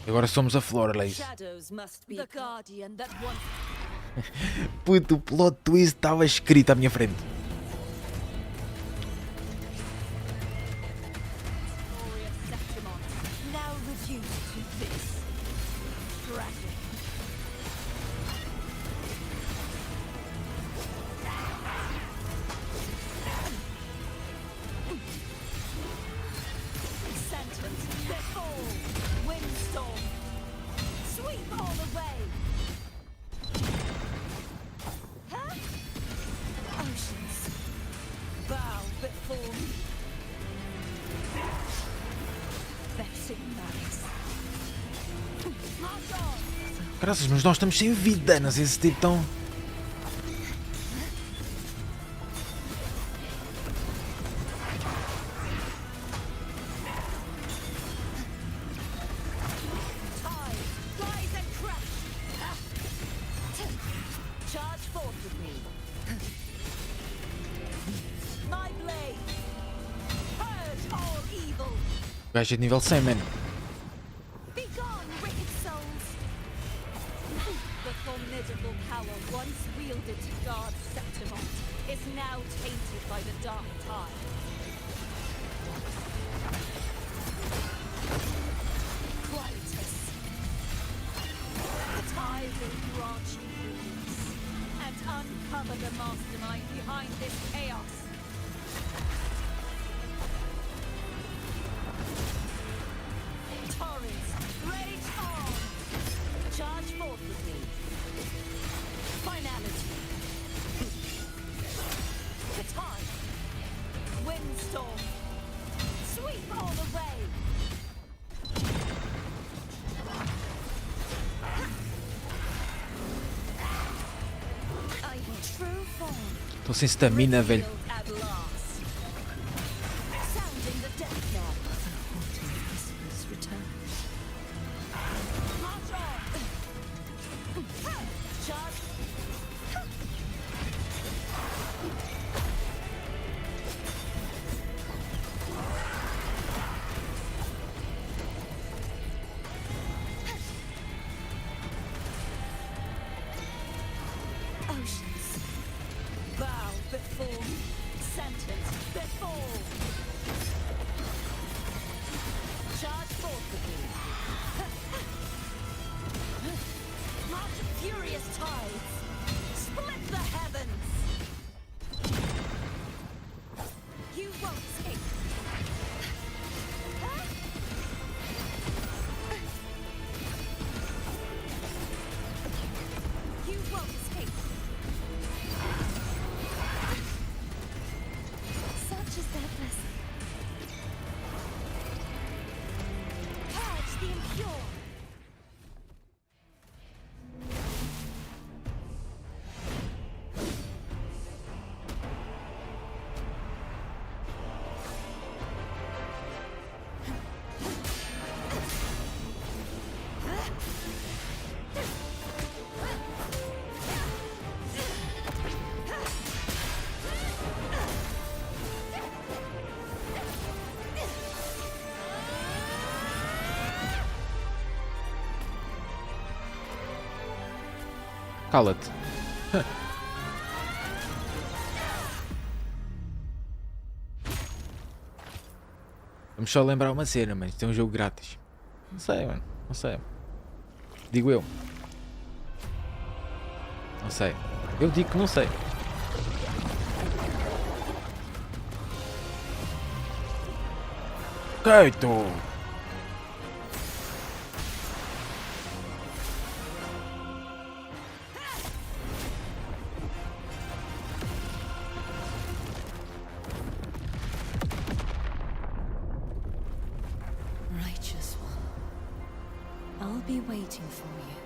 Agora somos a Florley. The guardian that once Puto, o plot twist estava escrito à minha frente. now reduced to this. Tragic. Sentence, let fall. Windstorm. Sweep all away. Huh? Oceans. Bow before me. Betting nice. March on. Graças, mas nós estamos sem vida. Não sei se tipo tão. Rise and crush. Charge forth with me. My blade. Purge all evil. O gajo é de nível 100, man. Be gone, wicked souls. The formidable power once wielded to guard Septimont is now tainted by the dark tide. Quietus. The tide will grant you release and uncover the mastermind behind this chaos. Torrents, rage on! Charge forth with me. Finality. Catan. Windstorm. Sweep all the way. I true form. Estou sem stamina, velho. At last. Sounding the death knell. The haunting whispers return. March on. Charge. Oceans. Bow before me. Sentence before. Charge forth with me. March of furious tides. Split the heavens. You won't escape. You won't escape. Such is their blessing. Purge the impure. Cala-te. Vamos só lembrar uma cena, mano. Isto é um jogo grátis. Não sei, mano. Não sei. Digo eu. Não sei. Eu digo que não sei. Keito! Righteous one, I'll be waiting for you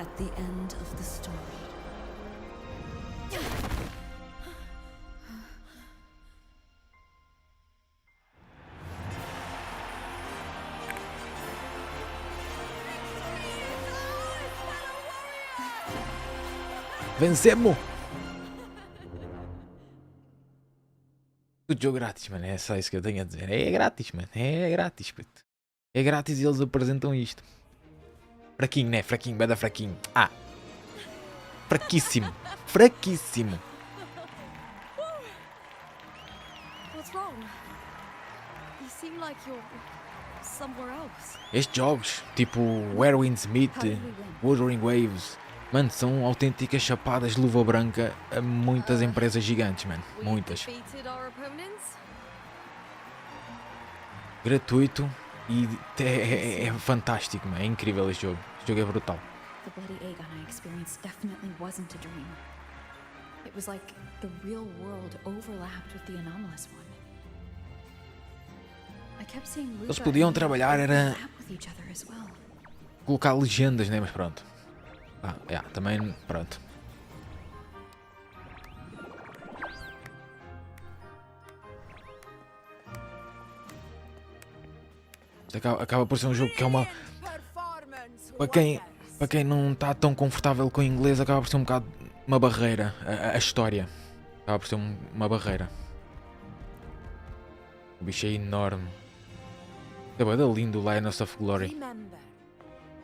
at the end of the story. Vencemos! O jogo grátis, mano. É só isso que eu tenho a dizer. É grátis, mano. É grátis, puto. É grátis e eles apresentam isto. Fraquinho, né? Fraquinho, bada fraquinho. Ah! Fraquíssimo! Fraquíssimo! What's wrong? You seem like you're somewhere else. Estes jogos, tipo Where Winds Meet, Wuthering Waves, mano, são autênticas chapadas de luva branca a muitas empresas gigantes, mano. Muitas. Defeated our opponents? Gratuito e é fantástico, mano. É incrível este jogo. Este jogo é brutal. The bloody Aegon I experienced definitely wasn't a dream. It was like the real world overlapped with the anomalous one. I kept seeing Luca Eles podiam trabalhar era overlap with each other as well. colocar legendas, né? Mas pronto. Também pronto. Acaba por ser um jogo que é uma... Para quem não está tão confortável com o inglês, acaba por ser um bocado uma barreira. A história. Acaba por ser uma barreira. O bicho é enorme. É bem lindo o Lions of Glory. Remember,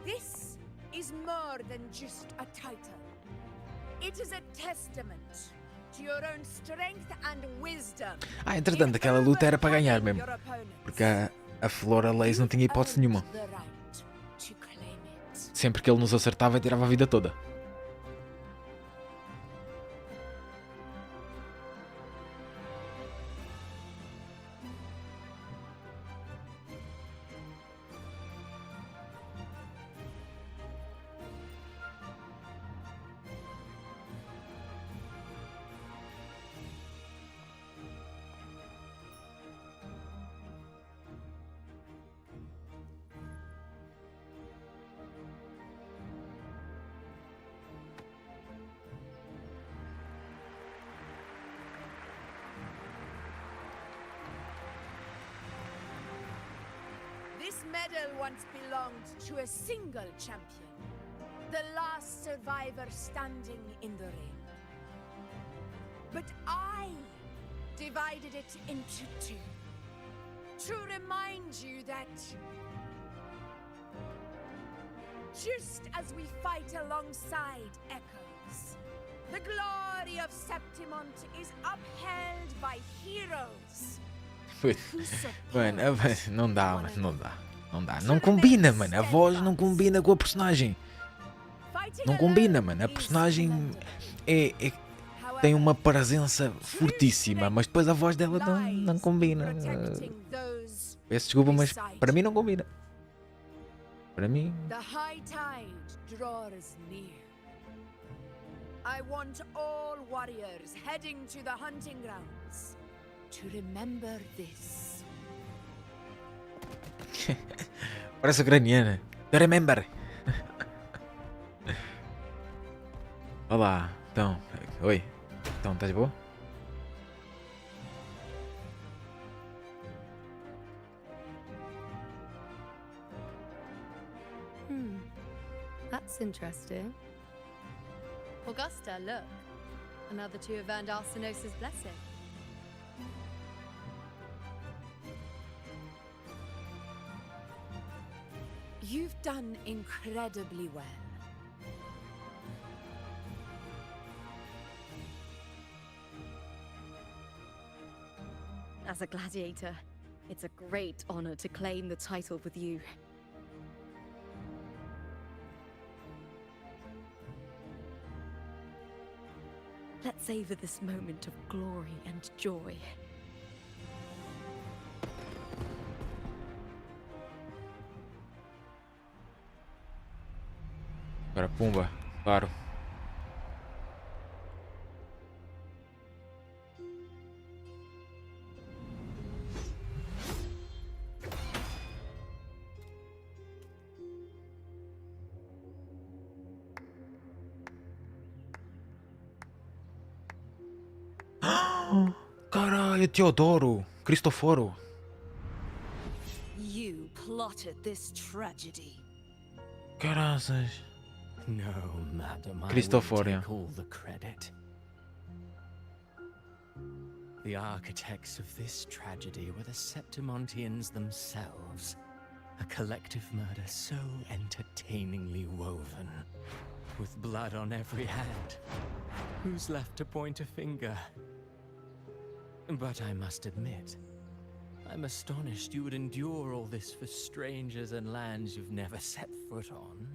this is more than just a title. It is a testament to your own strength and wisdom. Entretanto, aquela luta era para ganhar mesmo. Porque a Flora Lace não tinha hipótese nenhuma. Sempre que ele nos acertava, tirava a vida toda. This medal once belonged to a single champion, the last survivor standing in the ring. But I divided it into two, to remind you that just as we fight alongside echoes, the glory of Septimont is upheld by heroes. Mano, não dá, mano, não dá. Não dá. Não combina, mano. A voz não combina com a personagem. Não combina, mano. A personagem tem uma presença fortíssima, mas depois a voz dela não combina. Peço desculpa, mas para mim não combina. Para mim. The high tide draws near. I want all warriors heading to the hunting grounds to remember this. Parece ucraniana. To remember. Olá, então. Oi. Então, estás boa? That's interesting. Augusta, look. Another two of Van Arsenosa's blessing. You've done incredibly well. As a gladiator, it's a great honor to claim the title with you. Let's savor this moment of glory and joy. Agora, pumba, claro. Caralho, Teodoro, Cristoforo. You plotted this tragedy. Caraças. No, madam, I Christopher, won't yeah. take all the credit. The architects of this tragedy were the Septimontians themselves. A collective murder so entertainingly woven, with blood on every hand. Who's left to point a finger? But I must admit, I'm astonished you would endure all this for strangers and lands you've never set foot on.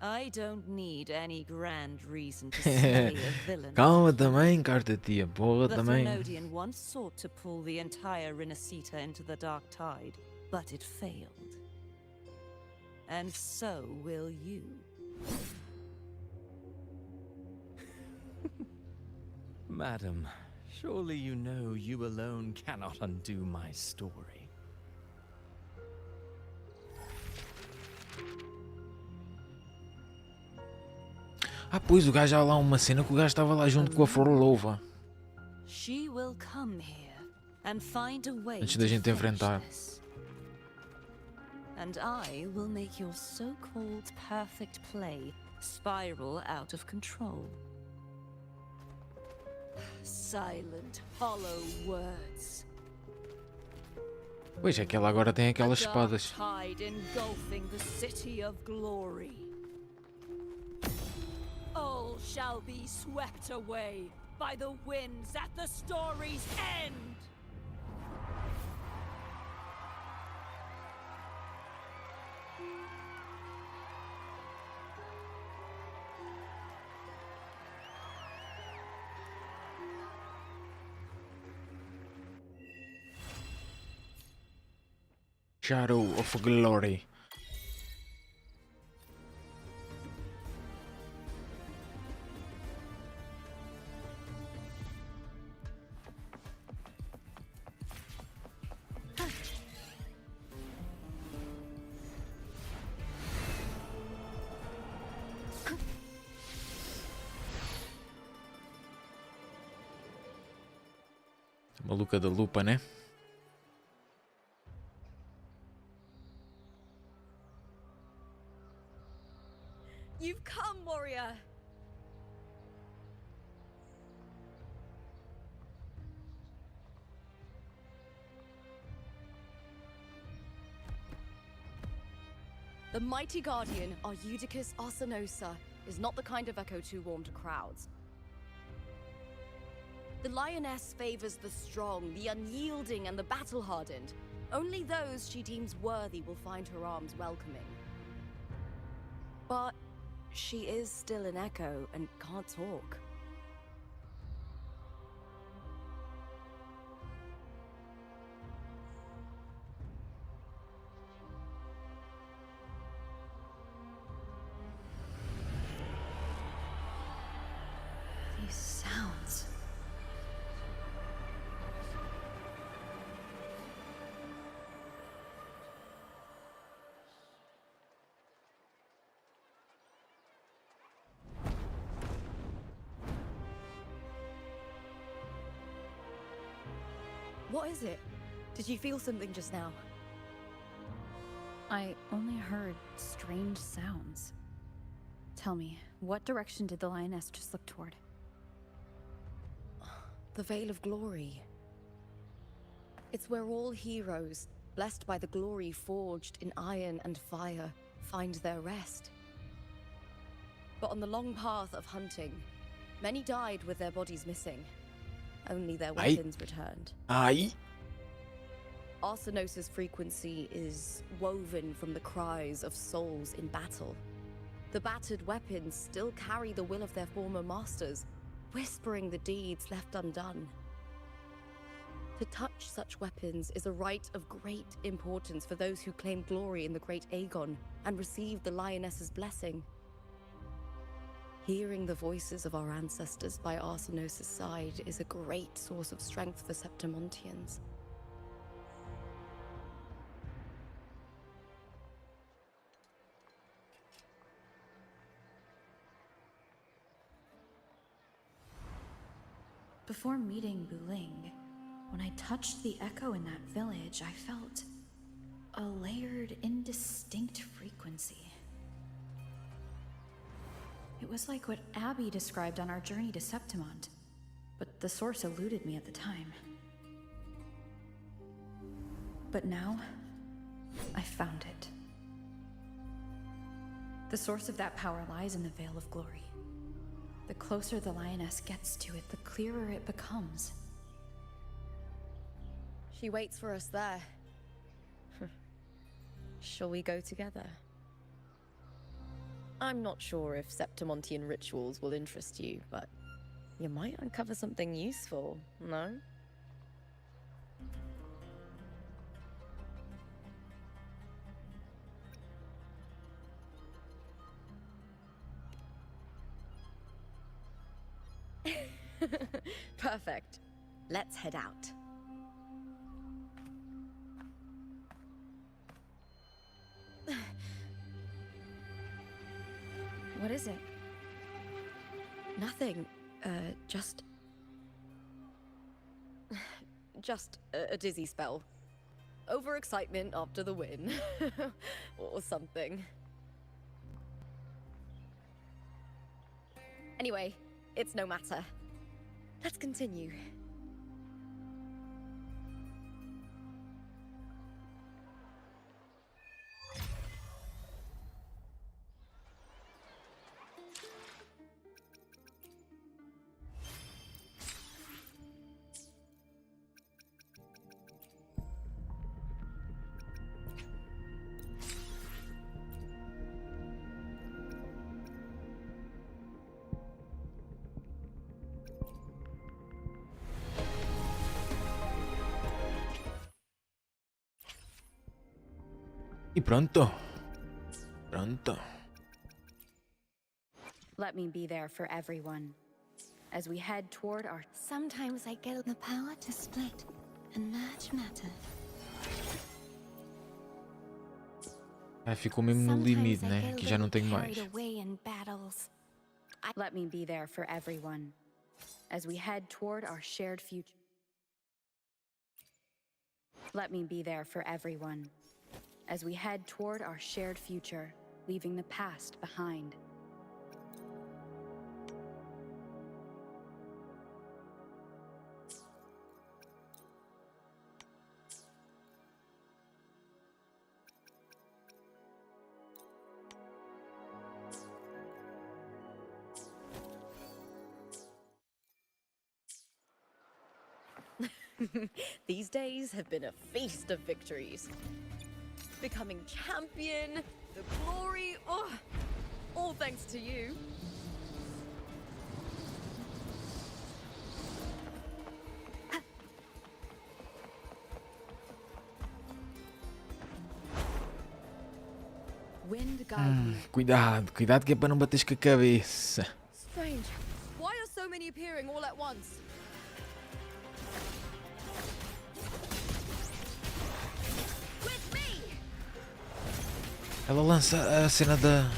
I don't need any grand reason to slay a villain. Calma também, carta tia. Porra The também. Threnodian once sought to pull the entire Rinascita into the Dark Tide, but it failed. And so will you. Madam, surely you know you alone cannot undo my story. Ah, pois o gajo há lá uma cena que o gajo estava lá junto com a Flor Louva. She will come here and find a way Antes da gente enfrentar. this. And I will make your so-called perfect play spiral out of control. Silent, hollow words. Pois é que ela agora tem aquelas A espadas. dark tide engulfing the city of glory. All shall be swept away by the winds at the story's end. Shadow of Glory. Maluca da lupa, né? You've come, warrior! The mighty guardian, our Eudicus Arsenosa, is not the kind of echo too warm to crowds. The lioness favors the strong, the unyielding, and the battle-hardened. Only those she deems worthy will find her arms welcoming. But she is still an echo and can't talk. These sounds. What is it? Did you feel something just now? I only heard strange sounds. Tell me, what direction did the lioness just look toward? The Veil of Glory. It's where all heroes, blessed by the glory forged in iron and fire, find their rest. But on the long path of hunting, many died with their bodies missing. Only their weapons returned. Ai. Arsenosa's frequency is woven from the cries of souls in battle. The battered weapons still carry the will of their former masters, whispering the deeds left undone. To touch such weapons is a rite of great importance for those who claim glory in the great Aegon and receive the lioness's blessing. Hearing the voices of our ancestors by Arsenosa's side is a great source of strength for Septimontians. Before meeting Buling, when I touched the echo in that village, I felt a layered, indistinct frequency. It was like what Abby described on our journey to Septimont, but the source eluded me at the time. But now, I found it. The source of that power lies in the Veil of Glory. The closer the lioness gets to it, the clearer it becomes. She waits for us there. Shall we go together? I'm not sure if Septimontian rituals will interest you, but you might uncover something useful, no? Perfect. Let's head out. What is it? Nothing. Just a dizzy spell. Overexcitement after the win. Or something. Anyway, it's no matter. Let's continue. Y pronto. Pronto. Let me be there for everyone. As we head toward our... Sometimes I get the power to split and merge matter. Ah, ficou mesmo no limite, né? Que já não tenho mais. Let me be there for everyone. As we head toward our shared future. Let me be there for everyone. As we head toward our shared future, leaving the past behind. These days have been a feast of victories. Becoming champion, the glory, all thanks to you. Wind guide me. Cuidado, cuidado que é para não bateres com a cabeça. Strange. Why are so many appearing all at once? Ela lança a cena da...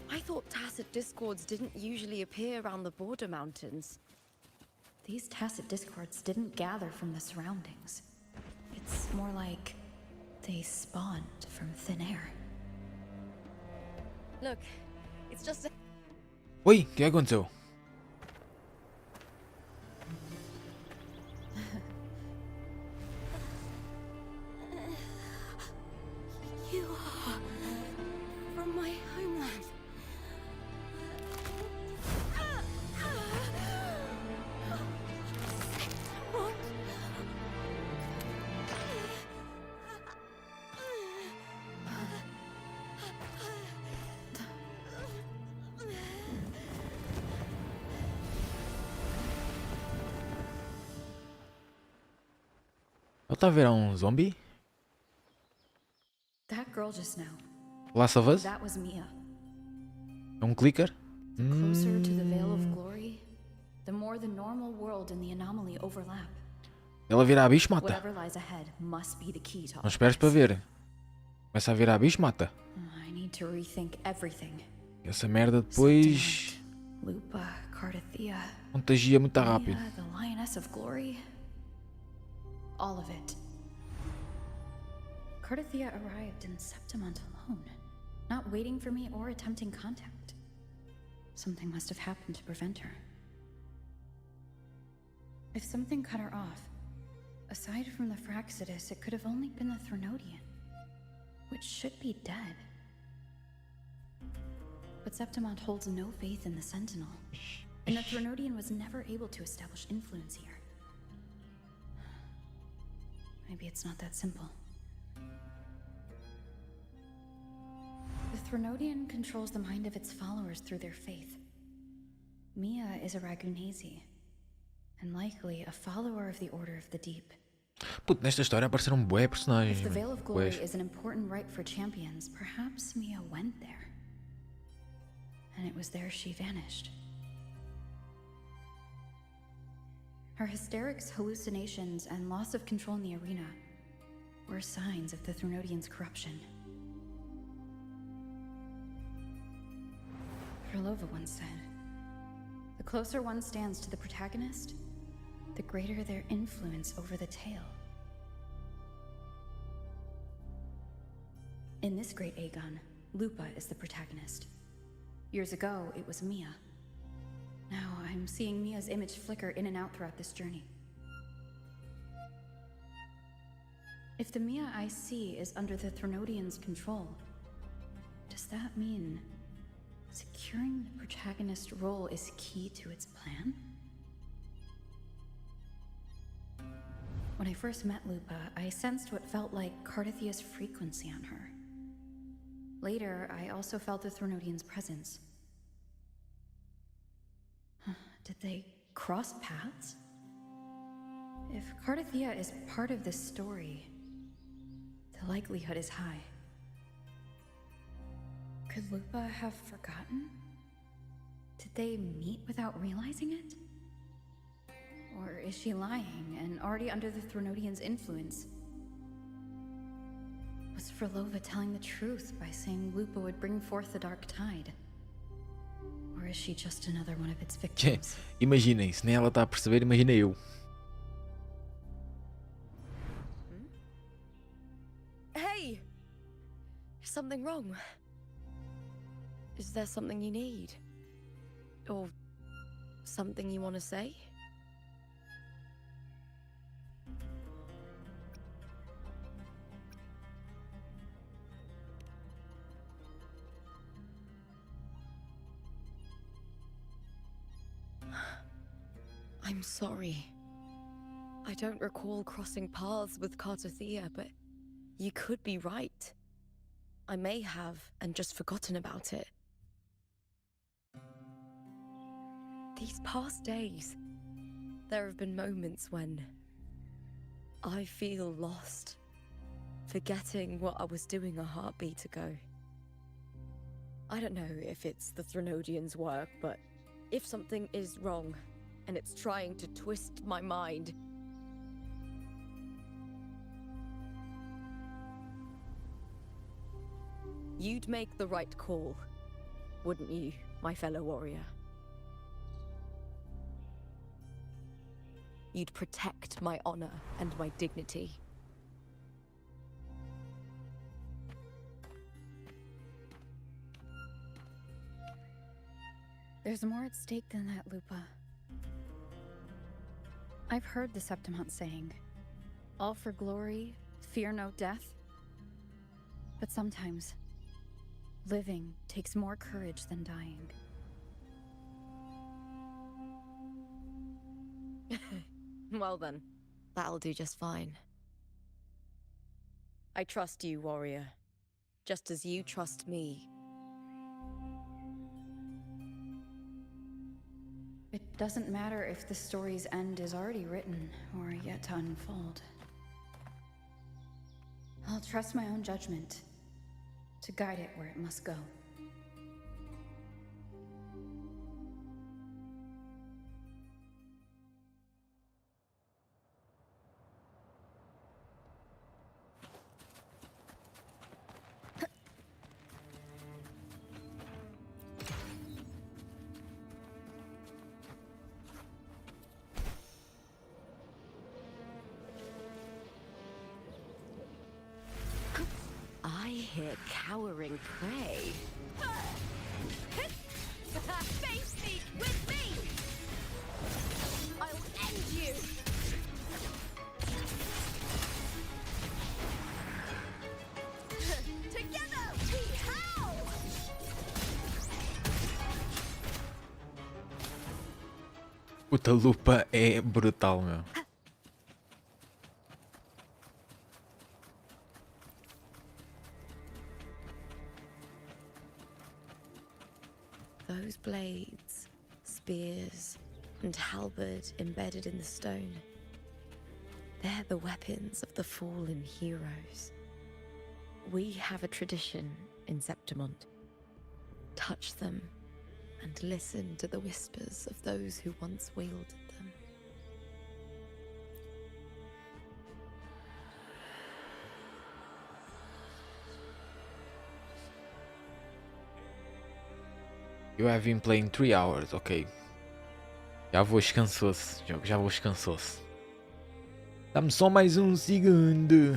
I thought tacit discords didn't usually appear around the border mountains. These tacit discords didn't gather from the surroundings. It's more like they spawned from thin air. Look, it's just a... Oi, o que aconteceu? You are from my homeland. What? Ela está a ver um zombie? That girl just now. Last of Us? That was Mia. É um clicker? The closer to the Veil of Glory, the more the normal world and the anomaly overlap. Ela virar bicho, mata. Whatever lies ahead must be the key to all Não esperes para ver. Começa a virar bicho, mata. I need to rethink everything. Essa merda depois Lupa, Cardathia, contagia muito rápido. Mia, the Lioness of Glory. All of it. Cardathia arrived in Septimont alone, not waiting for me or attempting contact. Something must have happened to prevent her. If something cut her off, aside from the Fraxidus, it could have only been the Threnodian, which should be dead. But Septimont holds no faith in the Sentinel, and the Threnodian was never able to establish influence here. Maybe it's not that simple. The Threnodian controls the mind of its followers through their faith. Mia is a Ragunesi, and likely a follower of the Order of the Deep. Puto, nesta história apareceram bué personagens. If the Veil of Glory Bués. is an important rite for champions, perhaps Mia went there. And it was there she vanished. Her hysterics, hallucinations, and loss of control in the arena were signs of the Threnodian's corruption. Krylova once said, "The closer one stands to the protagonist, the greater their influence over the tale." In this great Aegon, Lupa is the protagonist. Years ago, it was Mia. Now I'm seeing Mia's image flicker in and out throughout this journey. If the Mia I see is under the Threnodian's control, does that mean securing the protagonist role is key to its plan? When I first met Lupa, I sensed what felt like Cardathia's frequency on her. Later, I also felt the Threnodian's presence. Did they cross paths? If Cardathia is part of this story, the likelihood is high. Could Lupa have forgotten? Did they meet without realizing it? Or is she lying and already under the Threnodian's influence? Was Frolova telling the truth by saying Lupa would bring forth the Dark Tide? Or is she just another one of its victims? Imaginem, se nem ela está a perceber, imagina eu. Hey! Is something wrong? Is there something you need? Or something you want to say? I'm sorry. I don't recall crossing paths with Cardathia, but you could be right. I may have, and just forgotten about it. These past days, there have been moments when I feel lost, forgetting what I was doing a heartbeat ago. I don't know if it's the Threnodian's work, but if something is wrong, and it's trying to twist my mind, you'd make the right call, wouldn't you, my fellow warrior? You'd protect my honor and my dignity. There's more at stake than that, Lupa. I've heard the Septimont saying, "All for glory, fear no death." But sometimes, living takes more courage than dying. Well then, that'll do just fine. I trust you, warrior, just as you trust me. It doesn't matter if the story's end is already written or yet to unfold. I'll trust my own judgment to guide it where it must go. hear cowering prey. Face me with me! I'll end you! Together we howl! Puta lupa é brutal, meu. Those blades, spears, and halberd embedded in the stone. They're the weapons of the fallen heroes. We have a tradition in Septimont. Touch them and listen to the whispers of those who once wielded them. You have been playing 3 hours, ok. Já vou descansou-se, jogo, já vou descansou-se. Dá-me só mais um segundo.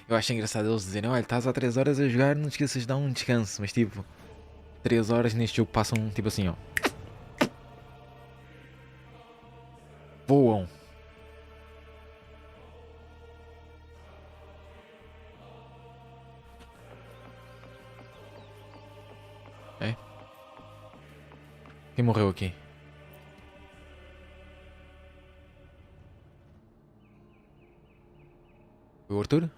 Eu acho engraçado eles dizerem, olha, estás há 3 horas a jogar, não te esqueças de dar um descanso. Mas tipo, 3 horas neste jogo passam tipo assim, ó. Voam. É? Quem morreu aqui? Foi o Arthur?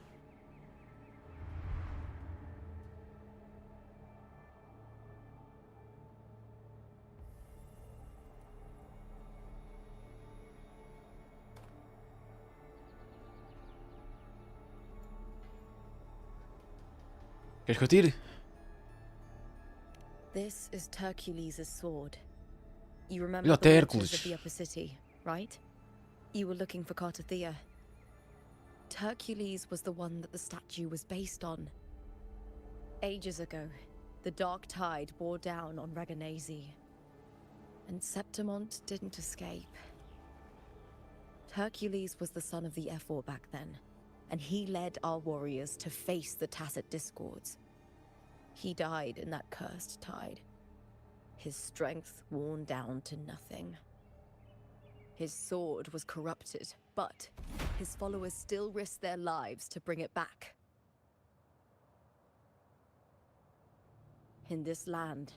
Queres que eu tire? This is Hercules' sword. You remember Olha o the Hércules. waters of the upper city, right? You were looking for Cartathea. Hercules was the one that the statue was based on. Ages ago, the dark tide bore down on Raganese. And Septimont didn't escape. Hercules was the son of the Ephor back then, and he led our warriors to face the Tacit Discords. He died in that cursed tide, his strength worn down to nothing. His sword was corrupted, but his followers still risked their lives to bring it back. In this land,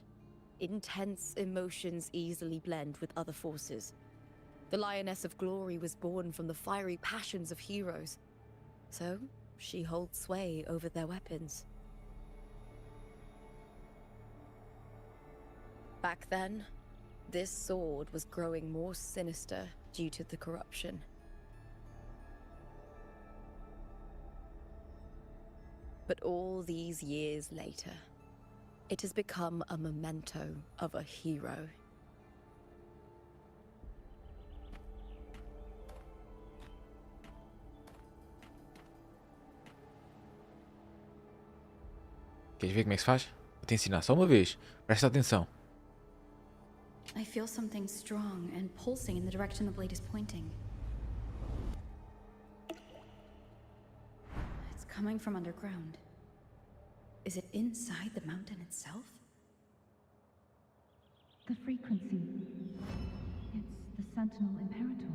intense emotions easily blend with other forces. The Lioness of Glory was born from the fiery passions of heroes, so she holds sway over their weapons. Back then, this sword was growing more sinister due to the corruption. But all these years later, it has become a memento of a hero. Queres ver como é que se faz? Vou te ensinar só uma vez. Presta atenção. I feel something strong and pulsing in the direction the blade is pointing. It's coming from underground. Is it inside the mountain itself? The frequency. It's the Sentinel Imperator.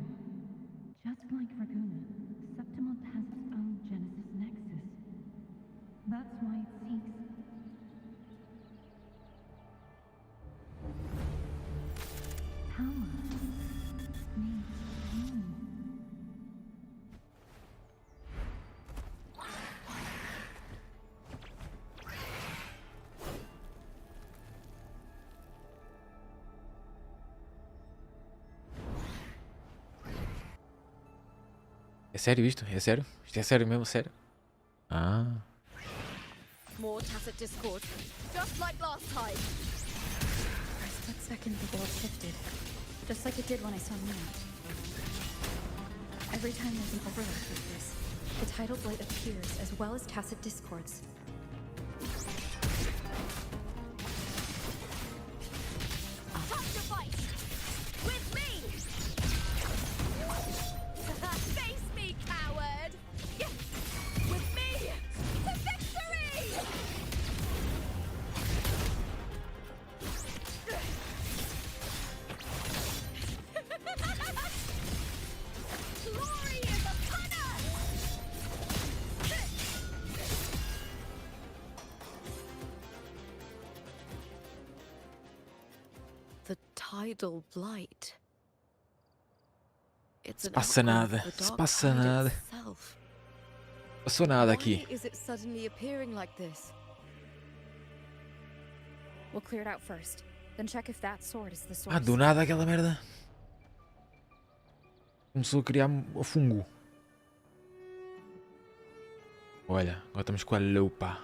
Just like Raguna, Septimont has its own Genesis Nexus. That's why it seeks. Power. Needs healing. É sério isto? É sério? Isto é sério mesmo? Sério? Ah. More tacit discord, just like last time. For a split second, the world shifted, just like it did when I saw Moon. Every time there's an overlap like this, the tidal blight appears as well as tacit discords. Top device! With me! Face me, coward! Yes! With me! To victory! Glory is upon us! The tidal blight. It's an Passa outgrowth nada. of the Se dark passa tide nada. itself. Passou nada aqui. Why is it suddenly appearing like this? We'll clear it out first, then check if that sword is the source. Ah, do nada aquela merda. Começou a criar fungo. Olha, agora estamos com a lupa.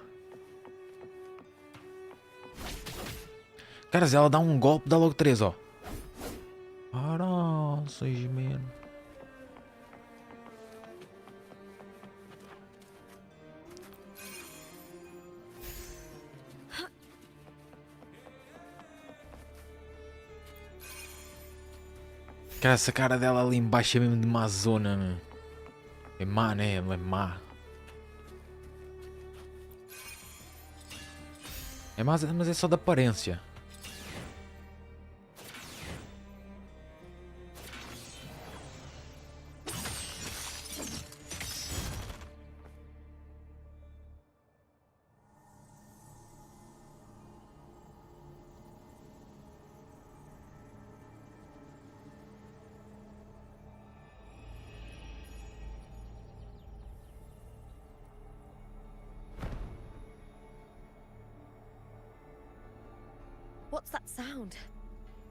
Cara, se ela dá um golpe, dá logo 3, ó. Caraças, mano. Cara, essa cara dela ali embaixo é mesmo de má zona, meu. É má, né? Ela é má. É má, mas é só da aparência. What's that sound?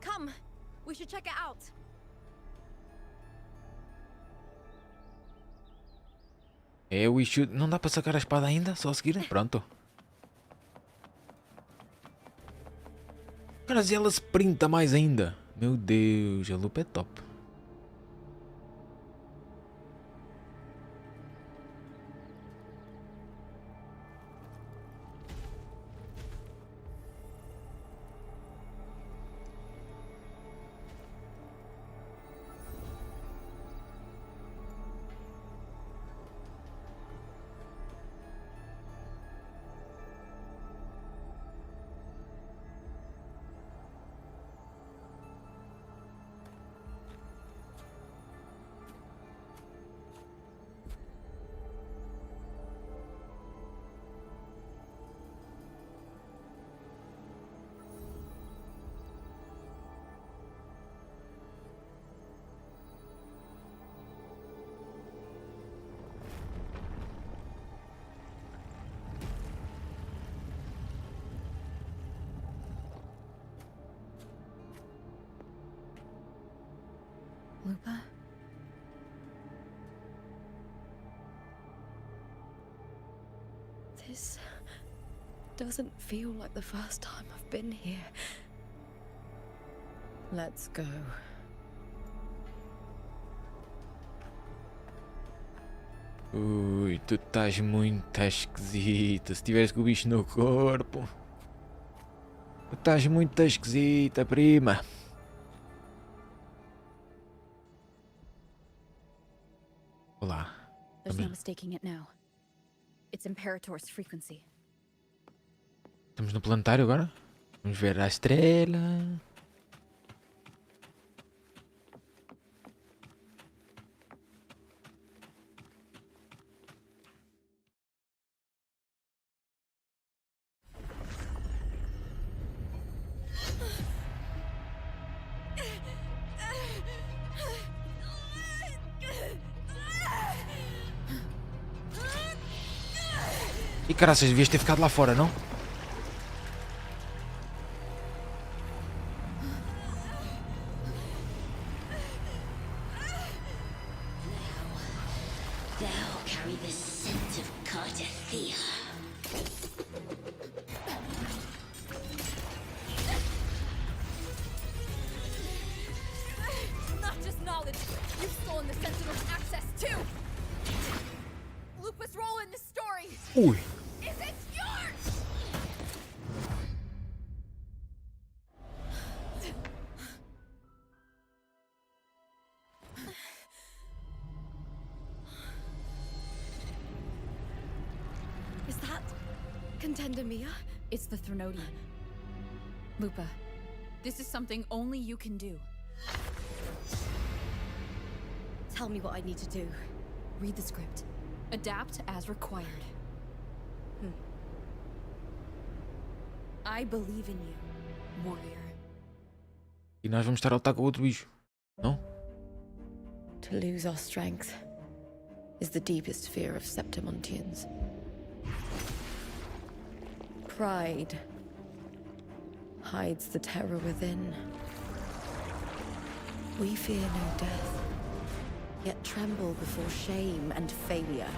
Come, we should check it out. É o issue. Não dá para sacar a espada ainda? Só a seguir? Pronto. Cara, se ela sprinta mais ainda. Meu Deus, a lupa é top. Lupa? This doesn't feel like the first time I've been here. Let's go. Ui, tu estás muito esquisita. Se tiveres com o bicho no corpo. Tu estás muito esquisita, prima. Olá. There's no mistaking it now. It's Imperator's frequency. Estamos no planetário agora? Vamos ver a estrela. E caraças, devias ter ficado lá fora, não? Thou carry the scent of Cardathia. Not just knowledge, you've stolen the Sentinel's access too! Lupus' role in this story! Ui. Is it yours? Is that Contender Mia? It's the Threnodian. Lupa, this is something only you can do. Tell me what I need to do. Read the script. Adapt as required. I believe in you, warrior. E nós vamos estar a lutar com outro bicho, não? To lose our strength is the deepest fear of Septimontians. Pride hides the terror within. We fear no death, yet tremble before shame and failure.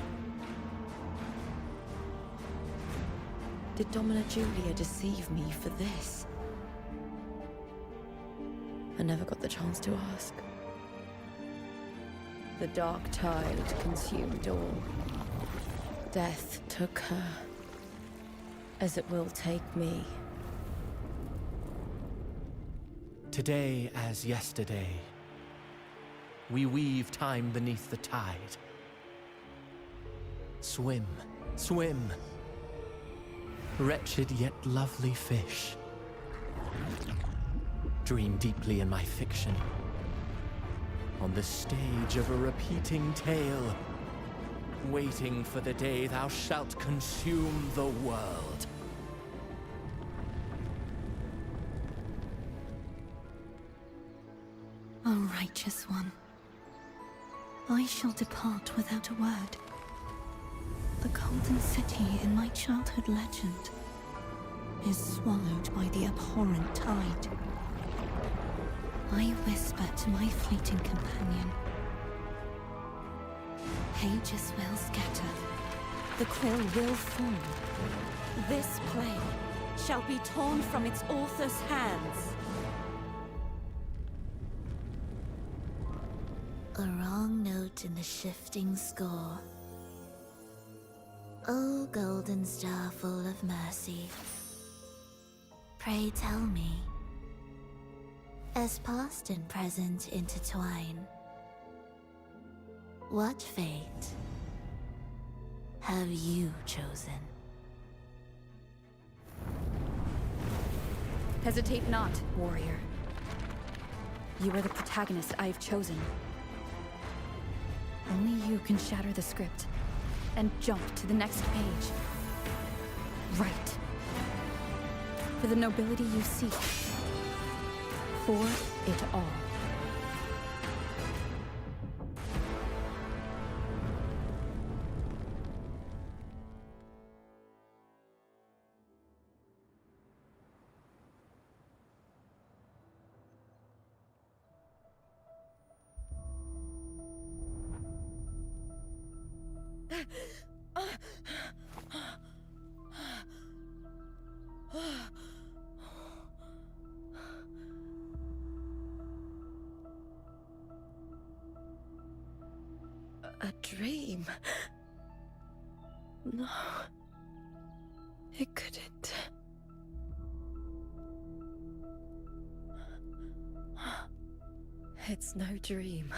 Did Domina Julia deceive me for this? I never got the chance to ask. The dark tide consumed all. Death took her, as it will take me. Today as yesterday, we weave time beneath the tide. Swim, swim, wretched yet lovely fish. Dream deeply in my fiction, on the stage of a repeating tale, waiting for the day thou shalt consume the world. O righteous one, I shall depart without a word. The golden city in my childhood legend is swallowed by the abhorrent tide. I whisper to my fleeting companion. Pages will scatter. The quill will fall. This play shall be torn from its author's hands. A wrong note in the shifting score. O golden star full of mercy, pray tell me, as past and present intertwine, what fate have you chosen? Hesitate not, warrior. You are the protagonist I have chosen. Only you can shatter the script and jump to the next page. Right. For the nobility you seek. For it all. A dream? No. It couldn't. It's no dream.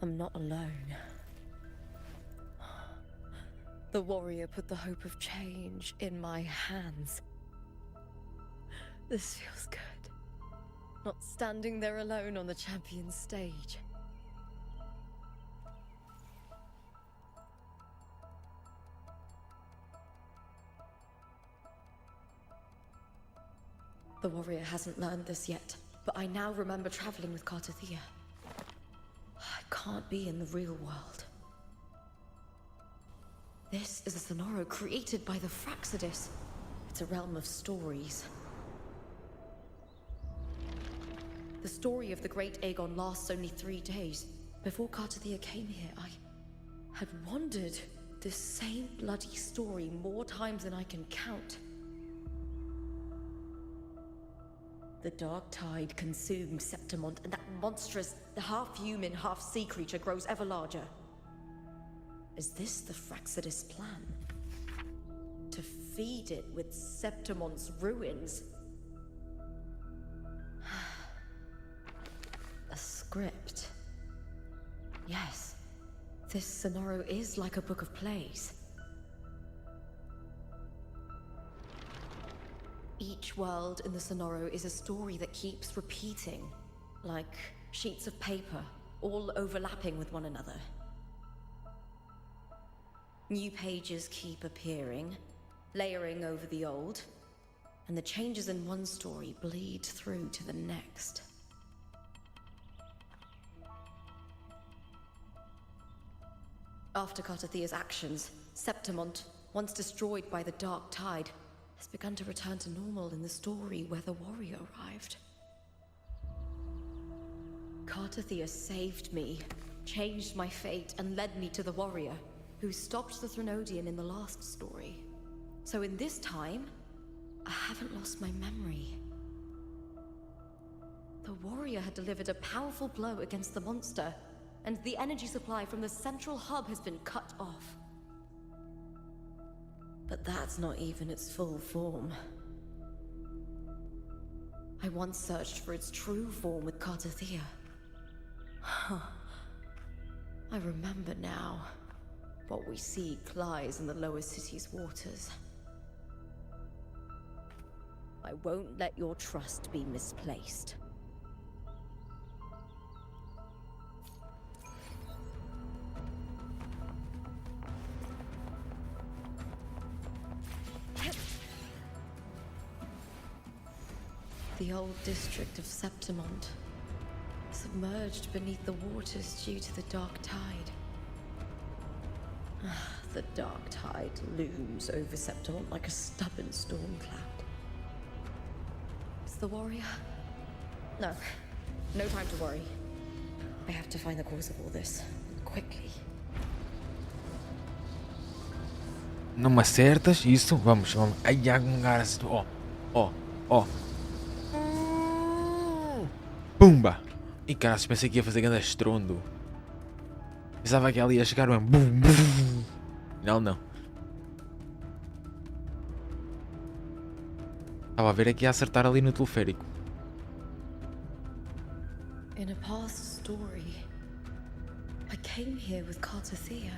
I'm not alone. The warrior put the hope of change in my hands. This feels good. Not standing there alone on the champion's stage. The warrior hasn't learned this yet, but I now remember traveling with Cardathia. I can't be in the real world. This is a Sonoro created by the Fraxidus. It's a realm of stories. The story of the great Aegon lasts only 3 days. Before Cartathea came here, I had wondered this same bloody story more times than I can count. The dark tide consumed Septimont, and that monstrous, half-human, half-sea creature grows ever larger. Is this the Fraxidus plan? To feed it with Septimont's ruins? A script. Yes, this Sonoro is like a book of plays. Each world in the Sonoro is a story that keeps repeating, like sheets of paper, all overlapping with one another. New pages keep appearing, layering over the old, and the changes in one story bleed through to the next. After Cartathea's actions, Septimont, once destroyed by the dark tide, has begun to return to normal in the story where the warrior arrived. Cartathea saved me, changed my fate, and led me to the warrior, who stopped the Threnodian in the last story. So in this time, I haven't lost my memory. The warrior had delivered a powerful blow against the monster, and the energy supply from the central hub has been cut off. But that's not even its full form. I once searched for its true form with Cartathea. I remember now. What we seek lies in the lower city's waters. I won't let your trust be misplaced. The old district of Septimont, submerged beneath the waters due to the dark tide. The dark tide looms over Septimont like a stubborn storm cloud. Is the warrior? No. No time to worry. I have to find the cause of all this. Quickly. Não me acertas? Isso, vamos. Ai, agora. Ó. Pumba! E caras, pensei que ia fazer grande estrondo. Pensava que ela ia chegar um bum, bum. Não. Estava a ver aqui a acertar ali no teleférico. In a past story, I came here with Cartathea.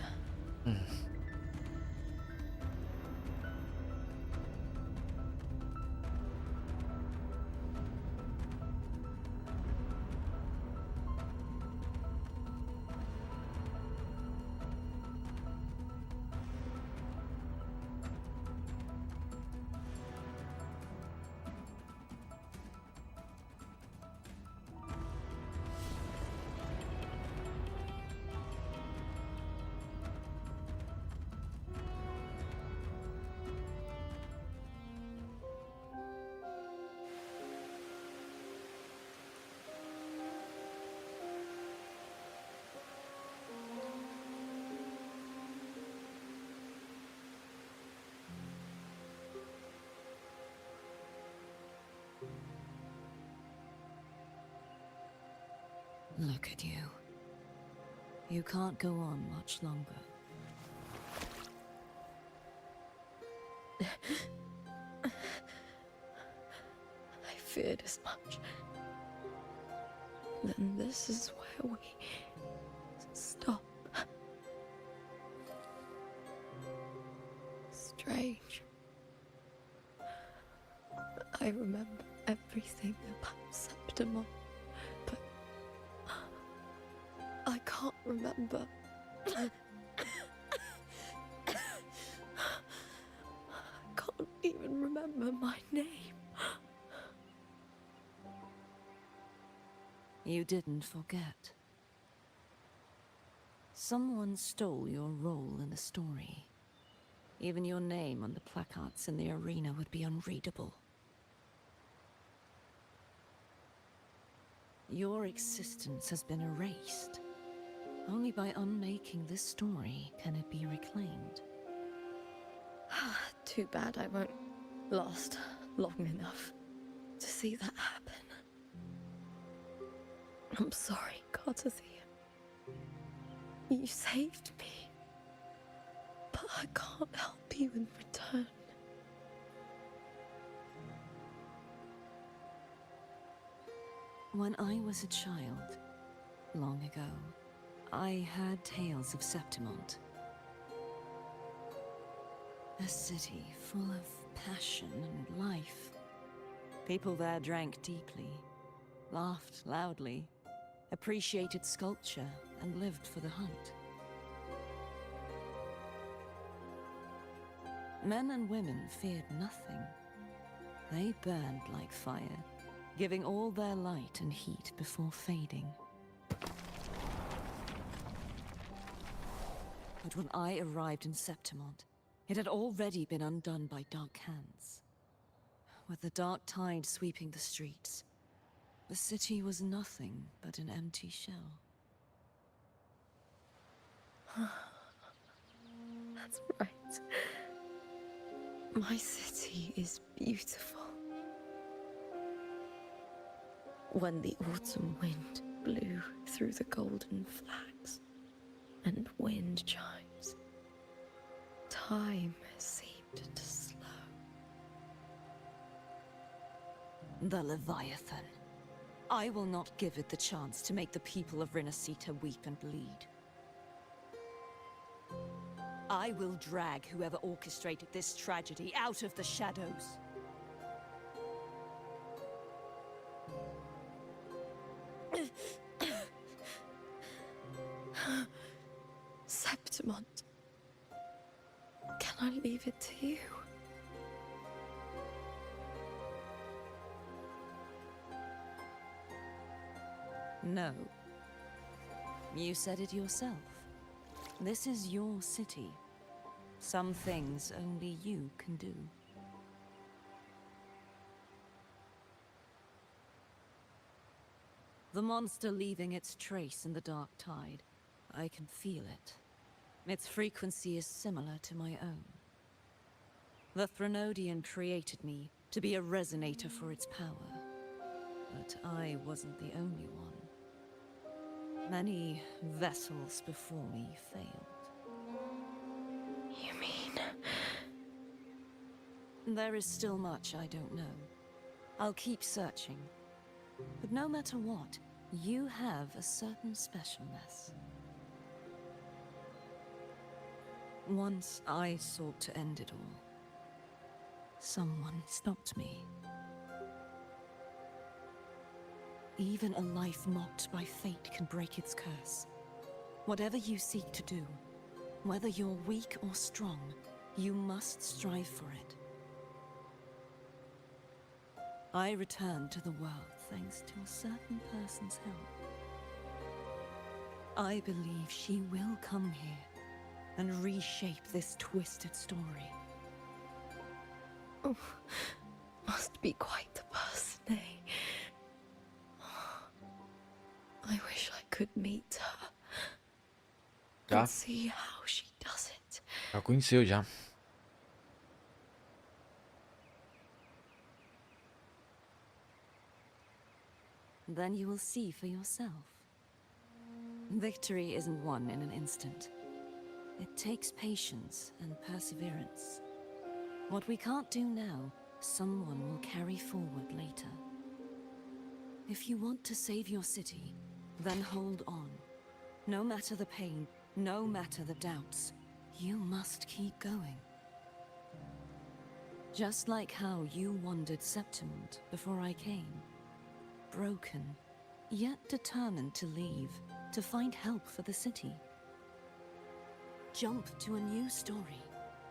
Look at you. You can't go on much longer. I feared as much. Then this is where we stop. Strange. I remember everything about Septimont, but I can't remember. I can't even remember my name. You didn't forget. Someone stole your role in the story. Even your name on the placards in the arena would be unreadable. Your existence has been erased. Only by unmaking this story can it be reclaimed. Too bad I won't last long enough to see that happen. I'm sorry, Cartathea. You saved me. But I can't help you in return. When I was a child, long ago, I had tales of Septimont. A city full of passion and life. People there drank deeply, laughed loudly, appreciated sculpture, and lived for the hunt. Men and women feared nothing. They burned like fire, giving all their light and heat before fading. But when I arrived in Septimont, it had already been undone by dark hands. With the dark tide sweeping the streets, the city was nothing but an empty shell. That's right. My city is beautiful. When the autumn wind blew through the golden flags and wind chimes, time seemed to slow. The Leviathan. I will not give it the chance to make the people of Rinascita weep and bleed. I will drag whoever orchestrated this tragedy out of the shadows. Septimont. Can I leave it to you? No. You said it yourself. This is your city. Some things only you can do. The monster leaving its trace in the dark tide. I can feel it. Its frequency is similar to my own. The Threnodian created me to be a resonator for its power. But I wasn't the only one. Many vessels before me failed. You mean? There is still much I don't know. I'll keep searching. But no matter what, you have a certain specialness. Once I sought to end it all. Someone stopped me. Even a life mocked by fate can break its curse. Whatever you seek to do, whether you're weak or strong, you must strive for it. I returned to the world thanks to a certain person's help. I believe she will come here and reshape this twisted story. Oh, must be quite the person, eh? I wish I could meet her Já? and see how she does it. Já conheceu, já. Then you will see for yourself. Victory isn't won in an instant. It takes patience and perseverance. What we can't do now, someone will carry forward later. If you want to save your city, then hold on. No matter the pain, no matter the doubts, you must keep going. Just like how you wandered Septimont before I came. Broken, yet determined to leave, to find help for the city. Jump to a new story,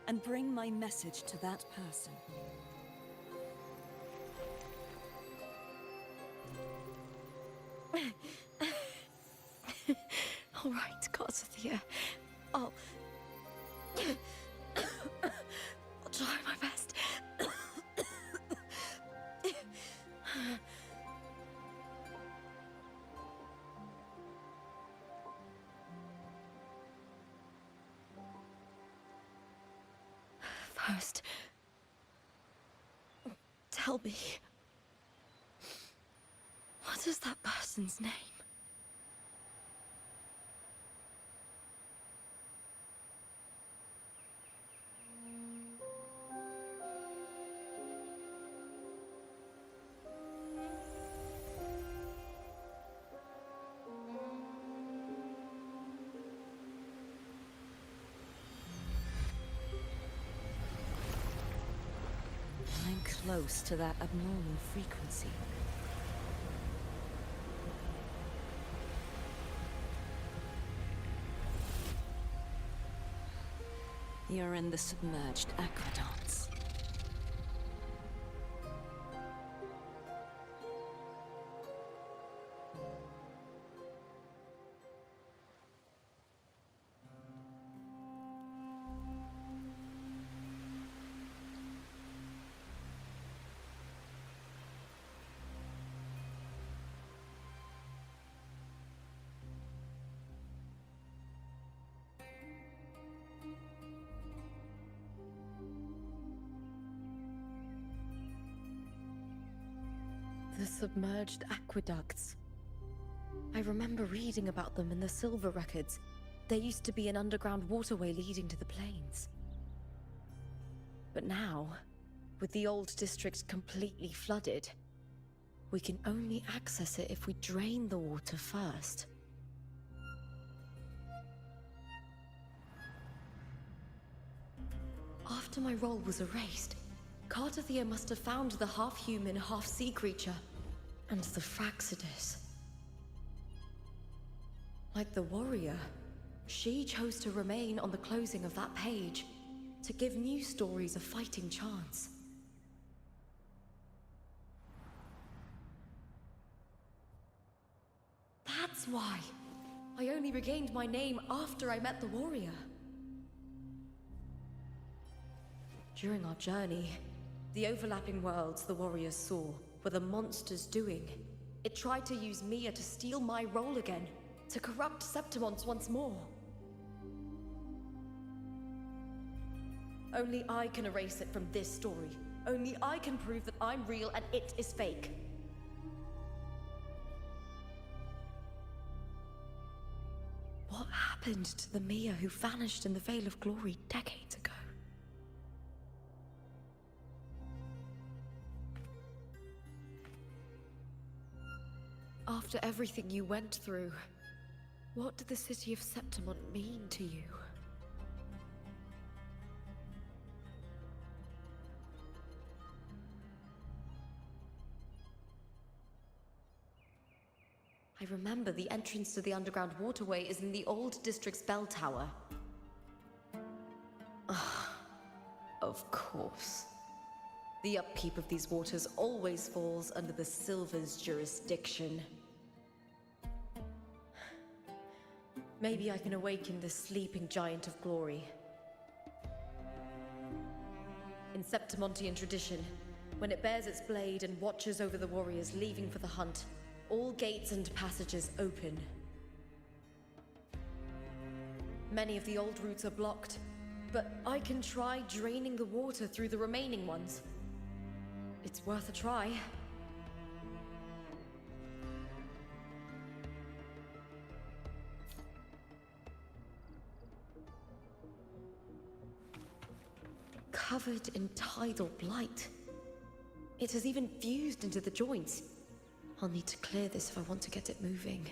and bring my message to that person. All right, Cartathea. I'll try my best. first. Tell me, what is that person's name? I'm close to that abnormal frequency. You're in the submerged aqueducts. The submerged aqueducts. I remember reading about them in the Silver records. There used to be an underground waterway leading to the plains. But now, with the old district completely flooded, we can only access it if we drain the water first. After my role was erased, Cartathea must have found the half-human, half-sea creature, and the Fraxidus. Like the warrior, she chose to remain on the closing of that page, to give new stories a fighting chance. That's why I only regained my name after I met the warrior. During our journey, the overlapping worlds the warriors saw were the monsters doing. It tried to use Mia to steal my role again, to corrupt Septimons once more. Only I can erase it from this story. Only I can prove that I'm real and it is fake. What happened to the Mia who vanished in the Veil of Glory decades ago? After everything you went through, what did the city of Septimon mean to you? I remember the entrance to the underground waterway is in the old district's bell tower. Of course. The upkeep of these waters always falls under the Silver's jurisdiction. Maybe I can awaken the sleeping giant of glory. In Septimontian tradition, when it bears its blade and watches over the warriors leaving for the hunt, all gates and passages open. Many of the old routes are blocked, but I can try draining the water through the remaining ones. It's worth a try. Covered in tidal blight. It has even fused into the joints. I'll need to clear this if I want to get it moving.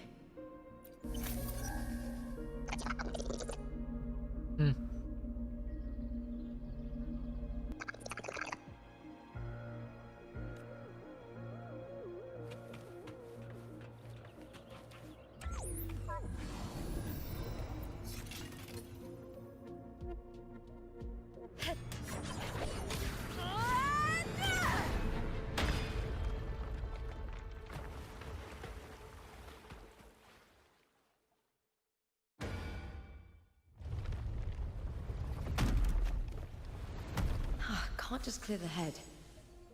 Can't just clear the head.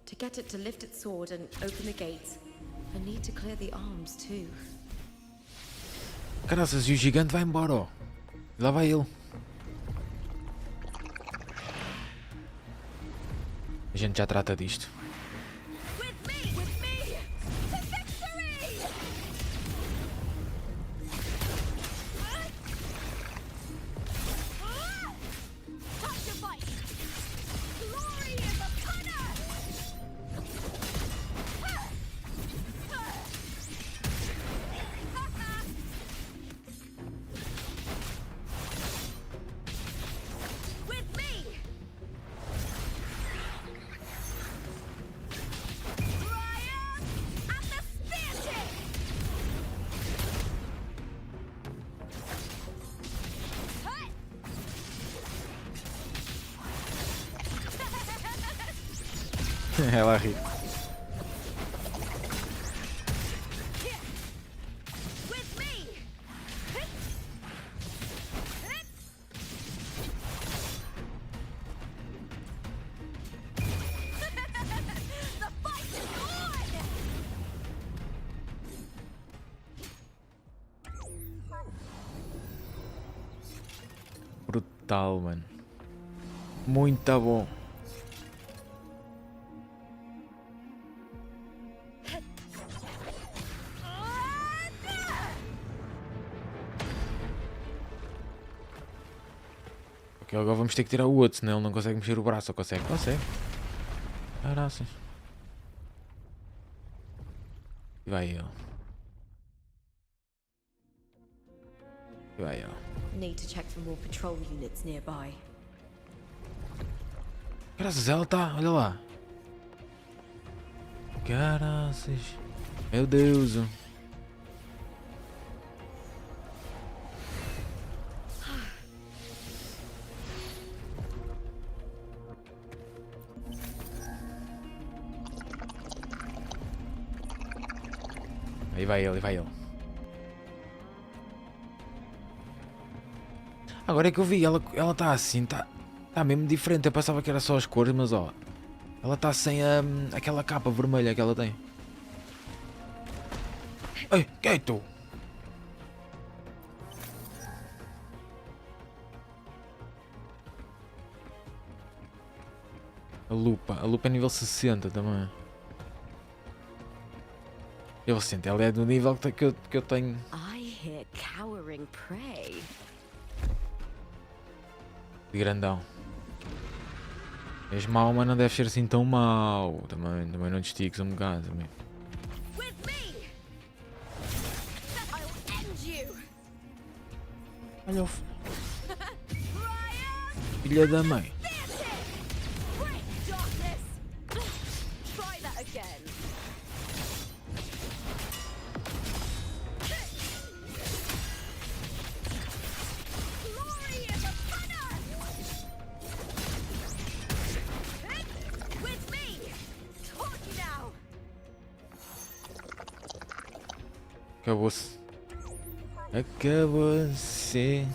To get it to lift its sword and open the gates, I need to clear the arms too. Caraças, e o gigante vai embora, ó. Lá vai ele. gente já trata disto. Ela ri. Brutal, mano. Muito bom. Ok, agora vamos ter que tirar o outro, senão ele não consegue mexer o braço. Ou consegue? Consegue. Caraças. E vai ele. E vai ele. Need to check for more patrol units nearby. Caraças, ela tá, olha lá. Caraças. Meu Deus. Aí vai ele, vai ele. Agora é que eu vi, ela tá assim, tá mesmo diferente. Eu pensava que era só as cores, mas ó, ela tá sem aquela capa vermelha que ela tem. Ei, quem é tu? A lupa é nível 60 também. Eu sinto, ela é do nível que eu tenho. I hear cowering prey. De grandão. És mau, mas não deve ser assim tão mau. Também não te estiques um bocado também. Olha o filha da mãe. Acabou-se. Acabou-se.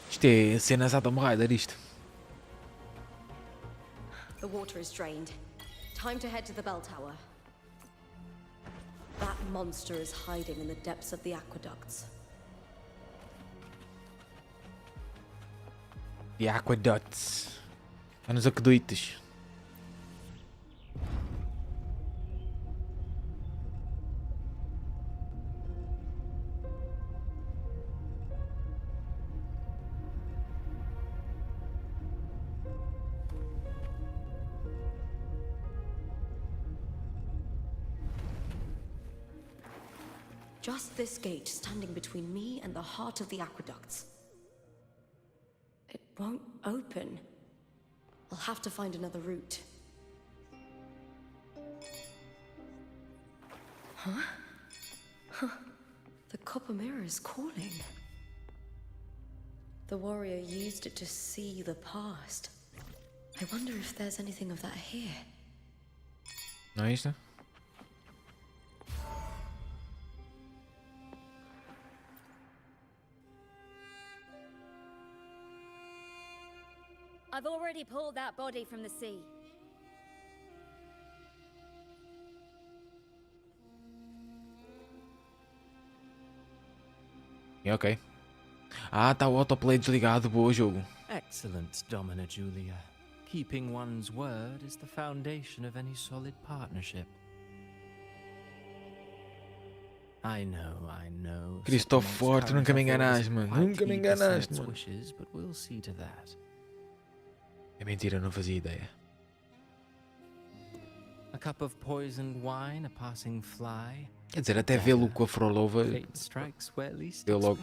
Isto é cenas à Tomb Raider, isto. The water is drained. Time to head to the bell tower. That monster is hiding in the depths of the aqueducts. E aqueducts. Está nos aqueduitos. Just this gate standing between me and the heart of the aqueducts. It won't open. I'll have to find another route. Huh? Huh. The copper mirror is calling. The warrior used it to see the past. I wonder if there's anything of that here. Não é isto? I've already pulled that body from the sea. Ok. Ah, tá o autoplay desligado. Boa, jogo. Excellent, Domina Julia. Keeping one's word is the foundation of any solid partnership. I know. Cristoforte, nunca me enganaste, mano. Nunca me enganaste, mano. Wishes, but we'll see to that. É mentira, eu não fazia ideia. A cup of poisoned wine, a passing fly. Quer dizer, até vê-lo com a Frolova, Fate strikes where least deu logo.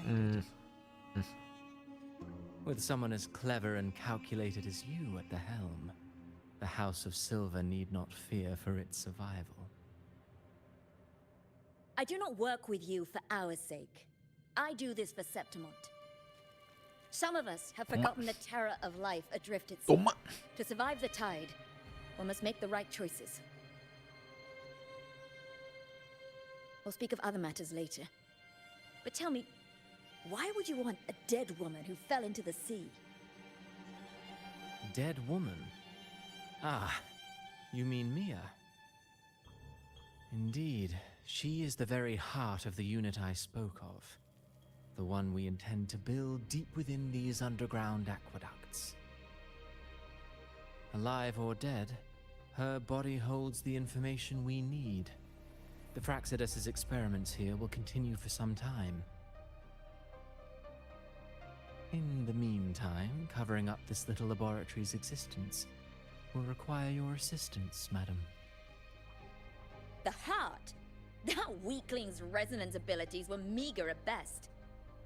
With someone as clever and calculated as you at the helm, the House of Silver need not fear for its survival. I do not work with you for our sake. I do this for Septimont. Some of us have forgotten the terror of life adrift at sea. To survive the tide, one must make the right choices. We'll speak of other matters later. But tell me, why would you want a dead woman who fell into the sea? Dead woman? Ah, you mean Mia? Indeed, she is the very heart of the unit I spoke of. The one we intend to build deep within these underground aqueducts. Alive or dead, her body holds the information we need. The Fraxidus's experiments here will continue for some time. In the meantime, covering up this little laboratory's existence will require your assistance, madam. The heart? That weakling's resonance abilities were meager at best.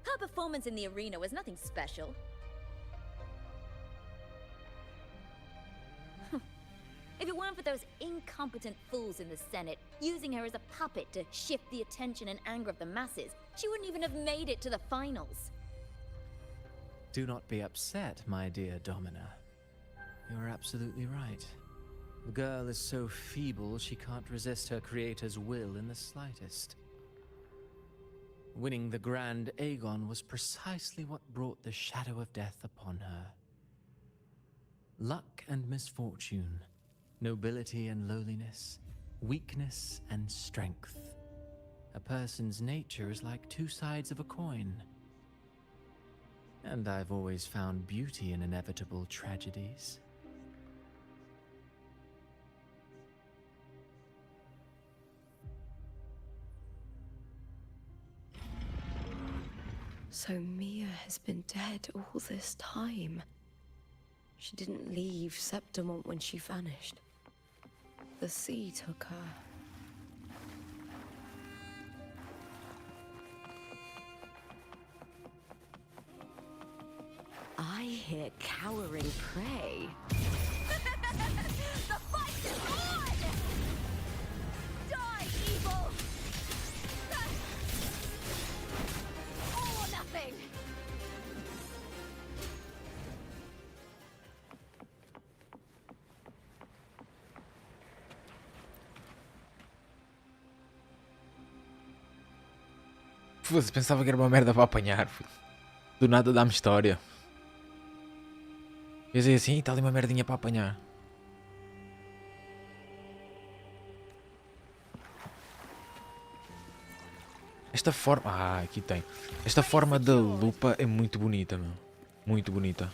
Her performance in the arena was nothing special. If it weren't for those incompetent fools in the Senate, using her as a puppet to shift the attention and anger of the masses, she wouldn't even have made it to the finals. Do not be upset, my dear Domina. You're absolutely right. The girl is so feeble she can't resist her creator's will in the slightest. Winning the Grand Aegon was precisely what brought the shadow of death upon her. Luck and misfortune, nobility and lowliness, weakness and strength. A person's nature is like two sides of a coin. And I've always found beauty in inevitable tragedies. So Mia has been dead all this time. She didn't leave Septimont when she vanished. The sea took her. I hear cowering prey. The fight is on! Die, evil! All or nothing! Foda-se, pensava que era uma merda para apanhar. Do nada dá-me história. Quer dizer assim, está ali uma merdinha para apanhar. Esta forma... Ah, aqui tem. Esta forma da lupa é muito bonita, meu. Muito bonita.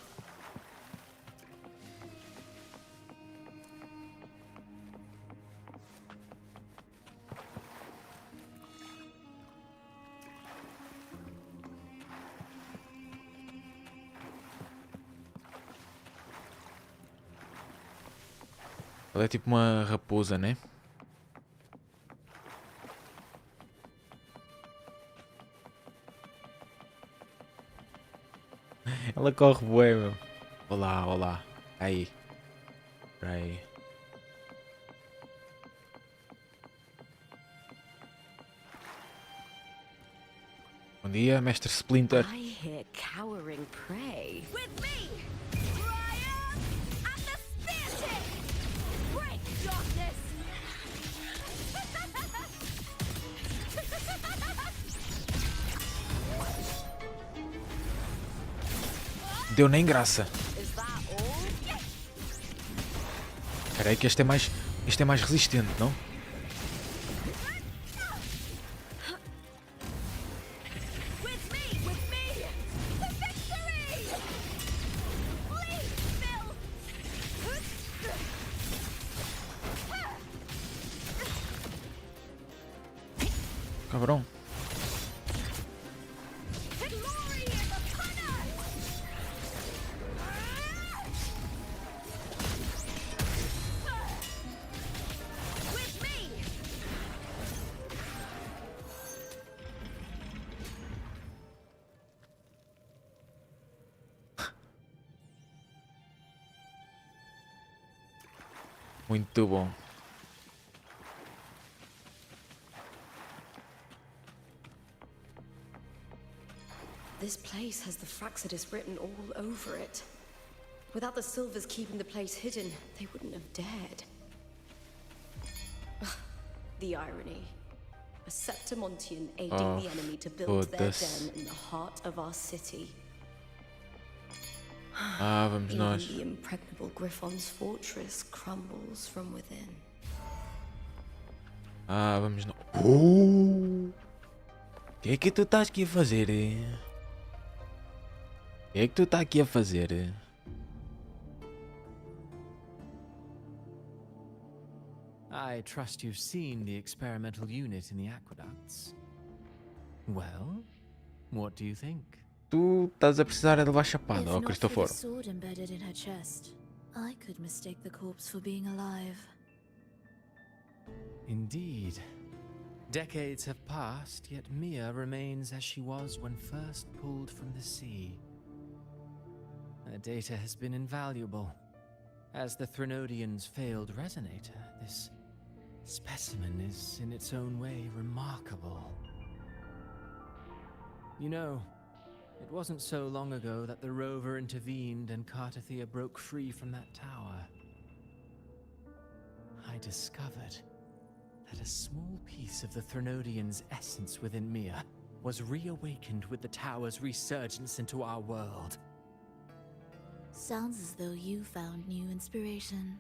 Ela é tipo uma raposa, né? Ela corre bué, meu. Olá, olá. Aí. Aí. Bom dia, mestre Splinter. I hear cowering gathering prey. With me! Triumph and the spear tip! Break darkness! Deu nem graça. Espera aí que este é mais resistente, não? Cabrão. Muito bom. This place has the Fraxidus written all over it. Without the Silvers keeping the place hidden, they wouldn't have dared. The irony. A Septimontian aiding the enemy to build their den in the heart of our city. Vamos Even nós. the impregnable Griffon's fortress crumbles from within. Vamos nós. Que é que tu estás aqui a fazer? Que é que tu estás aqui a fazer? I trust you've seen the experimental unit in the aqueducts. Well, what do you think? Tu estás a precisar de levar chapada, If ó not for Cristoforo. the sword embedded in her chest, I could mistake the corpse for being alive. Indeed. Decades have passed, yet Mia remains as she was when first pulled from the sea. Her data has been invaluable. As the Threnodian's failed resonator, this specimen is in its own way remarkable. You know, it wasn't so long ago that the rover intervened and Cartathea broke free from that tower. I discovered that a small piece of the Threnodian's essence within Mia was reawakened with the tower's resurgence into our world. Sounds as though you found new inspiration.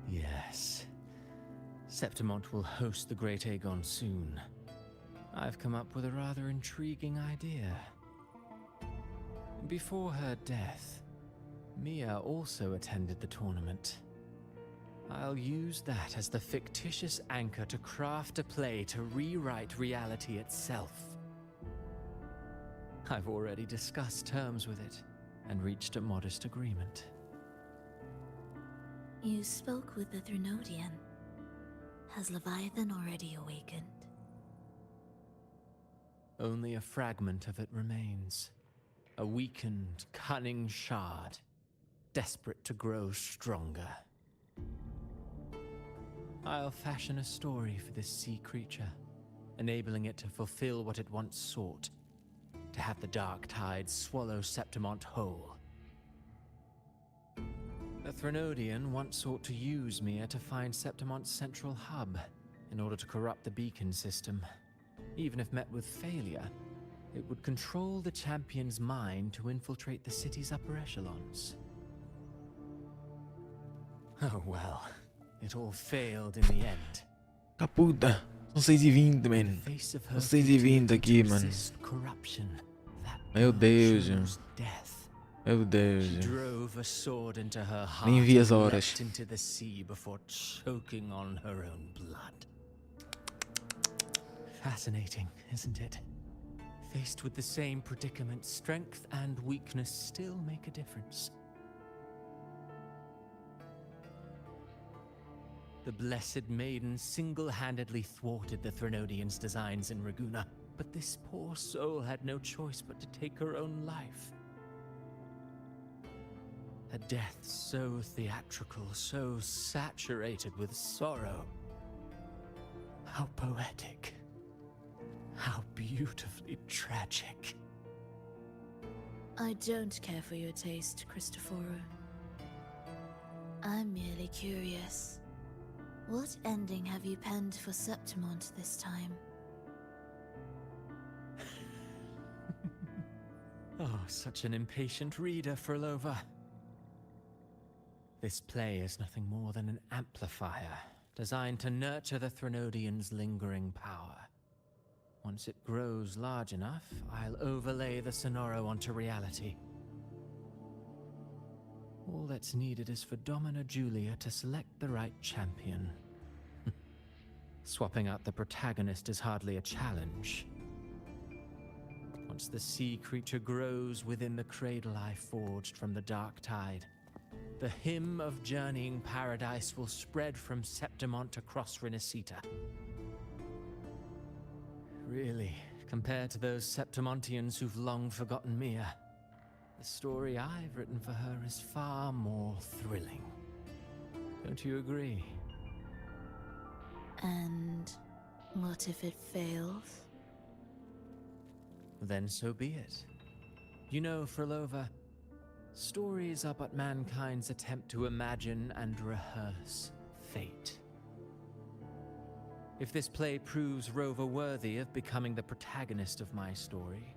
Yes. Septimont will host the Great Aegon soon. I've come up with a rather intriguing idea. Before her death, Mia also attended the tournament. I'll use that as the fictitious anchor to craft a play to rewrite reality itself. I've already discussed terms with it and reached a modest agreement. You spoke with the Threnodian. Has Leviathan already awakened? Only a fragment of it remains. A weakened, cunning shard, desperate to grow stronger. I'll fashion a story for this sea creature, enabling it to fulfill what it once sought, to have the dark tides swallow Septimont whole. The Threnodian once sought to use Mia to find Septimont's central hub in order to corrupt the beacon system. Even if met with failure, it would control the champion's mind to infiltrate the city's upper echelons. Oh well, it all failed in the end. Caputa, são 6h20, man. São 6h20 aqui, mano. Meu Deus. Meu Deus. She drove a sword into her heart Nem vi as and horas. leapt into the sea before choking on her own blood. Fascinating, isn't it? Faced with the same predicament, strength and weakness still make a difference. The Blessed Maiden single-handedly thwarted the Threnodian's designs in Raguna, but this poor soul had no choice but to take her own life. A death so theatrical, so saturated with sorrow. How poetic. How beautifully tragic. I don't care for your taste, Cristoforo. I'm merely curious. What ending have you penned for Septimont this time? Oh, such an impatient reader, Frolova. This play is nothing more than an amplifier designed to nurture the Threnodian's lingering power. Once it grows large enough, I'll overlay the Sonoro onto reality. All that's needed is for Domina Julia to select the right champion. Swapping out the protagonist is hardly a challenge. Once the sea creature grows within the cradle I forged from the dark tide, the hymn of journeying paradise will spread from Septimont across Rinascita. Really, compared to those Septimontians who've long forgotten Mia, the story I've written for her is far more thrilling. Don't you agree? And what if it fails? Then so be it. You know, Frolova, stories are but mankind's attempt to imagine and rehearse fate. If this play proves Rover worthy of becoming the protagonist of my story,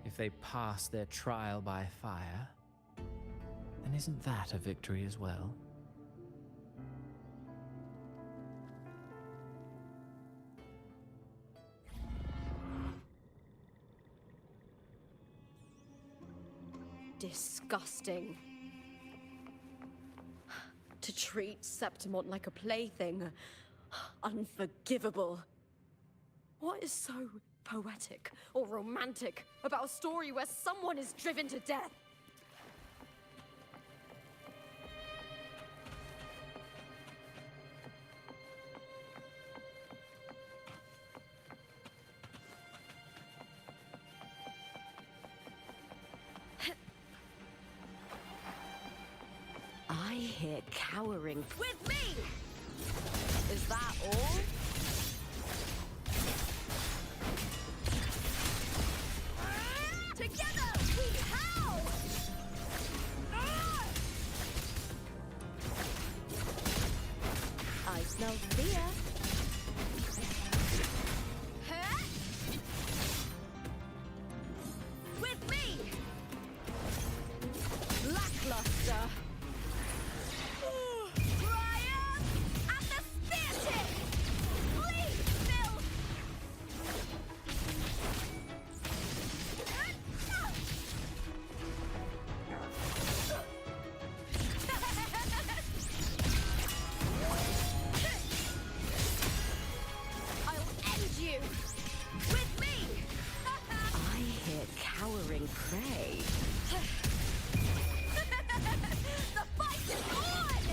if they pass their trial by fire, then isn't that a victory as well? Disgusting. To treat Septimont like a plaything. Unforgivable. What is so poetic or romantic about a story where someone is driven to death? I hear cowering. With me! Is that all? Together we howl! I smell fear. With me! Lackluster. Brian! At the spear tip! Please, Phil! I'll end you. With me! I hear cowering prey. The fight is on!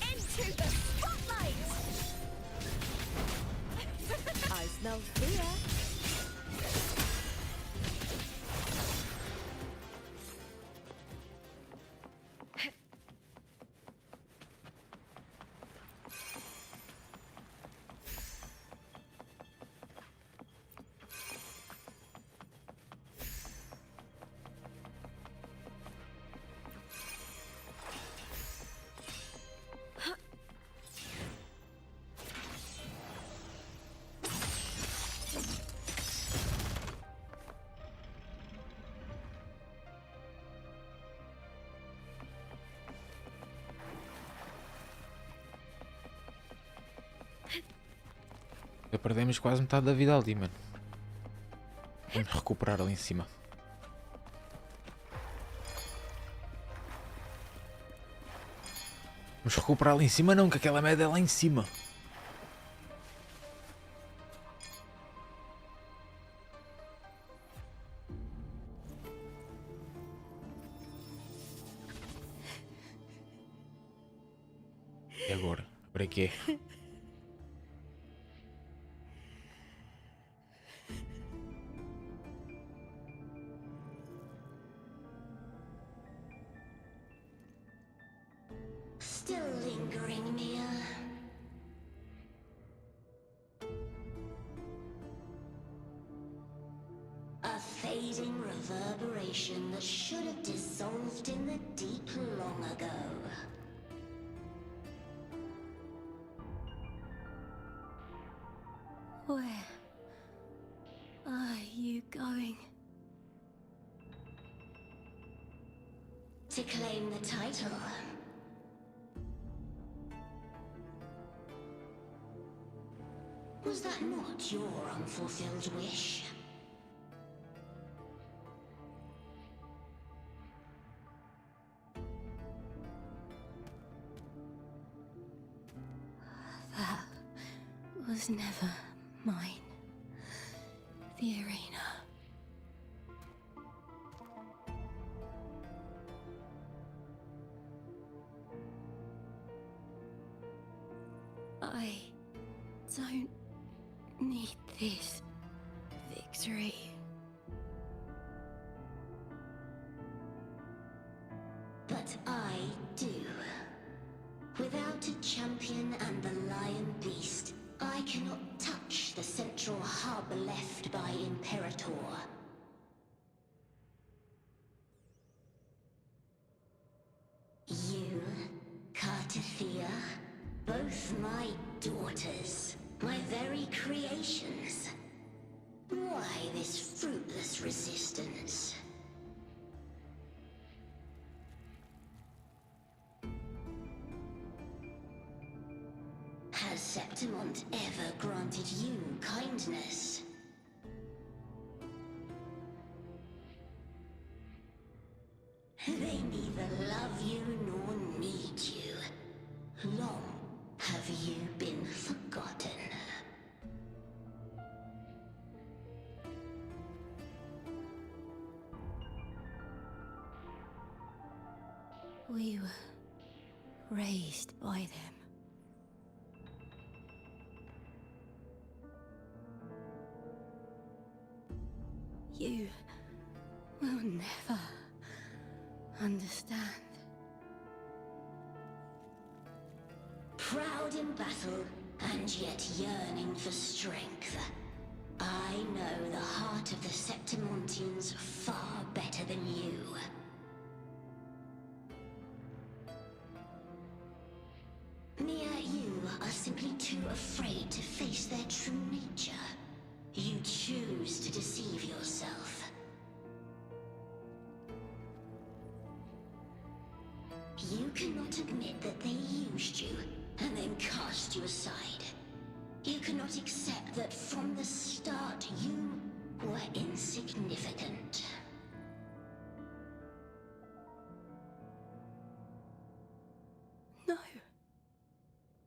Into the spotlight! I smell fear. Já perdemos quase metade da vida ali, mano. Vamos recuperar ali em cima. Vamos recuperar ali em cima não, que aquela merda é lá em cima. E agora? Para quê? Still lingering, Mia? A fading reverberation that should have dissolved in the deep long ago. Where are you going? To claim the title. Was that not your unfulfilled wish? That was never mine. The arena. I don't need this victory. But I do. Without a champion and the lion beast, I cannot touch the central hub left by Imperator. You, Cartathea, both my daughters, my very creations. Why this fruitless resistance? Has Septimont ever granted you kindness? They neither love you nor need you. Long have you been forgotten. We were raised by them. You will never understand. Proud in battle, and yet yearning for strength. I know the heart of the Septimontians far better than you. Mia, you are simply too afraid to face their true nature. You choose to deceive yourself. You cannot admit that they used you, and then cast you aside. You cannot accept that from the start you were insignificant. No.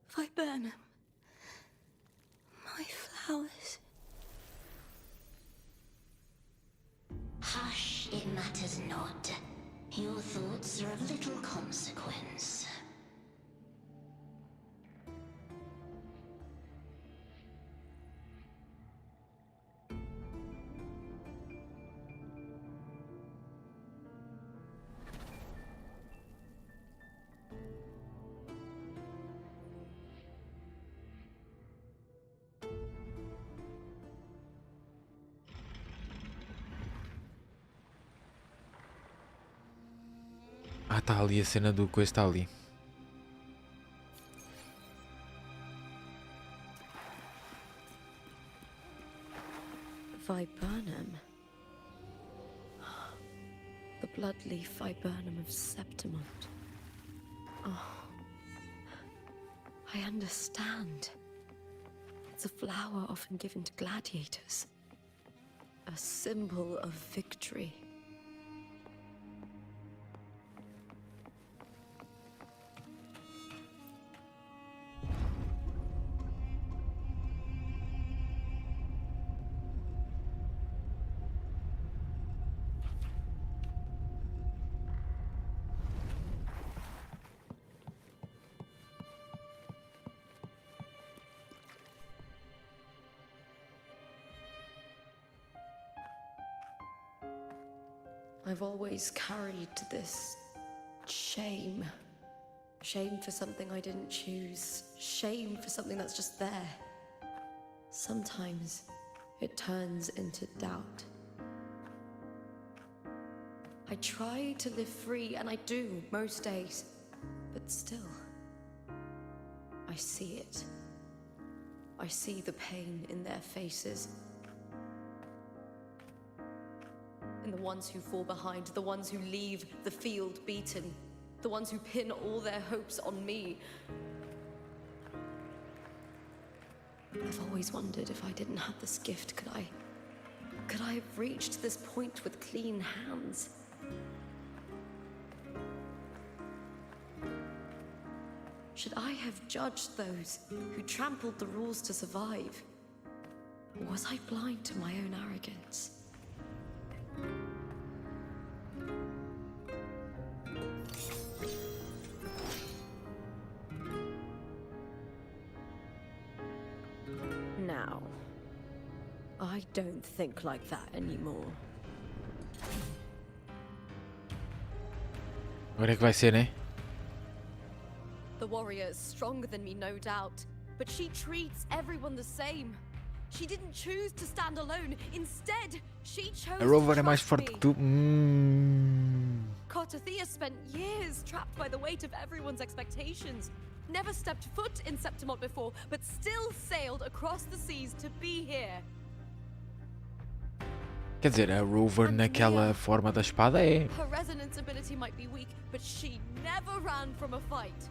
Viburnum. My flowers. Hush, it matters not. Your thoughts are of little consequence. Ah, tá ali a cena do coisa, está ali. Viburnum. The bloodleaf viburnum of Septimont. Oh. I understand. It's a flower often given to gladiators. A symbol of victory. I've always carried this shame. Shame for something I didn't choose. Shame for something that's just there. Sometimes it turns into doubt. I try to live free, and I do most days. But still, I see it. I see the pain in their faces. In the ones who fall behind, the ones who leave the field beaten, the ones who pin all their hopes on me. I've always wondered if I didn't have this gift, could I have reached this point with clean hands? Should I have judged those who trampled the rules to survive? Or was I blind to my own arrogance? Now, I don't think like that anymore. Agora é que vai ser, né? The warrior is stronger than me, no doubt, but she treats everyone the same. She didn't choose to stand alone. Instead, she chose A Rover to é mais trust forte me. que tu. Cartothea spent years trapped by the weight of everyone's expectations. Never stepped foot in Septimont before, but still sailed across the seas to be here. Quer dizer, a Rover naquela forma da espada é. Her resonance ability might be weak, but she never ran from a fight.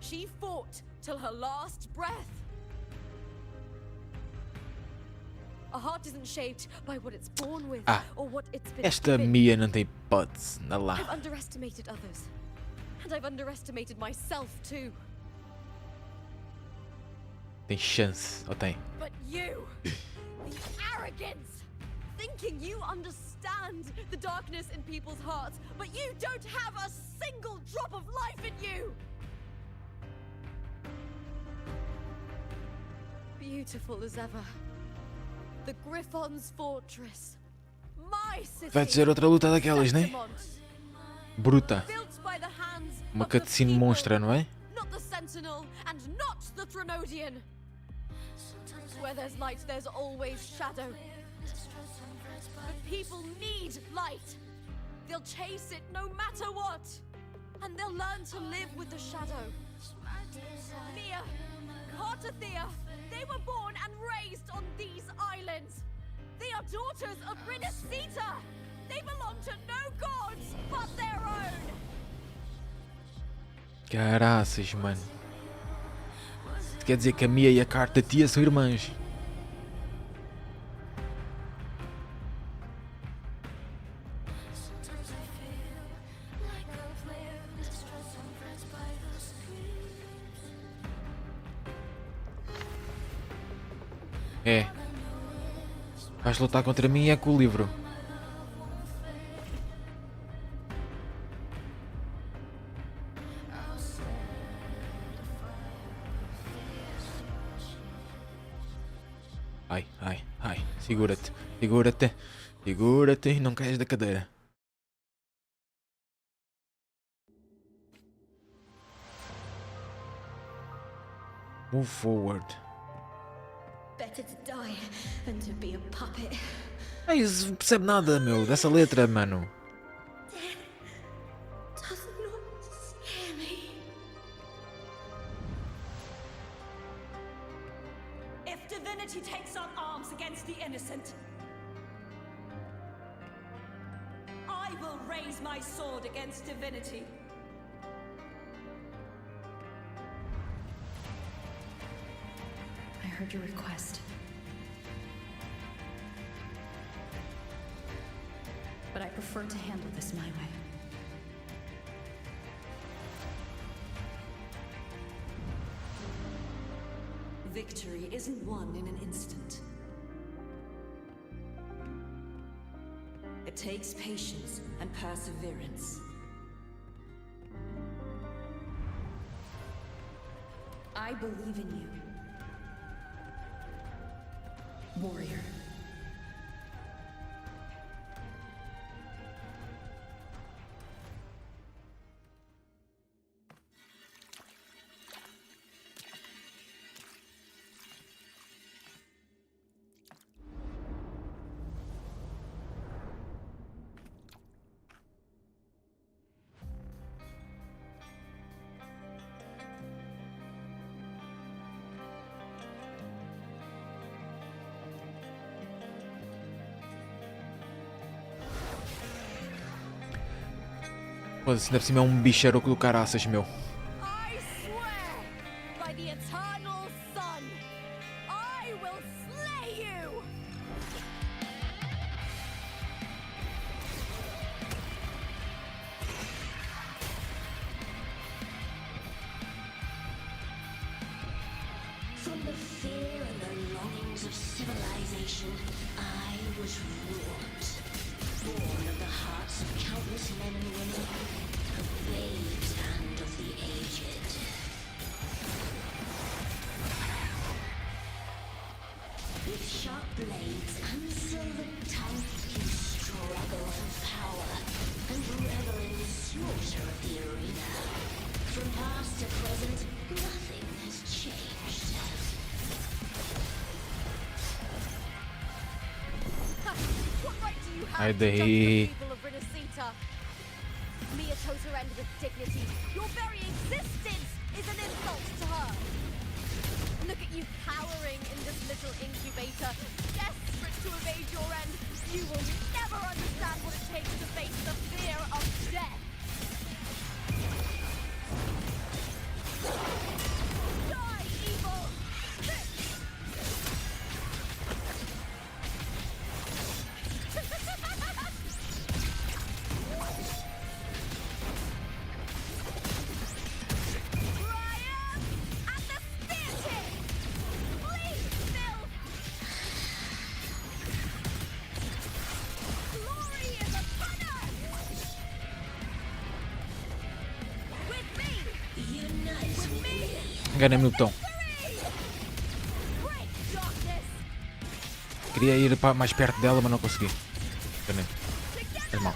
She fought till her last breath. A heart isn't shaped by what it's born with or what it's been Esta given. Mia não tem hipótese. Anda lá. I've underestimated others. And I've underestimated myself too. Tem chance, ou tem? But you, the arrogance, thinking you understand the darkness in people's hearts, but you don't have a single drop of life in you. Beautiful as ever. The Griffon's fortress. My city. Vai ser outra luta daquelas, né? Septimont. Bruta. Built by the hands Uma of the cutscene people, monstra, não é? not the Sentinel and not the Threnodian. Where there's light, there's always shadow. But people need light. They'll chase it no matter what. And they'll learn to live with the shadow. Mia, Cartothea, they were born and raised on these islands. They are daughters of Rinascita. They belong to no gods but their own. Caraças, mano. Quer dizer que a Mia e a Cartothea são irmãs. É. Vais lutar contra mim é com o livro. Ai, ai, ai. Segura-te, segura-te, segura-te e não caias da cadeira. Move forward. Better to die than to be a puppet. Ai, isso não percebe nada, meu, dessa letra, mano. Does not scare me. If divinity takes up arms against the innocent, I will raise my sword against divinity. I heard your request. But I prefer to handle this my way. Victory isn't won in an instant. It takes patience and perseverance. I believe in you, warrior. Foda-se, ainda por cima é um bicharoco do caraças, meu. I swear, by the eternal sun, I will slay you! From the fear and the longings of civilization, I was wrought. Born of the hearts of countless men and women, of babes and of the aged. With sharp blades and silver tongue, you struggle for power and revel in the slaughter of the arena. From past to present, nothing has changed. What right do you Ai have to judge the daí. people of Rinascita? Mia Totarend with dignity. Your very existence is an insult to her. Look at you cowering in this little incubator, desperate to evade your end. You will never understand what it takes to face the fear of death. Die, evil! Enganei-me no botão. Queria ir mais perto dela, mas não consegui. Enganei. Faz mal.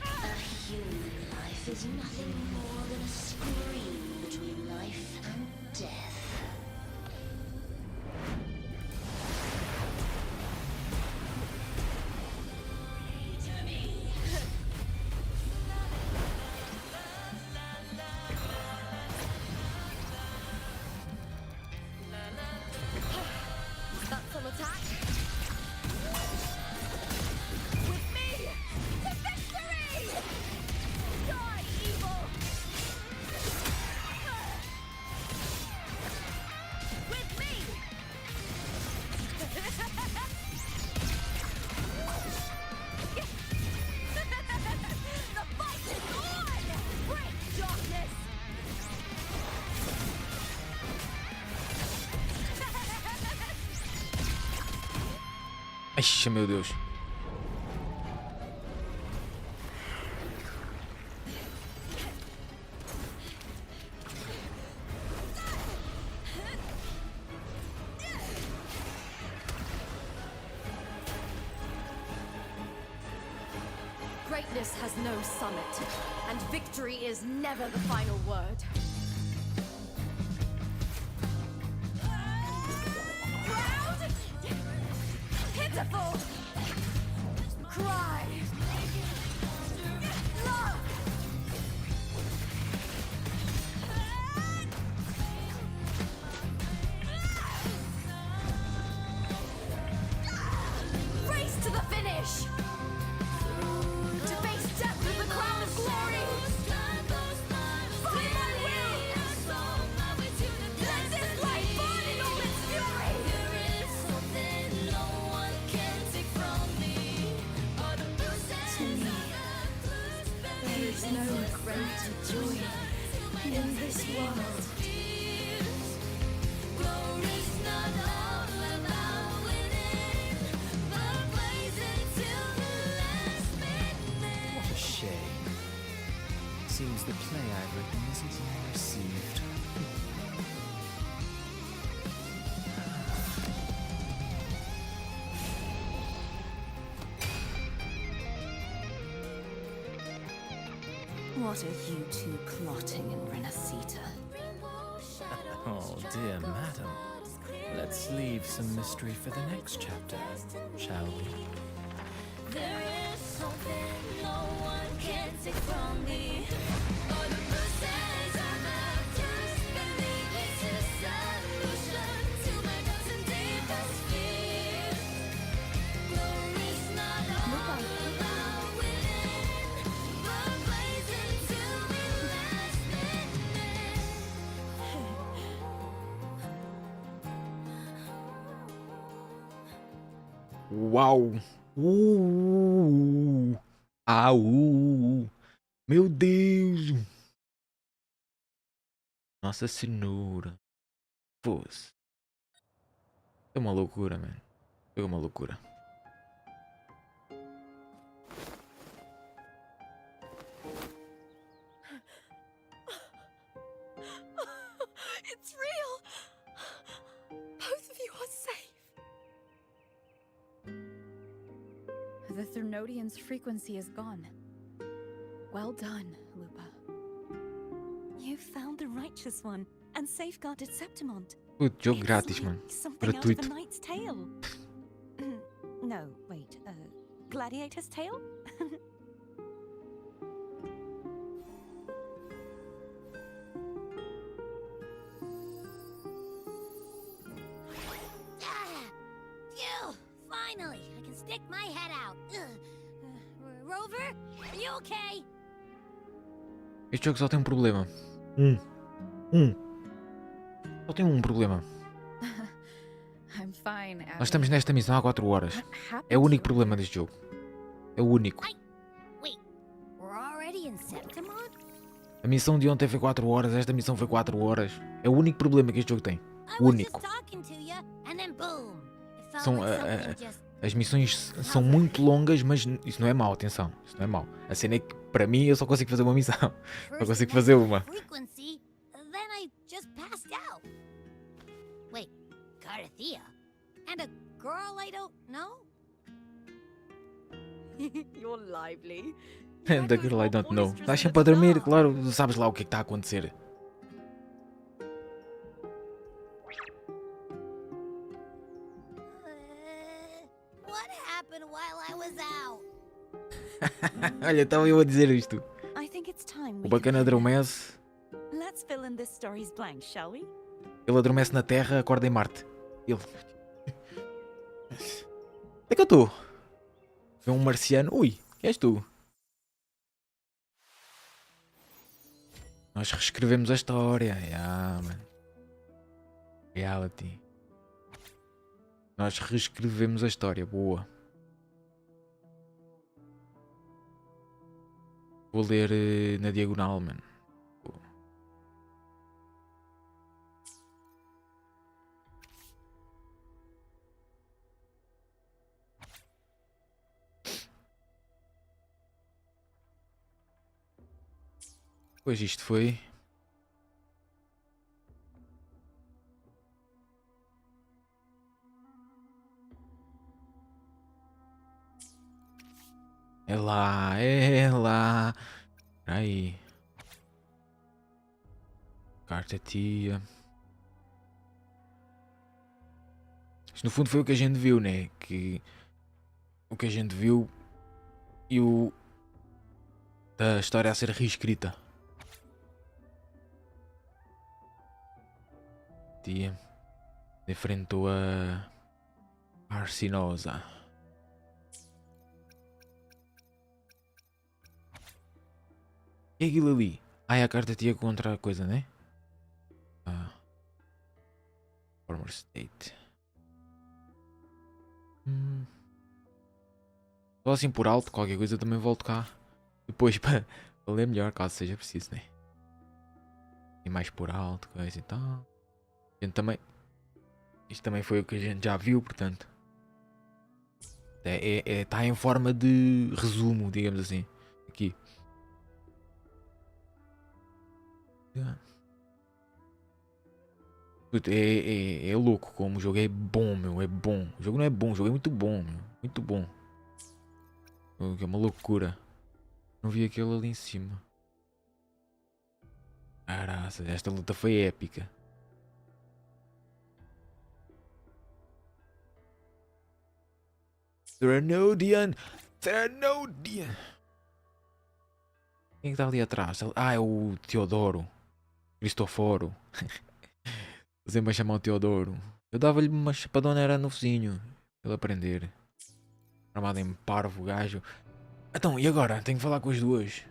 A human life is nothing more than a scream between life and death. That's some attack. With me to victory! Die, evil! With me! The fight is on! Break darkness! Ai, meu Deus. Greatness has no summit, and victory is never the final word. Proud? Pitiful! Cry! Love! Race to the finish! To face death with the crown of glory! By my will! Let this light burn in all its fury! There is no greater joy in this world. What a shame. Seems the play I've written isn't well received. What are you two plotting in Rinascita? Oh, dear madam. Let's leave some mystery for the next chapter, shall we? There is something no one can take from me. All the bruises I have just been leaving to Uau! Au! Meu Deus! Nossa cenoura. Fosse. É uma loucura, mano. É uma loucura. It's real! Both of you are safe. The Threnodian's frequency is gone. Well done, Lupa. You found the righteous one and safeguarded Septimont. Puto, jogo grátis, mano. Something out of Gratuito. a knight's tale. No, wait. Gladiator's tale? Phew! Finally, I can stick my head out. Rover, are you okay? Este jogo só tem um problema. Só tem um problema. I'm fine, Nós estamos nesta missão há 4 horas. É o único problema deste jogo. É o único. Wait, we're already in Septimont? A missão de ontem foi 4 horas, esta missão foi 4 horas. É o único problema que este jogo tem. O único. Talking to you, and then boom. It felt São, like something just as missões são muito longas, mas isso não é mau, atenção. Isso não é mau. A cena é que, para mim, eu só consigo fazer uma missão. Só consigo fazer uma. frequency, then I just passed out. Wait, Carthea? And a girl I don't know? You're lively. The girl I don't know. Estás sempre a dormir, claro, sabes lá o que é que está a acontecer. What happened while I was out? Olha, estava eu a dizer isto. I think it's time O we bacana compare. adormece, Let's fill in this story's blanks, shall we? ele adormece na Terra, acorda em Marte. Ele. Onde é que eu estou? É um marciano. Ui, quem és tu? Nós reescrevemos a história. Yeah, man. Reality. Nós reescrevemos a história. Boa. Vou ler na diagonal, mano. Pois isto foi. É lá, é lá. Aí. Carta tia. Isto no fundo foi o que a gente viu, né? Que o que a gente viu e o da história a ser reescrita. Tia enfrentou a Arsinosa. E aquilo ali? Ah, é a carta tia contra a coisa, né? Ah. Former state. Só assim por alto, qualquer coisa eu também volto cá. Depois para ler melhor, caso seja preciso, né? E mais por alto, coisa e tal. A gente também. Isto também foi o que a gente já viu, portanto. Está em forma de resumo, digamos assim. Aqui. É louco como o jogo é bom, meu. É bom. O jogo não é bom, o jogo é muito bom, meu. Muito bom. É uma loucura. Não vi aquele ali em cima. Caraca, esta luta foi épica. Threnodian! Threnodian! Quem é que está ali atrás? Ah, é o Teodoro. Cristoforo. Sempre a chamar o Teodoro. Eu dava-lhe uma chapadona, era no vizinho. Ele aprender. Armado em parvo, gajo. Então, e agora? Tenho que falar com as duas.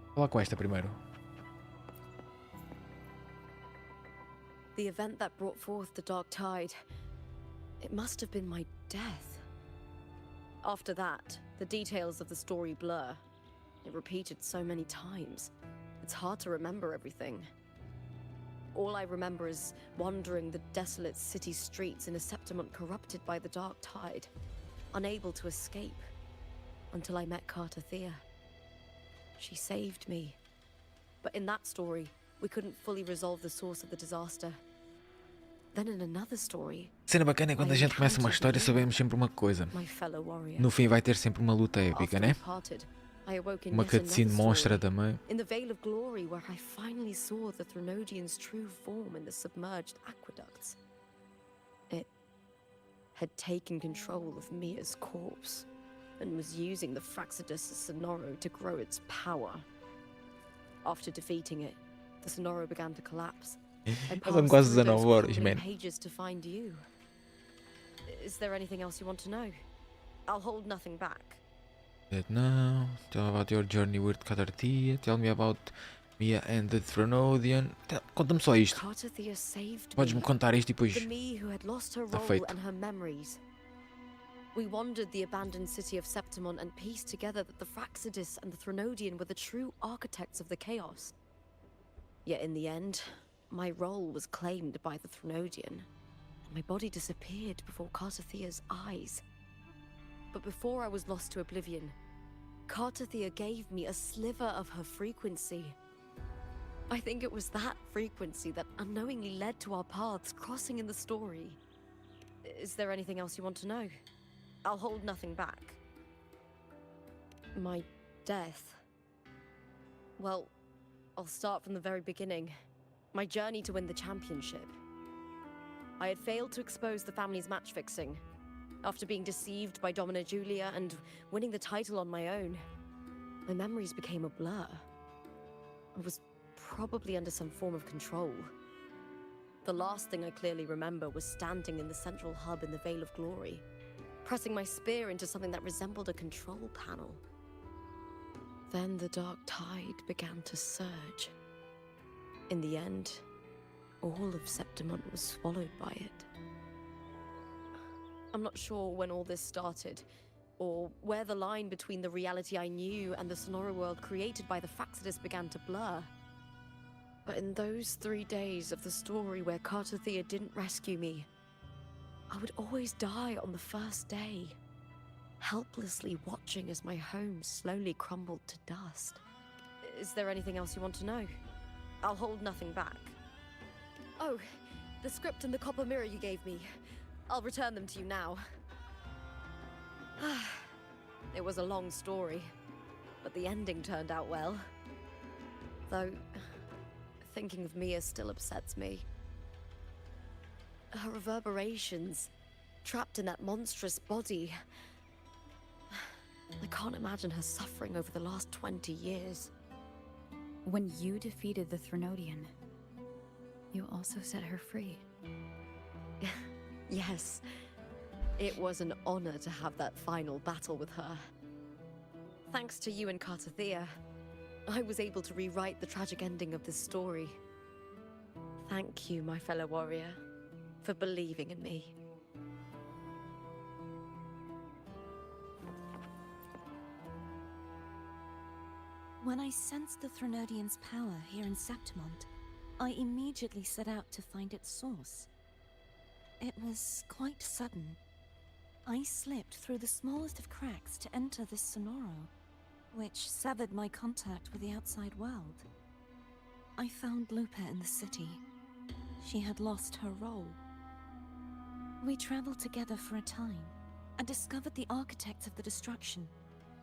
Vou falar com esta primeiro. The event that brought forth the Dark Tide, it must have been my death. After that, the details of the story blur. It repeated so many times. It's hard to remember everything. All I remember is wandering the desolate city streets in a Septimont corrupted by the Dark Tide, unable to escape, until I met Cartathea. She saved me. But in that story, we couldn't fully resolve the source of the disaster. Then in another story, Cena bacana é quando a gente começa uma história sabemos sempre uma coisa. No fim vai ter sempre uma luta épica, né? Uma cutscene monstra também. In the Veil of Glory, where I finally saw the Threnodian's true form in the submerged aqueducts. It had taken control of Mia's corpse and was using the Fraxidus Sonoro to grow its power. After defeating it, the Sonoro began to collapse. São quase 19 horas, man. Pages to find you. Is there anything else you want to know? I'll hold nothing back. Now, tell me about your journey with Cartathea. Tell me about Mia and the Threnodian. Conta-me só isto. Cartathea saved Podes-me contar isto e depois the me who had lost her está role feito. and her memories. We wandered the abandoned city of Septimont and pieced together that the Fraxidus and the Threnodian were the true architects of the chaos. Yet in the end, my role was claimed by the Threnodian, and my body disappeared before Cartathea's eyes. But before I was lost to oblivion, Cartathea gave me a sliver of her frequency. I think it was that frequency that unknowingly led to our paths crossing in the story. Is there anything else you want to know? I'll hold nothing back. My death. Well, I'll start from the very beginning. My journey to win the championship. I had failed to expose the family's match fixing. After being deceived by Domina Julia and winning the title on my own, my memories became a blur. I was probably under some form of control. The last thing I clearly remember was standing in the central hub in the Veil of Glory, pressing my spear into something that resembled a control panel. Then the Dark Tide began to surge. In the end, all of Septimont was swallowed by it. I'm not sure when all this started, or where the line between the reality I knew and the Sonora world created by the Fraxidus began to blur. But in those 3 days of the story where Cartathea didn't rescue me, I would always die on the first day, helplessly watching as my home slowly crumbled to dust. Is there anything else you want to know? I'll hold nothing back. Oh, the script and the copper mirror you gave me. I'll return them to you now. It was a long story, but the ending turned out well. Though, thinking of Mia still upsets me. Her reverberations, trapped in that monstrous body. I can't imagine her suffering over the last 20 years. When you defeated the Threnodian, you also set her free. Yes. It was an honor to have that final battle with her. Thanks to you and Cartathea, I was able to rewrite the tragic ending of this story. Thank you, my fellow warrior, for believing in me. When I sensed the Threnodian's power here in Septimont, I immediately set out to find its source. It was quite sudden. I slipped through the smallest of cracks to enter this Sonoro, which severed my contact with the outside world. I found Lupa in the city. She had lost her role. We traveled together for a time, and discovered the architects of the destruction,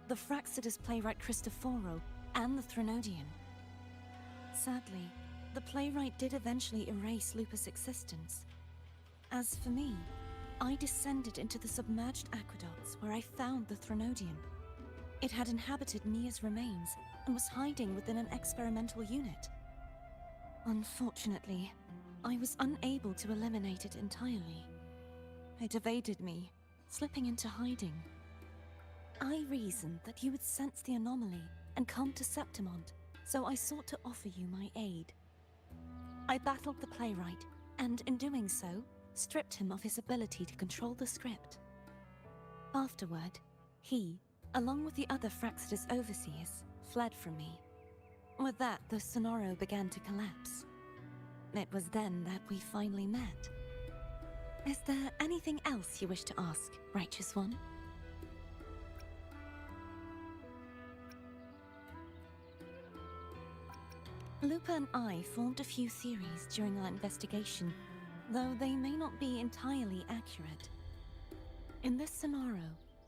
the Fraxidus playwright Cristoforo, and the Threnodian. Sadly, the playwright did eventually erase Lupa's existence. As for me, I descended into the submerged aqueducts where I found the Threnodian. It had inhabited Mia's remains and was hiding within an experimental unit. Unfortunately, I was unable to eliminate it entirely. It evaded me, slipping into hiding. I reasoned that you would sense the anomaly and come to Septimont, so I sought to offer you my aid. I battled the playwright and in doing so, stripped him of his ability to control the script. Afterward, he, along with the other Fraxidus overseers, fled from me. With that, the Sonoro began to collapse. It was then that we finally met. Is there anything else you wish to ask, Righteous One? Lupa and I formed a few theories during our investigation, though they may not be entirely accurate. In this scenario,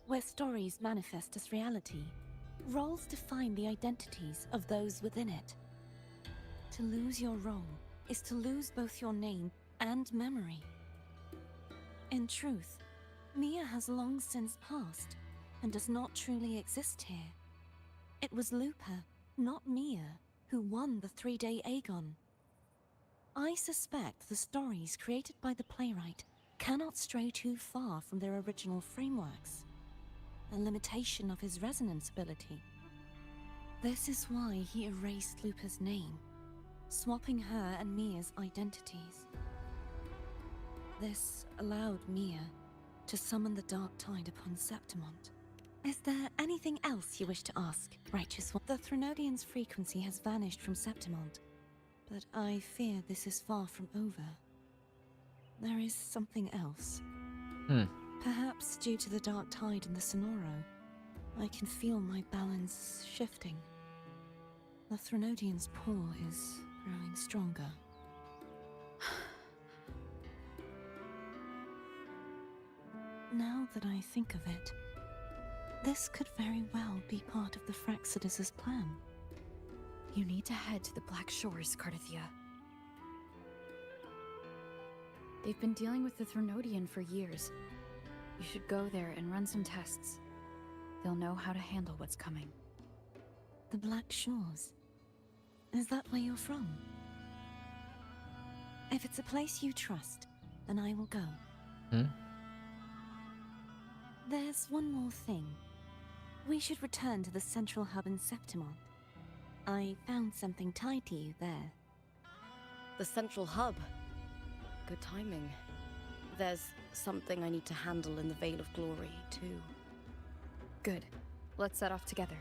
where stories manifest as reality, roles define the identities of those within it. To lose your role is to lose both your name and memory. In truth, Mia has long since passed and does not truly exist here. It was Lupa, not Mia, who won the 3-day Aegon. I suspect the stories created by the playwright cannot stray too far from their original frameworks, a limitation of his resonance ability. This is why he erased Lupa's name, swapping her and Mia's identities. This allowed Mia to summon the Dark Tide upon Septimont. Is there anything else you wish to ask, Righteous One? The Threnodian's frequency has vanished from Septimont, but I fear this is far from over. There is something else. Perhaps due to the Dark Tide in the Sonoro, I can feel my balance shifting. The Threnodian's pull is growing stronger. Now that I think of it, this could very well be part of the Fraxidus' plan. You need to head to the Black Shores, Cardathia. They've been dealing with the Threnodian for years. You should go there and run some tests. They'll know how to handle what's coming. The Black Shores? Is that where you're from? If it's a place you trust, then I will go. There's one more thing. We should return to the central hub in Septimont. I found something tied to you there. The central hub. Good timing. There's something I need to handle in the Veil of Glory, too. Good. Let's set off together.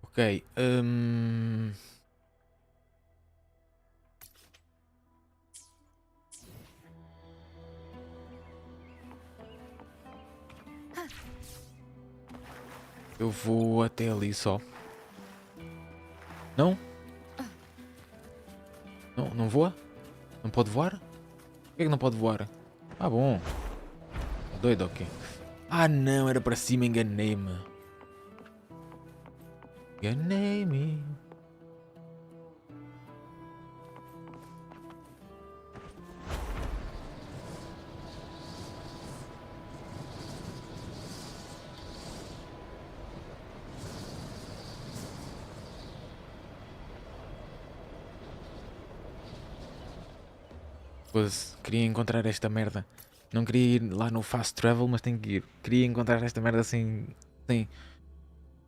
Ok, eu vou até ali só. Não? Não, não voa? Não pode voar? Por que não pode voar? Ah, bom. Doido, ok. Ah, não, era para cima, enganei-me. Enganei-me. Pois, queria encontrar esta merda. Não queria ir lá no fast travel, mas tenho que ir. Queria encontrar esta merda sem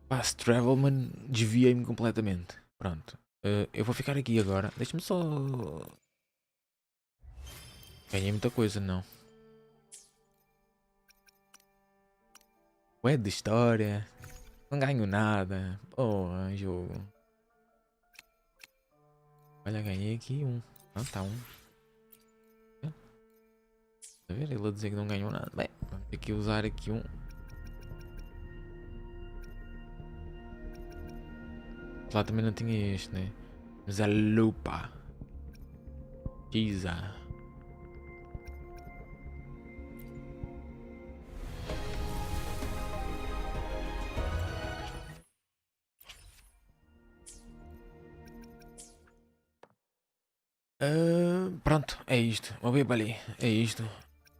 fast travel, mas desviei-me completamente. Pronto. Eu vou ficar aqui agora. Deixa-me só... Ganhei muita coisa, não. Ué, de história. Não ganho nada. Porra, jogo. Olha, ganhei aqui um. Não, tá um. A ver, ele a dizer que não ganhou nada. Bem, vamos ter que usar aqui um. Lá também não tinha este, né? Mas a lupa. Giza. Pronto, é isto. Vou ver para ali. É isto.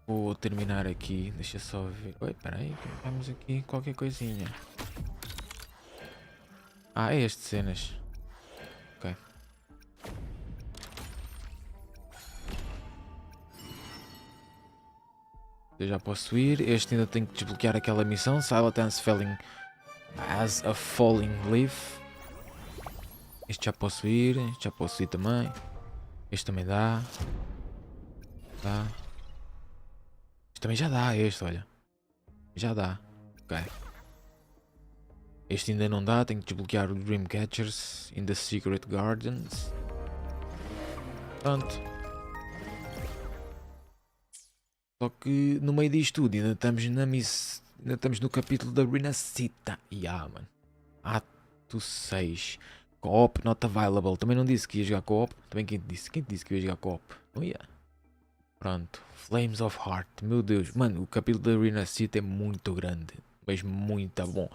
Vou terminar aqui. Deixa só ver. Oi, peraí. Vamos aqui qualquer coisinha. Ah, é este cenas. Ok. Eu já posso ir. Este ainda tenho que desbloquear aquela missão. Silence Falling as a Falling Leaf. Este já posso ir. Este já posso ir também. Este também dá. Dá. Este também já dá. Este, olha. Já dá. Ok. Este ainda não dá. Tenho que desbloquear o Dreamcatchers in the Secret Gardens. Pronto. Só que no meio disto tudo ainda estamos ainda estamos no capítulo da Rinascita. Mano. Ato 6. Co-op not available. Também não disse que ia jogar co-op. Também quem disse? Quem disse que ia jogar co-op? Não ia. Pronto. Flames of Heart. Meu Deus. Mano, o capítulo da Rinascita é muito grande. Mas muito bom.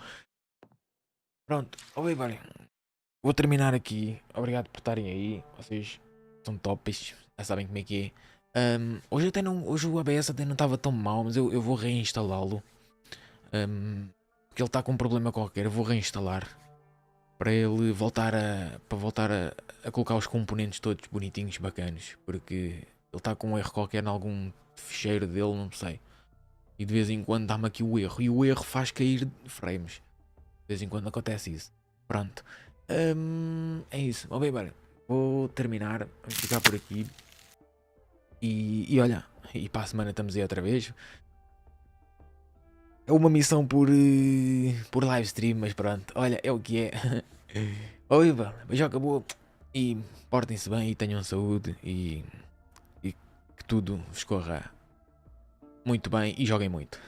Pronto. Bem. Vou terminar aqui. Obrigado por estarem aí. Vocês são tops. Já sabem como é que é. Hoje até não, hoje o ABS até não estava tão mal, mas eu vou reinstalá-lo. Porque ele está com um problema qualquer. Eu vou reinstalar para ele voltar a colocar os componentes todos bonitinhos, bacanos. Porque ele está com um erro qualquer em algum ficheiro dele, não sei. E de vez em quando dá-me aqui o erro. E o erro faz cair frames. De vez em quando acontece isso. Pronto. É isso. Bem, vou terminar. Vamos ficar por aqui. E olha, e para a semana estamos aí outra vez. É uma missão por livestream, mas pronto, olha, é o que é. Oi, já acabou. E portem-se bem e tenham saúde e que tudo escorra muito bem e joguem muito.